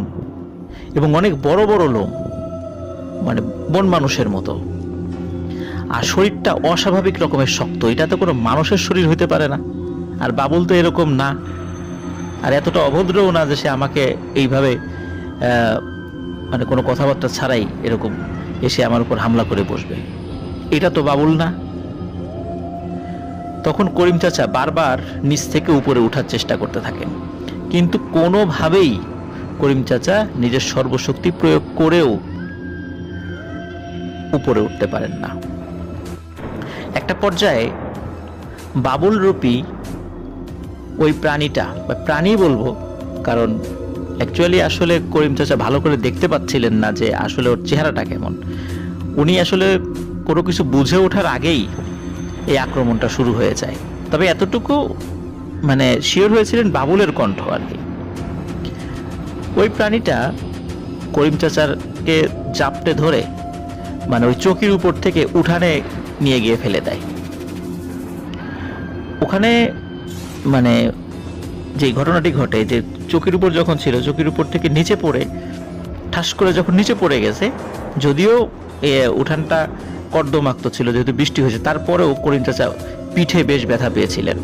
এবং অনেক বড় বড় লোম, মানে বন মানুষের মতো, আর শরীরটা অস্বাভাবিক রকমের শক্ত। এটা তো কোনো মানুষের শরীর হইতে পারে না, আর বাবুল তো এরকম না, আর এতটা অভদ্রও না যে সে আমাকে এইভাবে মানে কোনো কথাবার্তা ছাড়াই এরকম এসে আমার উপর হামলা করে বসবে। এটা তো বাবুল না। তখন করিম চাচা বারবার নিচ থেকে উপরে ওঠার চেষ্টা করতে থাকেন, কিন্তু কোনোভাবেই করিম চাচা নিজের সর্বশক্তি প্রয়োগ করেও উপরে উঠতে পারেন না। একটা পর্যায়ে বাবুল রূপী ওই প্রাণীটা, বা প্রাণী বলবো, কারণ অ্যাকচুয়ালি আসলে করিম চাচা ভালো করে দেখতে পাচ্ছিলেন না যে আসলে ওর চেহারাটা কেমন। উনি আসলে কোনো কিছু বুঝে ওঠার আগেই এই আক্রমণটা শুরু হয়ে যায়। তবে এতটুকু মানে শিওর হয়েছিলেন বাবুলের কণ্ঠ আর কি। ওই প্রাণীটা করিম চাচারকে জাপটে ধরে মানে ওই চৌকির উপর থেকে উঠানে নিয়ে গিয়ে ফেলে দেয়। ওখানে মানে যে ঘটনাটি ঘটে, যে চৌকির উপর যখন ছিল, চৌকির উপর থেকে নিচে পড়ে ঠাস করে যখন নিচে পড়ে গেছে, যদিও উঠানটা কর্দমাক্ত ছিল যেহেতু বৃষ্টি হয়েছে, তারপরেও করিম চাচা পিঠে বেশ ব্যথা পেয়েছিলেন।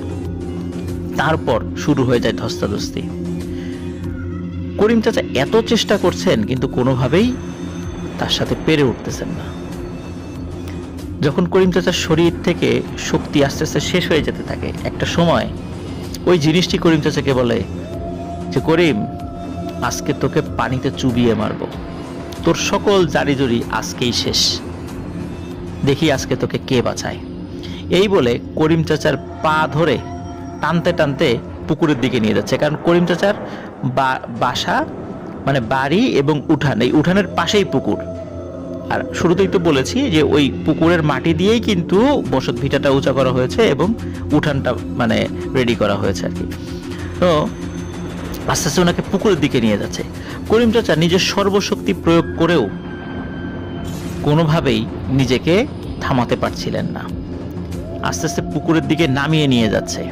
তারপর শুরু হয়ে যায় ধস্তাধস্তি। করিম চাচা এত চেষ্টা করছেন কিন্তু কোনোভাবেই তার সাথে পেরে উঠতেছেন না। যখন করিম চাচার শরীর থেকে শক্তি আস্তে আস্তে শেষ হয়ে যেতে থাকে, একটা সময় ওই জিনিসটি করিম চাচাকে বলে যে, করিম, আজকে তোকে পানিতে চুবিয়ে মারবো, তোর সকল জারিজুরি আজকেই শেষ, দেখি আজকে তোকে কে বাঁচায়। এই বলে করিম চাচার পা ধরে টানতে টানতে পুকুরের দিকে নিয়ে যাচ্ছে। কারণ করিম চাচার বাসা মানে বাড়ি এবং উঠান, এই উঠানের পাশেই পুকুর। আর শুরুতেই তো বলেছি যে ওই পুকুরের মাটি দিয়েই কিন্তু বসত ভিটাটা উঁচা করা হয়েছে এবং উঠানটা মানে রেডি করা হয়েছে আর কি। তো আস্তে আস্তে ওনাকে পুকুরের দিকে নিয়ে যাচ্ছে। করিম চাচা নিজের সর্বশক্তি প্রয়োগ করেও কোনোভাবেই নিজেকে থামাতে পারছিলেন না। আস্তে আস্তে পুকুরের দিকে নামিয়ে নিয়ে যাচ্ছে।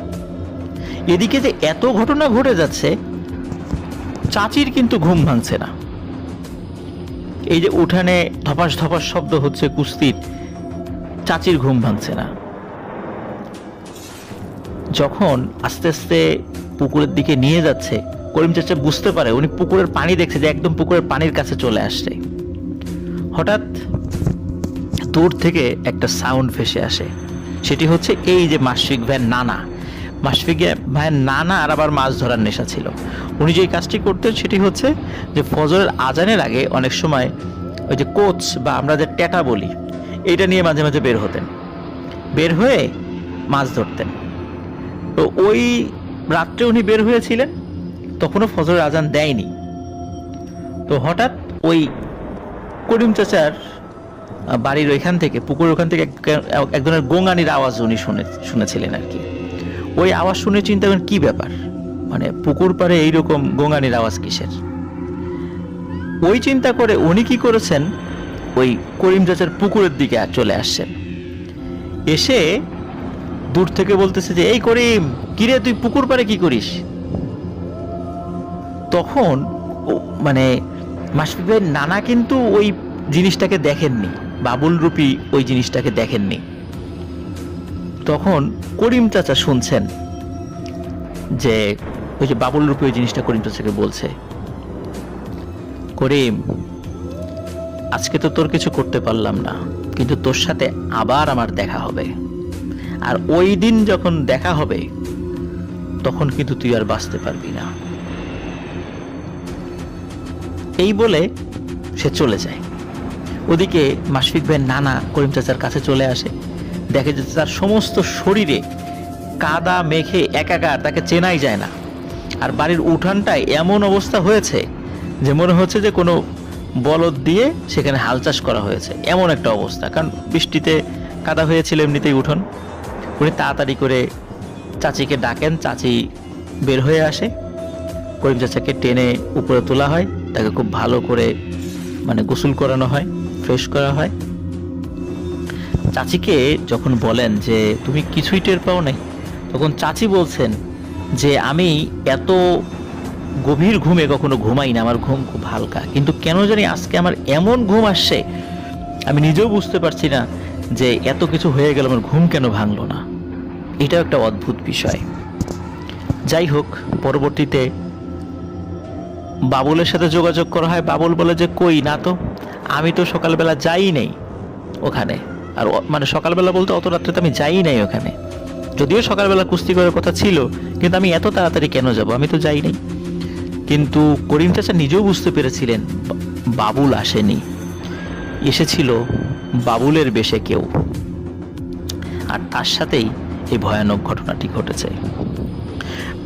এদিকে যে এত ঘটনা ঘটে যাচ্ছে, চাচির কিন্তু ঘুম ভাঙছে না। এই যে উঠানে ধপাস ধপাস শব্দ হচ্ছে কুস্তির, চাচির ঘুম ভাঙছে না। যখন আস্তে আস্তে পুকুরের দিকে নিয়ে যাচ্ছে, করিম চাচা বুঝতে পারে উনি পুকুরের পানি দেখছে, যে একদম পুকুরের পানির কাছে চলে আসছে। হঠাৎ দূর থেকে একটা সাউন্ড ভেসে আসে, সেটি হচ্ছে এই যে মাশফিক ভাইয়ের নানা। মাশফিক ভাইয়ের নানা আর আবার মাছ ধরার নেশা ছিল। উনি যে কাজটি করতেন সেটি হচ্ছে যে ফজরের আজানের আগে অনেক সময় ওই যে কোচ বা আমরা যে ট্যাটা বলি, এইটা নিয়ে মাঝে মাঝে বের হতেন, বের হয়ে মাছ ধরতেন। তো ওই রাত্রে উনি বের হয়েছিলেন, তখনও ফজরের আজান দেয়নি। তো হঠাৎ ওই করিম চাচার বাড়ির ওইখান থেকে, পুকুরের ওখান থেকে এক ধরনের গোঙানির আওয়াজ উনি শুনেছিলেন আর কি। ওই আওয়াজ শুনে চিন্তা করেন কি ব্যাপার, মানে পুকুর পাড়ে এইরকম গোঙানির আওয়াজ কিসের। ওই চিন্তা করে উনি কি করেছেন, ওই করিম চাচার পুকুরের দিকে চলে আসছেন। এসে দূর থেকে বলতেছে যে, এই করিম, কিরে তুই পুকুর পাড়ে কি করিস? তখন মানে মাশফিক ভাইয়ের নানা কিন্তু ওই জিনিসটাকে দেখেননি, বাবুল রূপী ওই জিনিসটাকে দেখেননি। তখন করিম চাচা শুনছেন যে ওই যে বাবুল রূপী ওই জিনিসটা করিম চাচাকে বলছে, করিম, আজকে তো তোর কিছু করতে পারলাম না, কিন্তু তোর সাথে আবার আমার দেখা হবে, আর ওই দিন যখন দেখা হবে তখন কিন্তু তুই আর বাঁচতে পারবি না। এই বলে সে চলে যায়। ওদিকে মাশফিক ভাইয়ের নানা করিম চাচার কাছে চলে আসে, দেখে যে তার সমস্ত শরীরে কাদা মেখে একাকার, তাকে চেনাই যায় না। আর বাড়ির উঠানটায় এমন অবস্থা হয়েছে যে মনে হচ্ছে যে কোনো বলদ দিয়ে সেখানে হাল চাষ করা হয়েছে, এমন একটা অবস্থা। কারণ বৃষ্টিতে কাদা হয়েছিল এমনিতেই উঠোন। উনি তাড়াতাড়ি করে চাচিকে ডাকেন, চাচি বের হয়ে আসে। করিম চাচাকে টেনে উপরে তোলা হয়, তাকে খুব ভালো করে মানে গোসল করানো হয়, ফ্রেশ করা হয়। চাচিকে যখন বলেন যে তুমি কিছুই টের পাও নাই, তখন চাচি বলছেন যে আমি এত গভীর ঘুমে কখনো ঘুমাই না, আমার ঘুম খুব হালকা, কিন্তু কেন জানি আজকে আমার এমন ঘুম আসছে আমি নিজেও বুঝতে পারছি না যে এত কিছু হয়ে গেল, আমার ঘুম কেন ভাঙলো না। এটাও একটা অদ্ভুত বিষয়। যাই হোক, পরবর্তীতে বাবুলের সাথে যোগাযোগ করা হয়। বাবুল বলে যে কই না তো, আমি তো সকালবেলা যাই নাই ওখানে। আর মানে সকালবেলা বলতে অত রাত্রে তো আমি যাই নাই ওখানে, যদিও সকালবেলা কুস্তি করার কথা ছিল, কিন্তু আমি এত তাড়াতাড়ি কেন যাব, আমি তো যাই নাই। কিন্তু করিম চাচা নিজেও বুঝতে পেরেছিলেন বাবুল আসেনি, এসেছিল বাবুলের বেশে কেউ, আর তার সাথেই এই ভয়ানক ঘটনাটি ঘটেছে।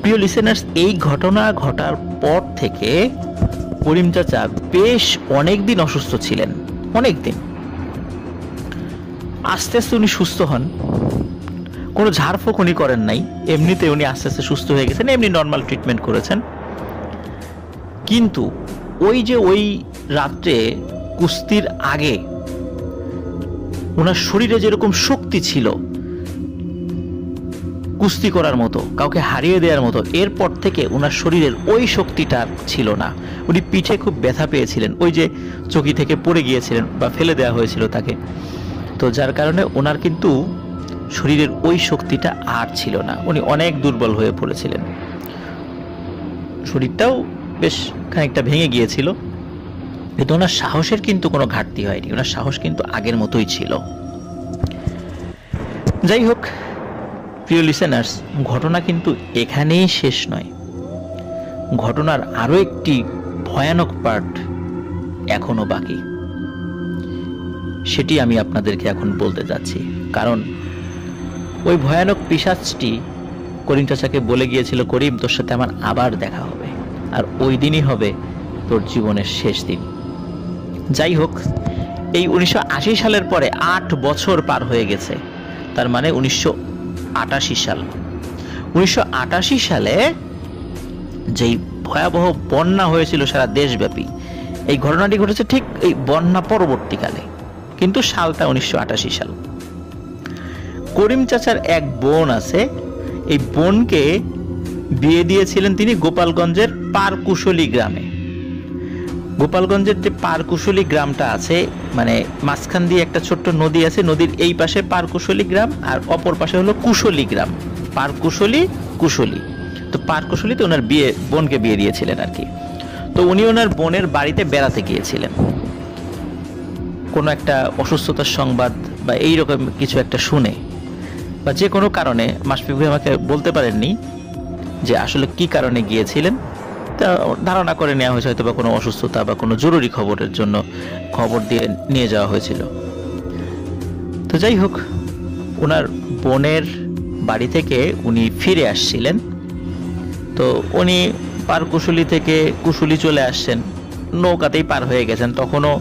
প্রিয় লিসেনার্স, এই ঘটনা ঘটার পর থেকে করিম চাচা বেশ অনেক দিন অসুস্থ ছিলেন, অনেক দিন। আস্তে আস্তে উনি সুস্থ হন, কোনো ঝাড়ফুঁক উনি করেন নাই, এমনিতে উনি আস্তে আস্তে সুস্থ হয়ে গেছেন, এমনি নর্মাল ট্রিটমেন্ট করেছেন। কিন্তু ওই রাত্রে কুস্তির আগে ওনার শরীরে যেরকম শক্তি ছিল কুস্তি করার মতো, কাউকে হারিয়ে দেওয়ার মতো, এরপর থেকে ওনার শরীরের ওই শক্তিটা ছিল না। উনি পিঠে খুব ব্যথা পেয়েছিলেন, ওই যে চকি থেকে পড়ে গিয়েছিলেন বা ফেলে দেওয়া হয়েছিল তাকে, তো যার কারণে ওনার কিন্তু শরীরের ওই শক্তিটা আর ছিল না, উনি অনেক দুর্বল হয়ে পড়েছিলেন, শরীরটাও বেশ খানিকটা ভেঙে গিয়েছিল। কিন্তু ওনার সাহসের কিন্তু কোনো ঘাটতি হয়নি, ওনার সাহস কিন্তু আগের মতোই ছিল। যাই হোক প্রিয় লিসেনার্স, ঘটনা কিন্তু এখানেই শেষ নয়, ঘটনার আরো একটি ভয়ানক পার্ট এখনো বাকি, সেটি আমি আপনাদেরকে এখন বলতে যাচ্ছি। কারণ ওই ভয়ানক পিশাচটি করিম চাচাকে বলে গিয়েছিল, করিম তোর সাথে আমার আবার দেখা হবে, আর ওই দিনই হবে তোর জীবনের শেষ দিন। যাই হোক, এই 1980 সালের পরে 8 বছর পার হয়ে গেছে, তার মানে 1988 সাল। 1988 সালে যেই ভয়াবহ বন্যা হয়েছিল সারা দেশব্যাপী, এই ঘটনাটি ঘটেছে ঠিক এই বন্যা পরবর্তীকালে, কিন্তু সালটা 1988 সাল। করিম চাচার এক বোন আছে, এই বোনকে বিয়ে দিয়েছিলেন তিনি গোপালগঞ্জের পারকুশলী গ্রামে। গোপালগঞ্জের যে পারকুশলী গ্রামটা আছে, মানে মাঝখান দিয়ে একটা ছোট্ট নদী আছে, নদীর এই পাশে পারকুশলী গ্রাম আর অপর পাশে হলো কুশলী গ্রাম, পারকুশলী কুশলী। তো পারকুশলীতে ওনার বোনকে বিয়ে দিয়েছিলেন আর কি। তো উনি ওনার বোনের বাড়িতে বেড়াতে গিয়েছিলেন, কোনো একটা অসুস্থতার সংবাদ বা এইরকম কিছু একটা শুনে, বা যে কোনো কারণে, মাশফিক ভাই আমাকে বলতে পারেননি যে আসলে কি কারণে গিয়েছিলেন, তা ধারণা করে নেওয়া হয়েছে হয়তো বা কোনো অসুস্থতা বা কোনো জরুরি খবরের জন্য খবর দিয়ে নিয়ে যাওয়া হয়েছিল। তো যাই হোক, ওনার বোনের বাড়ি থেকে উনি ফিরে আসছিলেন, তো উনি পারকুশলী থেকে কুশলী চলে আসছেন, নৌকাতেই পার হয়ে গেছেন, তখনও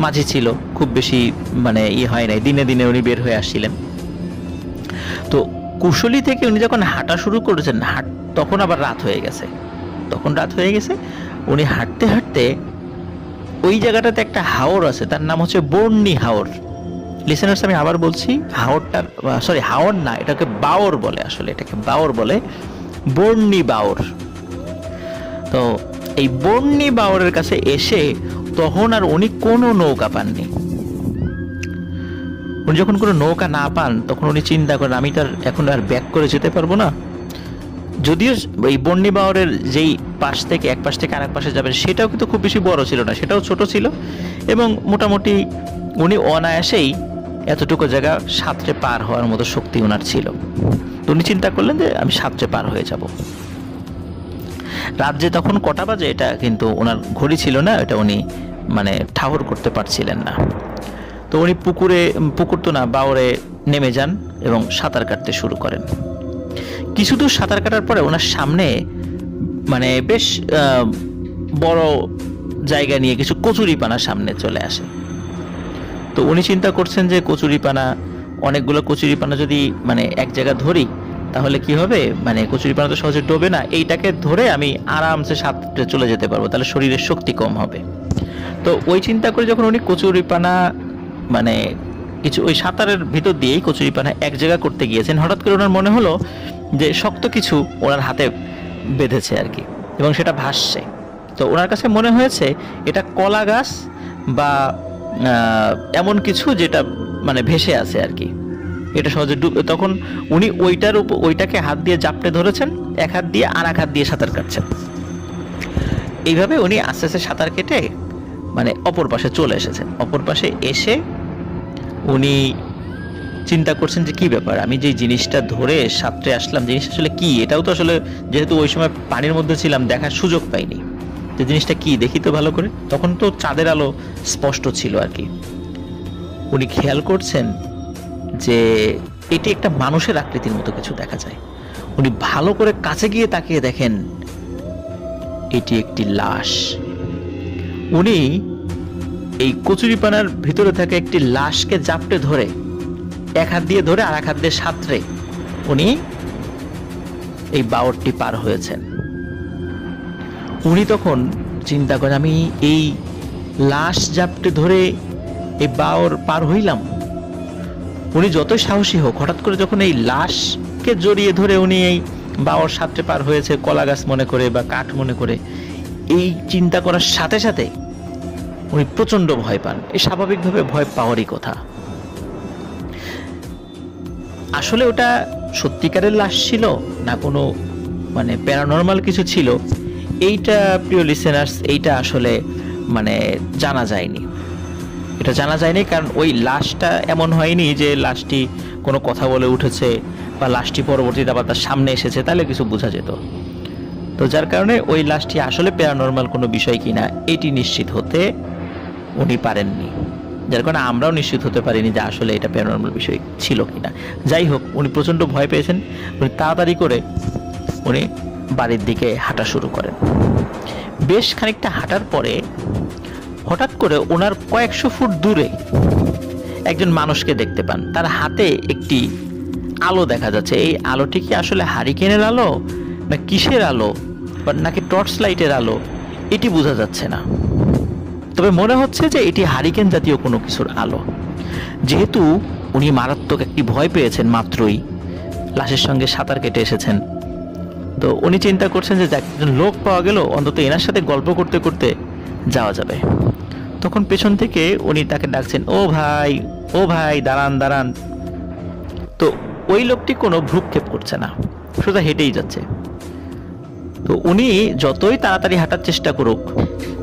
মাঝি ছিল, খুব বেশি মানে হয় নাই, দিনে দিনে উনি বের হয়ে আসছিলেন। তো কুশলী থেকে উনি যখন হাঁটা শুরু করেছেন, তখন আবার রাত হয়ে গেছে, উনি হাঁটতে হাঁটতে ওই জায়গাটাতে একটা হাওর আছে, তার নাম হচ্ছে বর্ণি হাওর। লিসেনার্স, আমি আবার বলছি, হাওর না, এটাকে বাওর বলে, আসলে এটাকে বাওর বলে, বর্ণি বাওর। তো এই বর্ণি বাওরের কাছে এসে তখন আর উনি কোনো নৌকা পাননি। উনি যখন কোনো নৌকা না পান, তখন উনি চিন্তা করেন আমি তার এখন আর ব্যাক করে যেতে পারবো না। যদিও এই বর্ণি বাওরের যেই পাশ থেকে এক পাশ থেকে আরেক পাশে যাবেন, সেটাও কিন্তু খুব বেশি বড় ছিল না, সেটাও ছোট ছিল, এবং মোটামুটি উনি অনায়াসেই এতটুকু জায়গা সাঁতরে পার হওয়ার মতো শক্তি ওনার ছিল। তো উনি চিন্তা করলেন যে আমি সাঁতরে পার হয়ে যাব। রাত যে তখন কটা বাজে এটা কিন্তু ওনার ঘড়ি ছিল না, এটা উনি মানে ঠাহর করতে পারছিলেন না। তো উনি পুকুর তো না, বাওরে নেমে যান এবং সাঁতার কাটতে শুরু করেন। কিছু দূর সাঁতার কাটার পরে ওনার সামনে মানে বেশ বড় জায়গা নিয়ে কিছু কচুরিপানা সামনে চলে আসে। তো উনি চিন্তা করছেন যে অনেকগুলো কচুরিপানা যদি মানে এক জায়গা ধরি তাহলে কি হবে, মানে কচুরিপানা তো সহজে ডোবে না, এইটাকে ধরে আমি আরামসে সাঁতরে চলে যেতে পারবো, তাহলে শরীরের শক্তি কম হবে। তো ওই চিন্তা করে যখন উনি কচুরিপানা মানে কিছু ওই সাঁতারের ভিতর দিয়েই কচুরিপানা এক জায়গা করতে গিয়েছেন, হঠাৎ করে ওনার মনে হলো যে শক্ত কিছু ওনার হাতে বেঁধেছে আর কি, এবং সেটা ভাসছে। তো ওনার কাছে মনে হয়েছে এটা কলা গাছ বা এমন কিছু যেটা মানে ভেসে আছে আর কি, এটা সহজে তখন উনি ওইটাকে হাত দিয়ে জাপটে ধরেছেন, এক হাত দিয়ে আর এক হাত দিয়ে সাঁতার কাটছেন। এইভাবে উনি আস্তে আস্তে সাঁতার কেটে মানে অপর পাশে চলে এসেছেন। অপর পাশে এসে উনি চিন্তা করছেন যে কি ব্যাপার, আমি যে জিনিসটা ধরে সাঁতরে আসলাম, জিনিসটা আসলে কি? এটাও তো আসলে যেহেতু ওই সময় পানির মধ্যে ছিলাম দেখার সুযোগ পাইনি, যে জিনিসটা কি দেখি তো ভালো করে। তখন তো চাঁদের আলো স্পষ্ট ছিল আর কি। উনি খেয়াল করছেন যে এটি একটা মানুষের আকৃতির মতো কিছু দেখা যায়। উনি ভালো করে কাছে গিয়ে তাকিয়ে দেখেন এটি একটি লাশ। উনি এই কচুরিপানার ভিতরে থাকা একটি লাশকে জাপটে ধরে এক হাত দিয়ে ধরে আর এক হাত দিয়ে সাঁতরে উনি এই বাওরটি পার হয়েছেন। উনি তখন চিন্তা করেন, আমি এই লাশ জাপটে ধরে এই বাওর পার হইলাম। উনি যতই সাহসী হোক, হঠাৎ করে যখন এই লাশকে জড়িয়ে ধরে উনি এই বাওর সাঁতরে পার হয়েছে কলা গাছ মনে করে বা কাঠ মনে করে, এই চিন্তা করার সাথে সাথে উনি প্রচন্ড ভয় পান। এই স্বাভাবিকভাবে ভয় পাওয়ারই কথা। আসলে ওটা সত্যিকারের লাশ ছিল না কোনো মানে প্যারানর্মাল কিছু ছিল, এইটা প্রিয় লিসেনার্স এইটা আসলে মানে জানা যায়নি। এটা জানা যায়নি কারণ ওই লাশটা এমন হয়নি যে লাশটি কোনো কথা বলে উঠেছে বা লাশটি পরবর্তীতে আবার তার সামনে এসেছে, তাহলে কিছু বোঝা যেত। তো যার কারণে ওই লাশটি আসলে প্যারানর্মাল কোনো বিষয় কিনা এটি নিশ্চিত হতে উনি পারেননি, যার কারণে আমরাও নিশ্চিত হতে পারিনি যে আসলে এটা প্যারানর্মাল বিষয় ছিল কিনা। যাই হোক, উনি প্রচণ্ড ভয় পেয়েছেন। উনি তাড়াতাড়ি করে উনি বাড়ির দিকে হাঁটা শুরু করেন। বেশ খানিকটা হাঁটার পরে হঠাৎ করে ওনার কয়েকশো ফুট দূরে একজন মানুষকে দেখতে পান। তার হাতে একটি আলো দেখা যাচ্ছে। এই আলোটি কি আসলে হারিকেনের আলো না কিসের আলো বা নাকি টর্চ লাইটের আলো, এটি বোঝা যাচ্ছে না। তবে মনে হচ্ছে যে এটি হারিকেন জাতীয় কোনো কিছুর আলো। যেহেতু উনি মারাত্মক একটি ভয় পেয়েছেন, মাত্রই লাশের সঙ্গে সাঁতার কেটে এসেছেন, তো উনি চিন্তা করছেন যে একজন লোক পাওয়া গেল, অন্তত এনার সাথে গল্প করতে করতে যাওয়া যাবে। তখন পেছন থেকে উনি তাকে ডাকছেন, ও ভাই, ও ভাই, দাঁড়ান দাঁড়ান। তো ওই লোকটি কোনো ভ্রুক্ষেপ করছে না, সোজা হেঁটেই যাচ্ছে। তো উনি যতই তাড়াতাড়ি হাঁটার চেষ্টা করুক,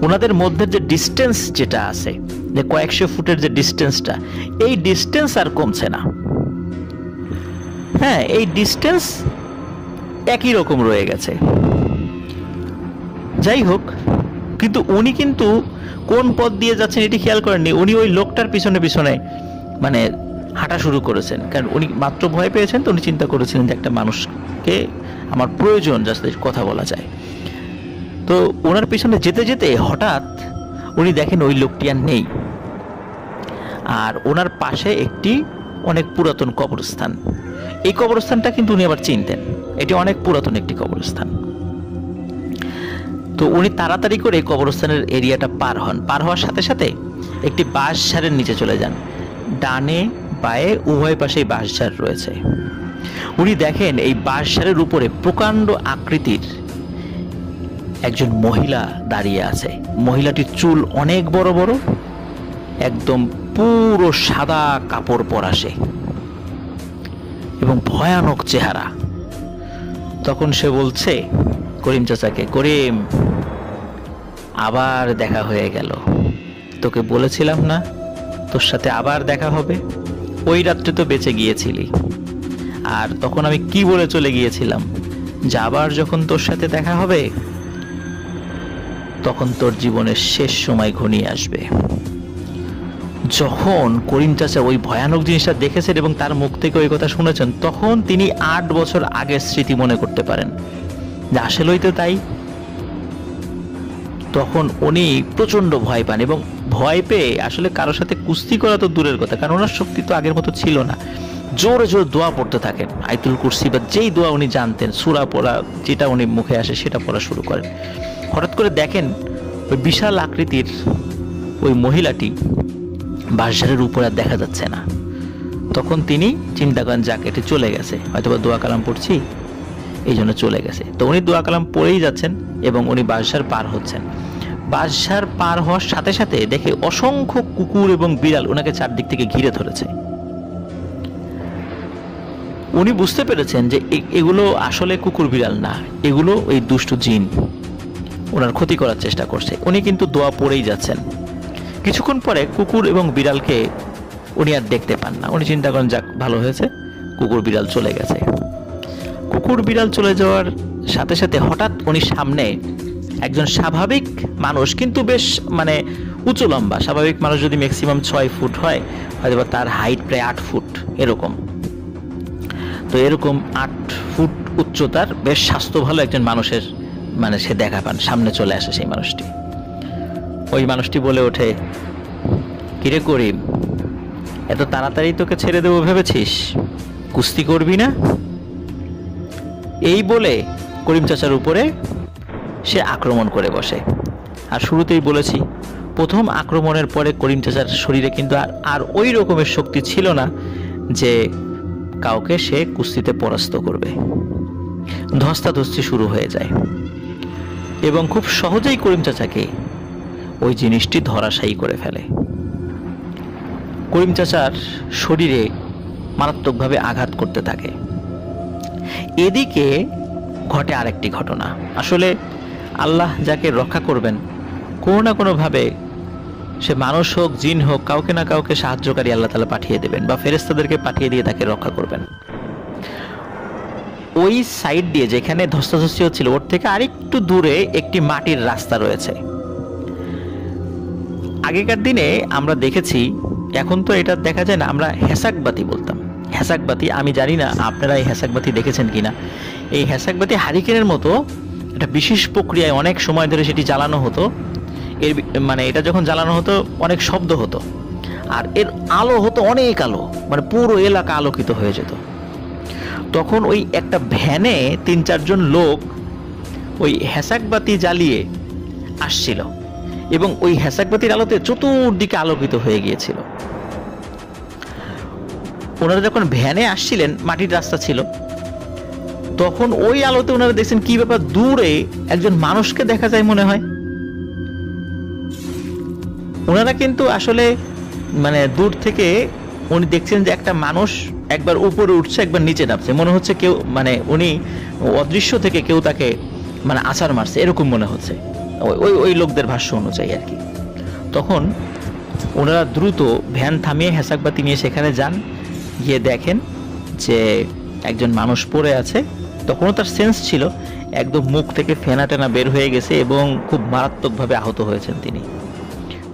ওনাদের মধ্যে যে ডিস্টেন্স যেটা আছে, যে কয়েকশো ফুটের যে ডিস্টেন্সটা, এই ডিস্টেন্স আর কমছে না। হ্যাঁ, এই ডিস্টেন্স একই রকম রয়ে গেছে। যাই হোক, কিন্তু উনি কিন্তু কোন পথ দিয়ে যাচ্ছেন এটি খেয়াল করেননি। উনি ওই লোকটার পিছনে পিছনে মানে হাঁটা শুরু করেছেন, কারণ উনি মাত্র ভয় পেয়েছেন। তো উনি চিন্তা করেছিলেন যে একটা মানুষকে আমার প্রয়োজন, যাতে কথা বলা যায়। তো ওনার পিছনে যেতে যেতে হঠাৎ উনি দেখেন ওই লোকটি আর নেই, আর ওনার পাশে একটি অনেক পুরাতন কবরস্থান। এই কবরস্থানটা কিন্তু উনি আবার চিনতেন, এটি অনেক পুরাতন একটি কবরস্থান। তো উনি তাড়াতাড়ি করে কবরস্থানের এরিয়াটা পার হন। পার হওয়ার সাথে সাথে একটি বাঁশঝাড়ের নিচে চলে যান। ডানে বাঁয়ে উভয় পাশেই বাঁশঝাড় রয়েছে। উনি দেখেন এই বাঁশঝাড়ের উপরে প্রকাণ্ড আকৃতির একজন মহিলা দাঁড়িয়ে আছে। মহিলাটির চুল অনেক বড় বড়, একদম পুরো সাদা কাপড় পরা সে, এবং ভয়ানক চেহারা। তখন সে বলছে করিম চাচাকে, করিম, আবার দেখা হয়ে গেল। তোকে বলেছিলাম না তোর সাথে আবার দেখা হবে? ওই রাত্রে তো বেঁচে গিয়েছিলি। আর তখন আমি কি বলে চলে গিয়েছিলাম যে আবার যখন তোর সাথে দেখা হবে তখন তোর জীবনের শেষ সময় ঘনিয়ে আসবে। যখন করিম চাচা ওই ভয়ানক জিনিসটা দেখেছেন এবং তার মুখ থেকে ওই কথা শুনেছেন, তখন তিনি 8 বছর আগের স্মৃতি মনে করতে পারেন যে আসলেই তো তাই। তখন উনি প্রচন্ড ভয় পান, এবং ভয় পেয়ে আসলে কারোর সাথে কুস্তি করা তো দূরের কথা, কারণ ওনার শক্তি তো আগের মতো ছিল না। জোরে জোরে দোয়া পড়তে থাকেন, আয়াতুল কুরসি বা যেই দোয়া উনি জানতেন, সূরা পড়া যেটা উনি মুখে আসে সেটা পড়া শুরু করেন। হঠাৎ করে দেখেন ওই বিশাল আকৃতির ওই মহিলাটি বাঁশঝাড়ের উপরে আর দেখা যাচ্ছে না। তখন তিনি চিন্তা করেন, যাক, এটি চলে গেছে, হয়তোবা দোয়া কালাম পড়ছি, এই জন্য চলে গেছে। তো উনি দোয়া কালাম পড়েই যাচ্ছেন এবং উনি বাঁশঝাড় পার হচ্ছেন। বাঁশঝাড় পার হওয়ার সাথে সাথে দেখে অসংখ্য কুকুর এবং বিড়াল ওনাকে চারদিক থেকে ঘিরে ধরেছে। উনি বুঝতে পেরেছেন যে এগুলো আসলে কুকুর বিড়াল না, এগুলো ওই দুষ্টু জিন ওনার ক্ষতি করার চেষ্টা করছে। উনি কিন্তু দোয়া পড়েই যাচ্ছেন। কিছুক্ষণ পরে কুকুর এবং বিড়ালকে উনি আর দেখতে পান না। উনি চিন্তা করেন, যাক ভালো হয়েছে, কুকুর বিড়াল চলে গেছে। কুকুর বিড়াল চলে যাওয়ার সাথে সাথে হঠাৎ উনি সামনে একজন স্বাভাবিক মানুষ, কিন্তু বেশ মানে উঁচু লম্বা, স্বাভাবিক মানুষ যদি ম্যাক্সিমাম 6 ফুট হয়, হয়তো তার হাইট প্রায় 8 ফুট এরকম। তো এরকম 8 ফুট উচ্চতার বেশ স্বাস্থ্য ভালো একজন মানুষের মানে সে দেখা পান, সামনে চলে আসে সেই মানুষটি। ওই মানুষটি বলে ওঠে, কিরে করিম, এত তাড়াতাড়ি তোকে ছেড়ে দেবো ভেবেছিস? কুস্তি করবি না? এই বলে করিম চাচার উপরে সে আক্রমণ করে বসে। আর শুরুতেই বলেছি, প্রথম আক্রমণের পরে করিম চাচার শরীরে কিন্তু আর ওই রকমের শক্তি ছিল না যে কাউকে সে কুস্তিতে পরাস্ত করবে। ধস্তাধস্তি শুরু হয়ে যায় এবং খুব সহজেই করিম চাচাকে ওই জিনিসটি ধরাশায়ী করে ফেলে। করিম চাচার শরীরে মারাত্মকভাবে আঘাত করতে থাকে। এদিকে ঘটে আরেকটি ঘটনা। আসলে আল্লাহ যাকে রক্ষা করবেন, কোনো না কোনোভাবে সে মানুষ হোক জিন হোক, কাউকে না কাউকে সাহায্যকারী আল্লাহ তাআলা পাঠিয়ে দেবেন বা ফেরেশতাদেরকে পাঠিয়ে দিয়ে তাকে রক্ষা করবেন। ওই সাইড দিয়ে যেখানে ধস্তাধস্তি হচ্ছিল, ওর থেকে আরেকটু দূরে একটি মাটির রাস্তা রয়েছে। আগেকার দিনে আমরা দেখেছি, এখন তো এটা দেখা যায় না, আমরা হেসাকবাতি বলতাম। হেসাকবাতি, আমি জানি না আপনারা এই হেসাকবাতি দেখেছেন কিনা। এই হেসাকবাতি হারিকেনের মতো একটা বিশেষ প্রক্রিয়ায় অনেক সময় ধরে সেটি জ্বালানো হতো। এর মানে এটা যখন জ্বালানো হতো অনেক শব্দ হতো, আর এর আলো হতো অনেক আলো, মানে পুরো এলাকা আলোকিত হয়ে যেত। তখন ওই একটা ভ্যানে 3-4 জন লোক ওই হেসাকবাতি জ্বালিয়ে আসছিল এবং ওই হেসাকবাতির আলোতে চতুর্দিকে আলোকিত হয়ে গিয়েছিল। ওনারা যখন ভ্যানে আসছিলেন, মাটির রাস্তা ছিল, তখন ওই আলোতে ওনারা দেখছেন কি ব্যাপার, দূরে একজন মানুষকে দেখা যায় মনে হয়। ওনারা কিন্তু আসলে মানে দূর থেকে উনি দেখছেন যে একটা মানুষ একবার উপরে উঠছে, একবার নিচে নামছে, মনে হচ্ছে কেউ মানে উনি অদৃশ্য থেকে কেউ তাকে মানে আছাড় মারছে এরকম মনে হচ্ছে, ওই ওই লোকদের ভাষ্য অনুযায়ী আর কি। তখন ওনারা দ্রুত ভ্যান থামিয়ে হেসাকবাতি নিয়ে সেখানে যান, গিয়ে দেখেন যে একজন মানুষ পড়ে আছে। তখনও তার সেন্স ছিল, একদম মুখ থেকে ফেনা টেনা বের হয়ে গেছে এবং খুব মারাত্মকভাবে আহত হয়েছেন তিনি।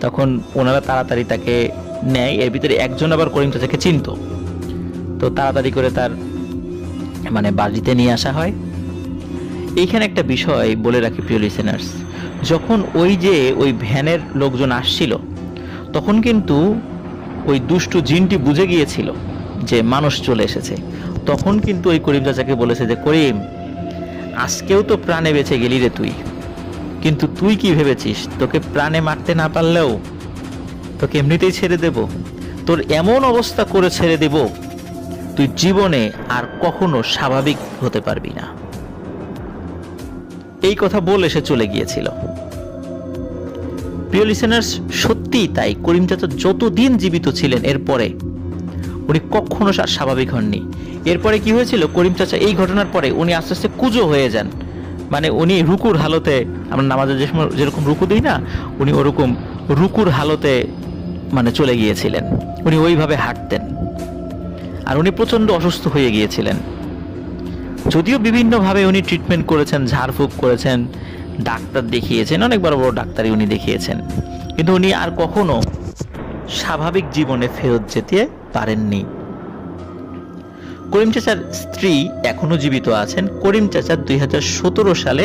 তখন ওনারা তাড়াতাড়ি তাকে নেয়। এর ভিতরে একজন আবার করিম চাচাকে চিনত, তো তাড়াতাড়ি করে তার মানে বাড়িতে নিয়ে আসা হয়। এইখানে একটা বিষয় বলে রাখি প্রিয় লিসেনার্স, যখন ওই ভ্যানের লোকজন আসছিল, তখন কিন্তু ওই দুষ্টু জিনটি বুঝে গিয়েছিল যে মানুষ চলে এসেছে। তখন কিন্তু ওই করিম চাচাকে বলেছে যে, করিম, আজকেও তো প্রাণে বেঁচে গেলি রে তুই, কিন্তু তুই কি ভেবেছিস তোকে প্রাণে মারতে না পারলেও তোকে এমনিতেই ছেড়ে দেব? তোর এমন অবস্থা করে ছেড়ে দেব, তুই জীবনে আর কখনো স্বাভাবিক হতে পারবি না। এই কথা বলে সে চলে গিয়েছিল। প্রিয় লিসেনার্স, সত্যিই তাই। করিম চাচা যতদিন জীবিত ছিলেন এরপরে উনি কখনো স্বাভাবিক হননি। এরপরে কি হয়েছিল, করিম চাচা এই ঘটনার পরে উনি আস্তে আস্তে কুজো হয়ে যান। মানে উনি রুকুর হালতে, আমরা নামাজে যেরকম রুকু দিই না, উনি ওরকম রুকুর হালতে মানে চলে গিয়েছিলেন। উনি ওইভাবে হাঁটতেন আর উনি প্রচণ্ড অসুস্থ হয়ে গিয়েছিলেন। যদিও বিভিন্নভাবে উনি ট্রিটমেন্ট করেছেন, ঝাড়ফুঁক করেছেন, ডাক্তার দেখিয়েছেন, অনেক বড় বড় ডাক্তারই উনি দেখিয়েছেন, কিন্তু উনি আর কখনো স্বাভাবিক জীবনে ফেরত যেতে পারেননি। করিম চাচার স্ত্রী এখনো জীবিত আছেন। করিম চাচা 2017 সালে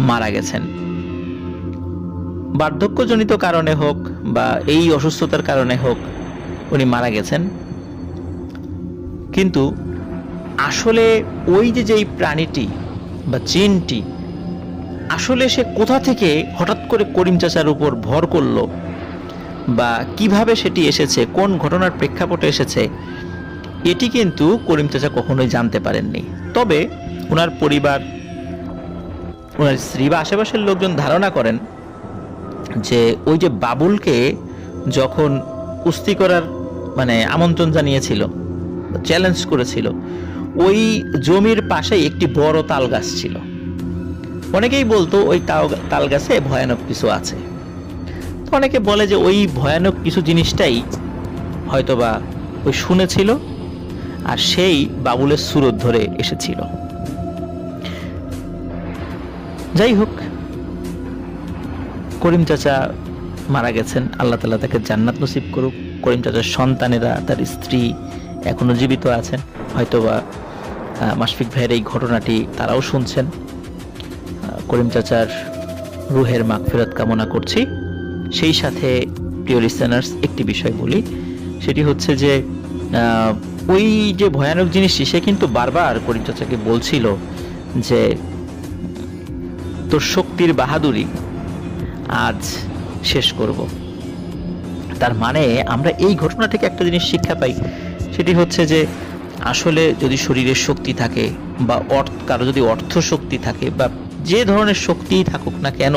মারা গেছেন। বার্ধক্যজনিত কারণে হোক বা এই অসুস্থতার কারণে হোক উনি মারা গেছেন। কিন্তু আসলে ওই যেই প্রাণীটি বা জিনটি, আসলে সে কোথা থেকে হঠাৎ করে করিম চাচার উপর ভর করলো বা কিভাবে সেটি এসেছে, কোন ঘটনার প্রেক্ষাপটে এসেছে, এটি কিন্তু করিম চাচা কখনোই জানতে পারেননি। তবে ওনার পরিবার, ওনার স্ত্রী বা আশেপাশের লোকজন ধারণা করেন যে ওই যে বাবুলকে যখন কুস্তি করার মানে আমন্ত্রণ জানিয়েছিল, চ্যালেঞ্জ করেছিল, ওই জমির পাশে একটি বড় তাল গাছ ছিল। অনেকেই বলতো ওই তাল গাছে ভয়ানক কিছু আছে। তো অনেকে বলে যে ওই ভয়ানক কিছু জিনিসটাই হয়তোবা ওই শুনেছিল আর সেই বাবুলের সুরত ধরে এসেছিল। যাই হোক, করিম চাচা মারা গেছেন, আল্লাহ তাআলা তাকে জান্নাত নসিব করুক। করিম চাচার সন্তানেরা, তার স্ত্রী এখনো জীবিত আছেন, হয়তোবা মাশফিক ভাইয়ের এই ঘটনাটি তারাও শুনছেন। করিম চাচার রুহের মাগফিরাত কামনা করছি। সেই সাথে প্রিয় লিসেনার্স, একটি বিষয় বলি, সেটি হচ্ছে যে ওই যে ভয়ানক জিনিসটি, সে কিন্তু বারবার করিম চাচাকে বলছিল যে তোর শক্তির বাহাদুরি আজ শেষ করব। তার মানে আমরা এই ঘটনা থেকে একটা জিনিস শিক্ষা পাই, সেটি হচ্ছে যে আসলে যদি শরীরের শক্তি থাকে বা কারো যদি অর্থ শক্তি থাকে বা যে ধরনের শক্তিই থাকুক না কেন,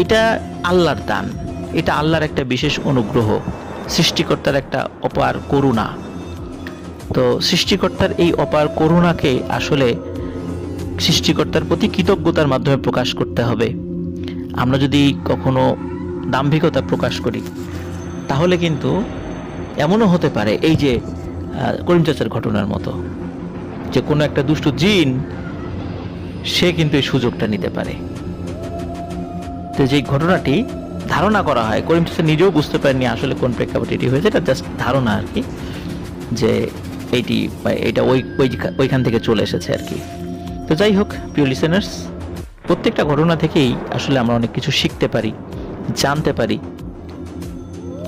এটা আল্লাহর দান, এটা আল্লাহর একটা বিশেষ অনুগ্রহ, সৃষ্টিকর্তার একটা অপার করুণা। তো সৃষ্টিকর্তার এই অপার করুণাকে আসলে সৃষ্টিকর্তার প্রতি কৃতজ্ঞতার মাধ্যমে প্রকাশ করতে হবে। আমরা যদি কখনো দাম্ভিকতা প্রকাশ করি তাহলে কিন্তু এমনও হতে পারে এই যে করিম চাচার ঘটনার মতো, যে কোনো একটা দুষ্ট জিন সে কিন্তু এই সুযোগটা নিতে পারে। তো যে ঘটনাটি ধারণা করা হয়, করিম চাচা নিজেও বুঝতে পারেননি আসলে কোন প্রেক্ষাপটে এটি হয়েছে, এটা জাস্ট ধারণা আর কি, যে এইটা ওইখান থেকে চলে এসেছে আর কি। তো যাই হোক প্রিয় লিসেনার্স, প্রত্যেকটা ঘটনা থেকেই আসলে আমরা অনেক কিছু শিখতে পারি, জানতে পারি।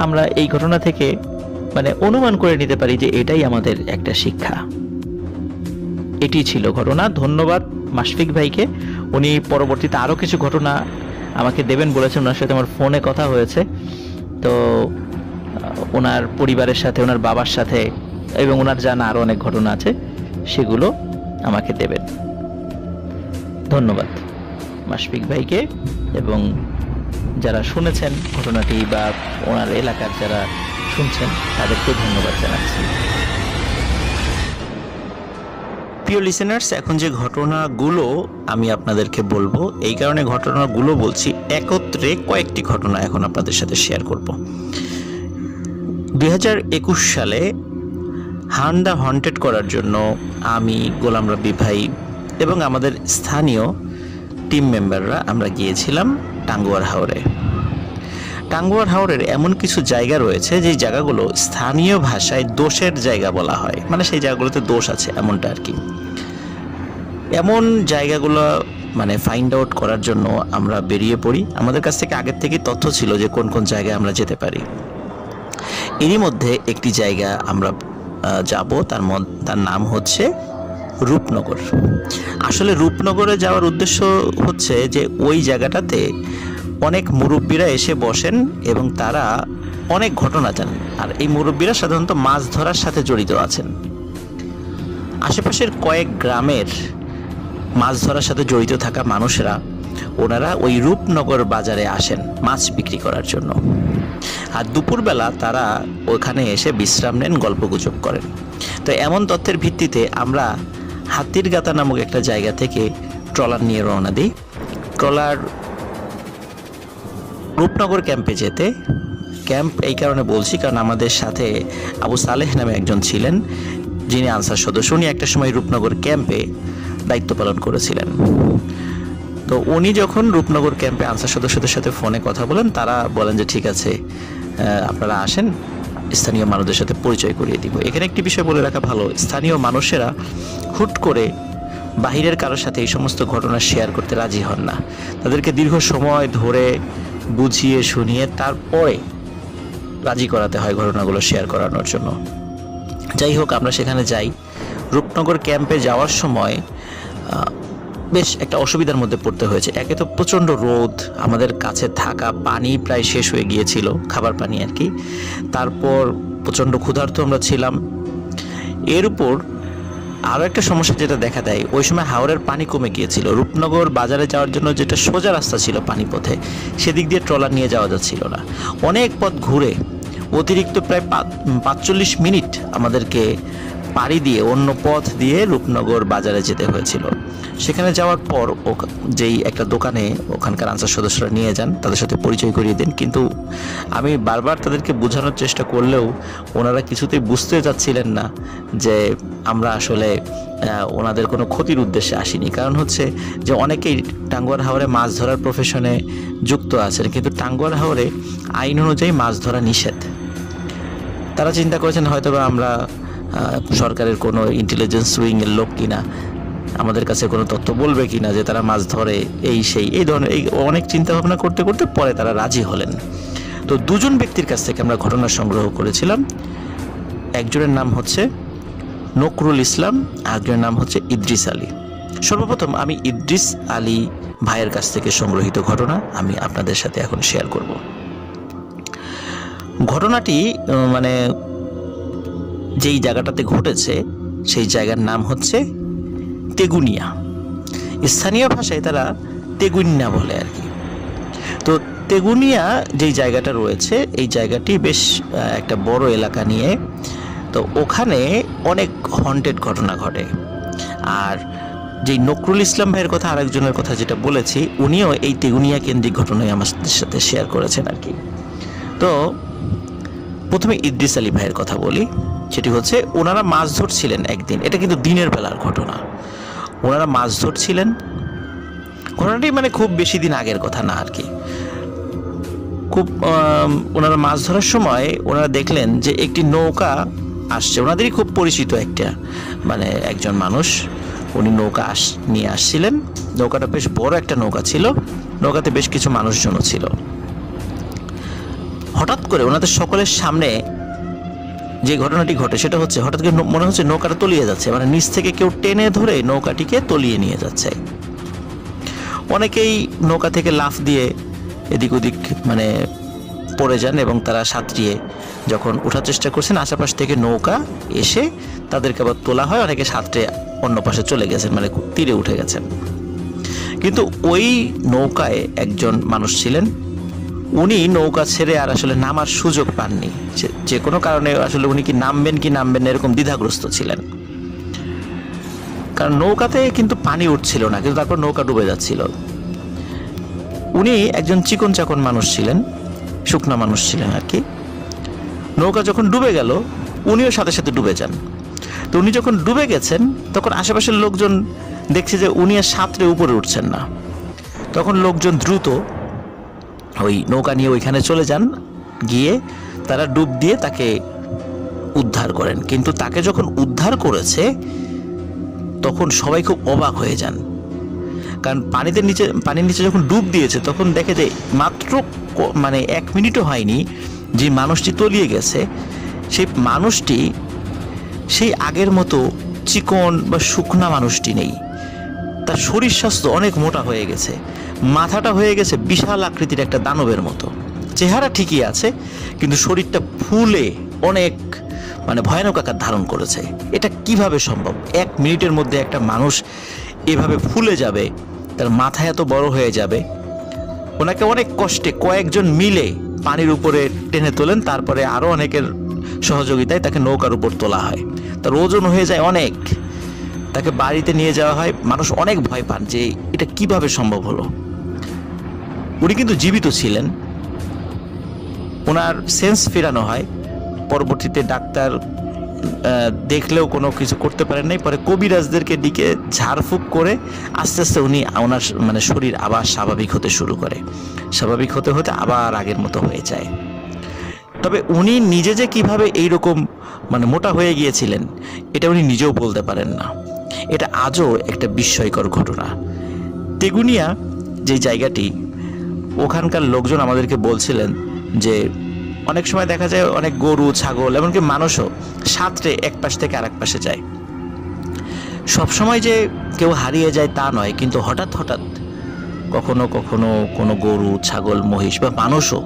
আমরা এই ঘটনা থেকে মানে অনুমান করে নিতে পারি যে এটাই আমাদের একটা শিক্ষা। এটি ছিল ঘটনা। ধন্যবাদ মাশফিক ভাইকে, উনি পরবর্তীতে আরও কিছু ঘটনা আমাকে দেবেন বলেছেন। ওনার সাথে আমার ফোনে কথা হয়েছে, তো ওনার পরিবারের সাথে, ওনার বাবার সাথে এবং ওনার জানা আরও অনেক ঘটনা আছে, সেগুলো আমাকে দেবেন। ধন্যবাদ মাশফিক ভাইকে, এবং যারা শুনেছেন ঘটনাটি বা ওনার এলাকার যারা শুনছেন তাদেরকে ধন্যবাদ জানাচ্ছি। প্রিয় লিসেনার্স, এখন যে ঘটনাগুলো আমি আপনাদেরকে বলবো, এই কারণে ঘটনাগুলো বলছি, একত্রে কয়েকটি ঘটনা এখন আপনাদের সাথে শেয়ার করব। 2021 সালে হান্ডা হন্টেড করার জন্য আমি, গোলাম রাব্বি ভাই এবং আমাদের স্থানীয় টিম মেম্বাররা আমরা গিয়েছিলাম টাঙ্গুয়ার হাওরে। টাঙ্গুয়ার হাওরের এমন কিছু জায়গা রয়েছে যে জায়গাগুলো স্থানীয় ভাষায় দোষের জায়গা বলা হয়, মানে সেই জায়গাগুলোতে দোষ আছে এমনটা আর কি। এমন জায়গাগুলো মানে ফাইন্ড আউট করার জন্য আমরা বেরিয়ে পড়ি। আমাদের কাছ থেকে আগের থেকে তথ্য ছিল যে কোন কোন জায়গায় আমরা যেতে পারি। এরই মধ্যে একটি জায়গা আমরা যাব, তার নাম হচ্ছে রূপনগর। আসলে রূপনগরে যাওয়ার উদ্দেশ্য হচ্ছে যে ওই জায়গাটাতে অনেক মুরব্বীরা এসে বসেন এবং তারা অনেক ঘটনা জানেন, আর এই মুরব্বীরা সাধারণত মাছ ধরার সাথে জড়িত আছেন। আশেপাশের কয়েক গ্রামের মাছ ধরার সাথে জড়িত থাকা মানুষেরা, ওনারা ওই রূপনগর বাজারে আসেন মাছ বিক্রি করার জন্য, আর দুপুরবেলা তারা ওখানে এসে বিশ্রাম নেন, গল্পগুজব করেন। তো এমন তথ্যের ভিত্তিতে আমরা হাতিরগাতা নামক একটা জায়গা থেকে ট্রলার নিয়ে রওনা দিই। ট্রলার রূপনগর ক্যাম্পে যেতে, ক্যাম্প এই কারণে বলছি কারণ আমাদের সাথে আবু সালেহ নামে একজন ছিলেন, যিনি আনসার সদস্য। উনি একটা সময় রূপনগর ক্যাম্পে দায়িত্ব পালন করেছিলেন। তো উনি যখন রূপনগর ক্যাম্পে আনসার সদস্যদের সাথে ফোনে কথা বলেন, তারা বলেন যে ঠিক আছে, আপনারা আসেন, স্থানীয় মানুষদের সাথে পরিচয় করিয়ে দিব। এখানে একটি বিষয় বলে রাখা ভালো, স্থানীয় মানুষেরা হুট করে বাহিরের কারোর সাথে এই সমস্ত ঘটনা শেয়ার করতে রাজি হন না। তাদেরকে দীর্ঘ সময় ধরে বুঝিয়ে শুনিয়ে তারপরে রাজি করাতে হয় ঘটনাগুলো শেয়ার করানোর জন্য। যাই হোক, আমরা সেখানে যাই। রূপনগর ক্যাম্পে যাওয়ার সময় বেশ একটা অসুবিধার মধ্যে পড়তে হয়েছে। একে তো প্রচণ্ড রোদ, আমাদের কাছে থাকা পানি প্রায় শেষ হয়ে গিয়েছিল, খাবার পানি আর কি। তারপর প্রচণ্ড ক্ষুধার্ত আমরা ছিলাম। এর উপর আরও একটা সমস্যা যেটা দেখা দেয়, ওই সময় হাওরের পানি কমে গিয়েছিল। রূপনগর বাজারে যাওয়ার জন্য যেটা সোজা রাস্তা ছিল পানি পথে, সেদিক দিয়ে ট্রলার নিয়ে যাওয়া যাচ্ছিল না। অনেক পথ ঘুরে অতিরিক্ত প্রায় 45 মিনিট আমাদেরকে পাড়ি দিয়ে অন্য পথ দিয়ে রূপনগর বাজারে যেতে হয়েছিল। সেখানে যাওয়ার পর যেই একটা দোকানে ওখানকার আনসার সদস্যরা নিয়ে যান, তাদের সাথে পরিচয় করিয়ে দেন, কিন্তু আমি বারবার তাদেরকে বোঝানোর চেষ্টা করলেও ওনারা কিছুতেই বুঝতে চাচ্ছিলেন না যে আমরা আসলে ওনাদের কোনো ক্ষতির উদ্দেশ্যে আসিনি। কারণ হচ্ছে যে অনেকেই টাঙ্গুয়ার হাওরে মাছ ধরার প্রফেশনে যুক্ত আছেন, কিন্তু টাঙ্গুয়ার হাওরে আইন অনুযায়ী মাছ ধরা নিষেধ। তারা চিন্তা করেছেন হয়তো বা আমরা সরকারের কোনো ইন্টেলিজেন্স উইংয়ের লোক কিনা, আমাদের কাছে কোনো তথ্য বলবে কিনা যে তারা মাছ ধরে, এই ধরনের অনেক চিন্তা ভাবনা করতে করতে পরে তারা রাজি হলেন। তো দুজন ব্যক্তির কাছ থেকে আমরা ঘটনা সংগ্রহ করেছিলাম। একজনের নাম হচ্ছে নকরুল ইসলাম, আরেকজনের নাম হচ্ছে ইদ্রিস আলী। সর্বপ্রথম আমি ইদ্রিস আলী ভাইয়ের কাছ থেকে সংগ্রহিত ঘটনা আমি আপনাদের সাথে এখন শেয়ার করব। ঘটনাটি মানে যেই জায়গাটাতে ঘটেছে সেই জায়গার নাম হচ্ছে তেগুনিয়া। স্থানীয় ভাষায় তারা তেগুন্যা বলে আর কি। তো তেগুনিয়া যেই জায়গাটা রয়েছে, এই জায়গাটি বেশ একটা বড় এলাকা নিয়ে, তো ওখানে অনেক হন্টেড ঘটনা ঘটে। আর যেই নকরুল ইসলাম ভাইয়ের কথা, আরেকজনের কথা যেটা বলেছি, উনিও এই তেগুনিয়া কেন্দ্রিক ঘটনাই আমাদের সাথে শেয়ার করেছেন আর কি। তো প্রথমে ইদ্রিস আলী ভাইয়ের কথা বলি। সেটি হচ্ছে ওনারা মাছ ধরছিলেন একদিন, এটা কিন্তু দিনের বেলার ঘটনা। ওনারা মাছ ধরছিলেন, ঘটনাটি মানে খুব বেশি দিন আগের কথা না আর কি। ওনারা মাছ ধরার সময় ওনারা দেখলেন যে একটি নৌকা আসছে, ওনাদেরই খুব পরিচিত একজন মানুষ, উনি নৌকা নিয়ে আসছিলেন। নৌকাটা বেশ বড় একটা নৌকা ছিল, নৌকাতে বেশ কিছু মানুষজনও ছিল। হঠাৎ করে ওনাদের সকলের সামনে যে ঘটনাটি ঘটে সেটা হচ্ছে, হঠাৎ করে মনে হচ্ছে নৌকাটা তলিয়ে যাচ্ছে, মানে নিচ থেকে কেউ টেনে ধরে নৌকাটিকে তলিয়ে নিয়ে যাচ্ছে। অনেকেই নৌকা থেকে লাফ দিয়ে এদিক ওদিক পড়ে যান এবং তারা সাঁতরিয়ে যখন ওঠার চেষ্টা করছেন, আশেপাশ থেকে নৌকা এসে তাদেরকে আবার তোলা হয়। অনেকে সাঁতরে অন্য পাশে চলে গেছেন, তীরে উঠে গেছেন। কিন্তু ওই নৌকায় একজন মানুষ ছিলেন, উনি নৌকা ছেড়ে আর আসলে নামার সুযোগ পাননি। যে কোনো কারণে আসলে উনি কি নামবেন না এরকম দ্বিধাগ্রস্ত ছিলেন। কারণ নৌকাতে কিন্তু পানি উঠছিল না, কিন্তু তারপর নৌকা ডুবে যাচ্ছিল। উনি একজন চিকন চাকন মানুষ ছিলেন, শুকনা মানুষ ছিলেন আর কি। নৌকা যখন ডুবে গেল, উনিও সাথে সাথে ডুবে যান। তো উনি যখন ডুবে গেছেন, তখন আশেপাশের লোকজন দেখছে যে উনি আর সাঁতরে উপরে উঠছেন না। তখন লোকজন দ্রুত ওই নৌকা নিয়ে ওইখানে চলে যান, গিয়ে তারা ডুব দিয়ে তাকে উদ্ধার করেন। কিন্তু তাকে যখন উদ্ধার করেছে, তখন সবাই খুব অবাক হয়ে যান। কারণ পানির নিচে যখন ডুব দিয়েছে, তখন দেখে যে মাত্র 1 মিনিটও হয়নি যে মানুষটি তলিয়ে গেছে, সেই মানুষটি সেই আগের মতো চিকন বা শুকনা মানুষটি নেই। তার শরীর স্বাস্থ্য অনেক মোটা হয়ে গেছে, মাথাটা হয়ে গেছে বিশাল আকৃতির একটা দানবের মতো। চেহারা ঠিকই আছে, কিন্তু শরীরটা ফুলে অনেক ভয়ানক আকার ধারণ করেছে। এটা কিভাবে সম্ভব? 1 মিনিটের মধ্যে একটা মানুষ এভাবে ফুলে যাবে, তার মাথা এত বড় হয়ে যাবে। ওনাকে অনেক কষ্টে কয়েকজন মিলে পানির উপরে টেনে তোলেন, তারপরে আরও অনেকের সহযোগিতায় তাকে নৌকার উপর তোলা হয়। তার ওজন হয়ে যায় অনেক, তাকে বাড়িতে নিয়ে যাওয়া হয়। মানুষ অনেক ভয় পান যে এটা কিভাবে সম্ভব হলো। উনি কিন্তু জীবিত ছিলেন, ওনার সেন্স ফেরানো হয়। পরবর্তীতে ডাক্তার দেখলেও কোনো কিছু করতে পারেন নাই। পরে কবিরাজদেরকে দিকে ঝাড়ফুঁক করে আস্তে আস্তে ওনার শরীর আবার স্বাভাবিক হতে শুরু করে। স্বাভাবিক হতে হতে আবার আগের মতো হয়ে যায়। তবে উনি নিজে যে কিভাবে এইরকম মোটা হয়ে গিয়েছিলেন, এটা উনি নিজেও বলতে পারেন না। এটা আজও একটা বিস্ময়কর ঘটনা। তেগুনিয়া যে জায়গাটি, ওখানকার লোকজন আমাদেরকে বলছিলেন যে অনেক সময় দেখা যায় অনেক গরু, ছাগল, এমনকি মানুষও সাঁতরে এক পাশ থেকে আরেক পাশে যায়। সবসময় যে কেউ হারিয়ে যায় তা নয়, কিন্তু হঠাৎ হঠাৎ কখনো কখনো কোনো গরু, ছাগল, মহিষ বা মানুষও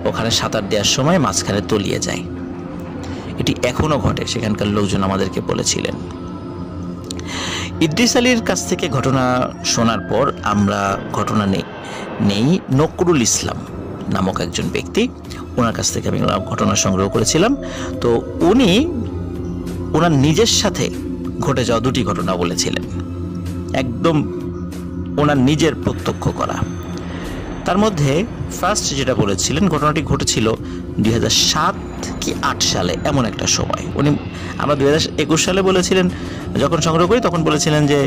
ওখানে সাঁতার দেওয়ার সময় মাঝখানে তলিয়ে যায়। এটি এখনও ঘটে, সেখানকার লোকজন আমাদেরকে বলেছিলেন। ইদ্রিস আলীর কাছ থেকে ঘটনা শোনার পর আমরা ঘটনা নেই নকরুল ইসলাম নামক একজন ব্যক্তি, ওনার কাছ থেকে আমি ঘটনা সংগ্রহ করেছিলাম। তো উনি ওনার নিজের সাথে ঘটে যাওয়া দুটি ঘটনা বলেছিলেন, একদম ওনার নিজের প্রত্যক্ষ করা। তার মধ্যে ফার্স্ট যেটা বলেছিলেন, ঘটনাটি ঘটেছিল 2007 কি 8 সালে এমন একটা সময়। উনি, আমরা 2021 সালে বলেছিলেন যখন সংগ্রহ করি, তখন বলেছিলেন যে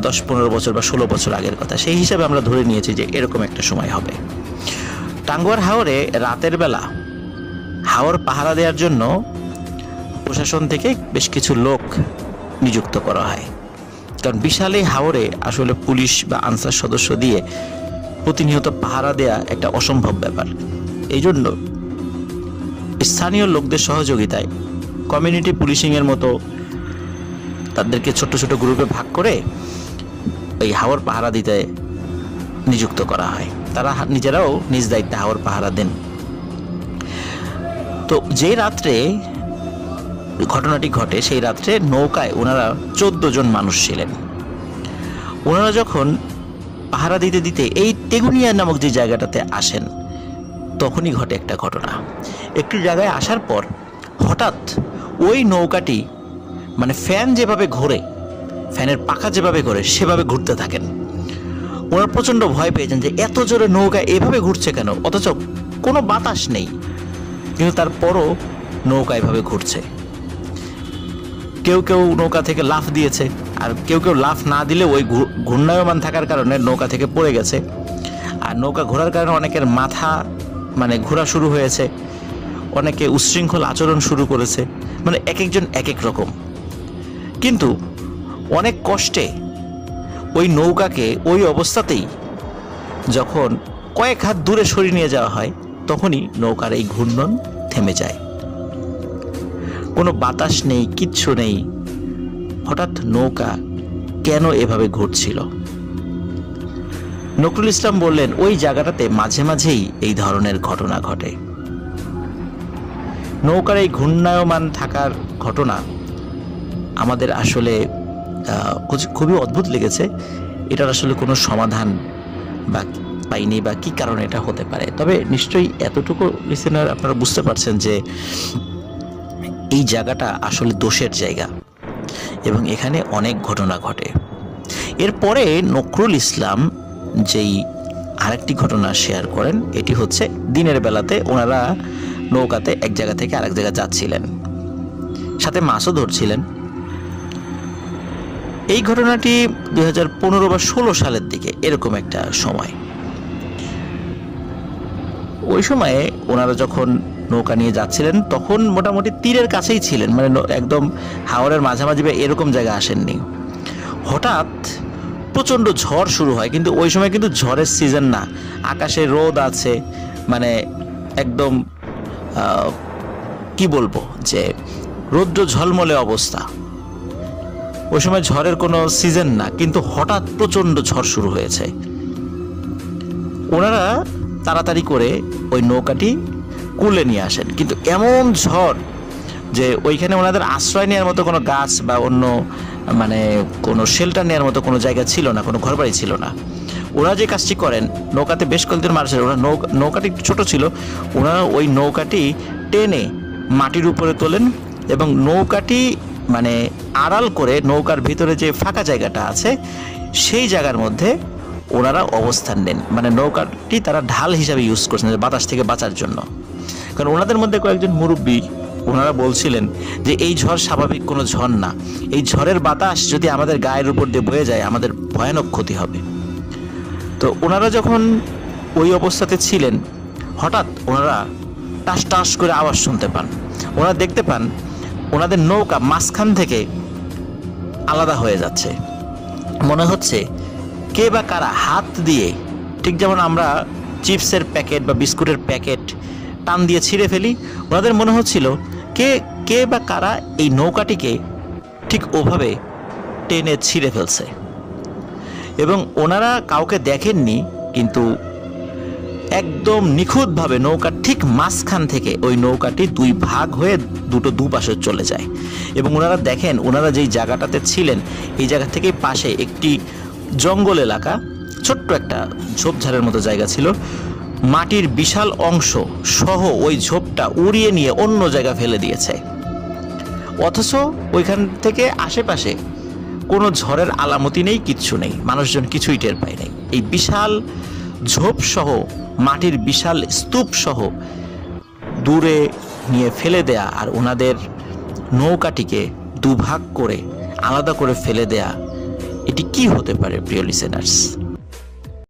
10-15 বছর বা 16 বছর আগের কথা। সেই হিসাবে আমরা ধরে নিয়েছি যে এরকম একটা সময় হবে। টাঙ্গুয়ার হাওরে রাতের বেলা হাওর পাহারা দেওয়ার জন্য প্রশাসন থেকে বেশ কিছু লোক নিযুক্ত করা হয়, কারণ বিশাল এই হাওরে আসলে পুলিশ বা আনসার সদস্য দিয়ে প্রতিনিয়ত পাহারা দেয়া একটা অসম্ভব ব্যাপার। এই জন্য স্থানীয় লোকদের সহযোগিতায় কমিউনিটি পুলিশিংয়ের মতো তাদেরকে ছোট ছোট গ্রুপে ভাগ করে এই হাওর পাহারা দিতে নিযুক্ত করা হয়। তারা নিজেরাও নিজ দায়িত্বে হাওর পাহারা দেন। তো যে রাত্রে ঘটনাটি ঘটে, সেই রাত্রে নৌকায় ওনারা 14 জন মানুষ ছিলেন। ওনারা যখন পাহারা দিতে দিতে এই তেগুনিয়া নামক যে জায়গাটাতে আসেন, তখনই ঘটে একটা ঘটনা। একটি জায়গায় আসার পর হঠাৎ ওই নৌকাটি, মানে ফ্যান যেভাবে ঘোরে, ফ্যানের পাখা যেভাবে ঘোরে সেভাবে ঘুরতে থাকেন। ওনারা প্রচণ্ড ভয় পেয়েছেন যে এত জোরে নৌকা এভাবে ঘুরছে কেন, অথচ কোনো বাতাস নেই, কিন্তু তারপরও নৌকা এভাবে ঘুরছে। কেউ কেউ নৌকা থেকে লাফ দিয়েছে, আর কেউ কেউ লাফ না দিলে ওই ঘূর্ণায়মান থাকার কারণে নৌকা থেকে পড়ে গেছে। আর নৌকা ঘোরার কারণে অনেকের মাথা মানে ঘোরা শুরু হয়েছে, অনেকে উচ্ছৃঙ্খল আচরণ শুরু করেছে, মানে এক একজন এক এক রকম। কিন্তু অনেক কষ্টে ওই নৌকাকে ওই অবস্থাতেই যখন কয়েক হাত দূরে সরিয়ে নিয়ে যাওয়া হয়, তখনই নৌকার এই ঘূর্ণন থেমে যায়। কোনো বাতাস নেই, কিচ্ছু নেই। হঠাৎ নৌকা কেন এভাবে ঘুরছিল? নকরুল ইসলাম বললেন, ওই জায়গাটাতে মাঝে মাঝেই এই ধরনের ঘটনা ঘটে। নৌকার এই ঘূর্ণায়মান থাকার ঘটনা আমাদের আসলে খুবই অদ্ভুত লেগেছে। এটার আসলে কোনো সমাধান বা পাইনি, বা কি কারণে এটা হতে পারে। তবে নিশ্চয়ই এতটুকু লিসেনার আপনারা বুঝতে পারছেন যে এই জায়গাটা আসলে দোষের জায়গা এবং এখানে অনেক ঘটনা ঘটে। এরপরে নকরুল ইসলাম যেই আরেকটি ঘটনা শেয়ার করেন, এটি হচ্ছে দিনের বেলাতে ওনারা নৌকাতে এক জায়গা থেকে আরেক জায়গা যাচ্ছিলেন, সাথে মাছও ধরছিলেন। এই ঘটনাটি 2015 বা 16 সালের দিকে এরকম একটা সময়। ওই সময়ে ওনারা যখন নৌকা নিয়ে যাচ্ছিলেন তখন মোটামুটি তীরের কাছেই ছিলেন, মানে একদম হাওরের মাঝামাঝি বা এরকম জায়গায় আসেননি। হঠাৎ প্রচণ্ড ঝড় শুরু হয়, কিন্তু ওই সময় কিন্তু ঝড়ের সিজন না, আকাশে রোদ আছে, মানে একদম কি বলবো যে রৌদ্র ঝলমলে অবস্থা। ওই সময় ঝড়ের কোনো সিজন না, কিন্তু হঠাৎ প্রচণ্ড ঝড় শুরু হয়েছে। ওনারা তাড়াতাড়ি করে ওই নৌকাটি কুলে নিয়ে আসেন, কিন্তু এমন ঝড় যে ওইখানে ওনাদের আশ্রয় নেওয়ার মতো কোনো গাছ বা অন্য মানে কোনো শেল্টার নেওয়ার মতো কোনো জায়গা ছিল না, কোনো ঘরবাড়ি ছিল না। ওরা যে কাজটি করেন, নৌকাতে বেশ কয়েকজন মানুষ, ওরা নৌকাটি ছোট ছিল, ওনারা ওই নৌকাটি টেনে মাটির উপরে তোলেন এবং নৌকাটি মানে আড়াল করে নৌকার ভিতরে যে ফাঁকা জায়গাটা আছে সেই জায়গার মধ্যে ওনারা অবস্থান নেন। মানে নৌকাটি তারা ঢাল হিসাবে ইউজ করছেন বাতাস থেকে বাঁচার জন্য। কারণ ওনাদের মধ্যে কয়েকজন মুরব্বী ওনারা বলছিলেন যে এই ঝড় স্বাভাবিক কোনো ঝড় না, এই ঝড়ের বাতাস যদি আমাদের গায়ের উপর দিয়ে বয়ে যায় আমাদের ভয়ানক ক্ষতি হবে। তো ওনারা যখন ওই অবস্থাতে ছিলেন, হঠাৎ ওনারা টাস টাস করে আওয়াজ শুনতে পান। ওনারা দেখতে পান ওনাদের নৌকা মাঝখান থেকে আলাদা হয়ে যাচ্ছে। মনে হচ্ছে কে বা কারা হাত দিয়ে, ঠিক যেমন আমরা চিপসের প্যাকেট বা বিস্কুটের প্যাকেট টান দিয়ে ছিঁড়ে ফেলি, ওনাদের মনে হচ্ছিল কে বা কারা এই নৌকাটিকে ঠিক ওভাবে টেনে ছিঁড়ে ফেলছে। এবং ওনারা কাউকে দেখেননি, কিন্তু একদম নিখুঁতভাবে নৌকার ঠিক মাঝখান থেকে ওই নৌকাটি দুই ভাগ হয়ে দুপাশে চলে যায়। এবং ওনারা দেখেন, ওনারা যেই জায়গাটাতে ছিলেন এই জায়গা থেকে পাশে একটি জঙ্গল এলাকা, ছোট্ট একটা ঝোপঝাড়ের মতো জায়গা ছিল, মাটির বিশাল অংশ সহ ওই ঝোপটা উড়িয়ে নিয়ে অন্য জায়গা ফেলে দিয়েছে। অথচ ওইখান থেকে আশেপাশে কোনো ঝড়ের আলামতি নেই, কিচ্ছু নেই, মানুষজন কিছুই টের পায় নাই। এই বিশাল ঝোপ সহ মাটির বিশাল স্তূপ সহ দূরে নিয়ে ফেলে দেয়া আর ওনাদের নৌকাটিকে দুভাগ করে আলাদা করে ফেলে দেয়া, এটি কি হতে পারে প্রিয় লিসেনার্স?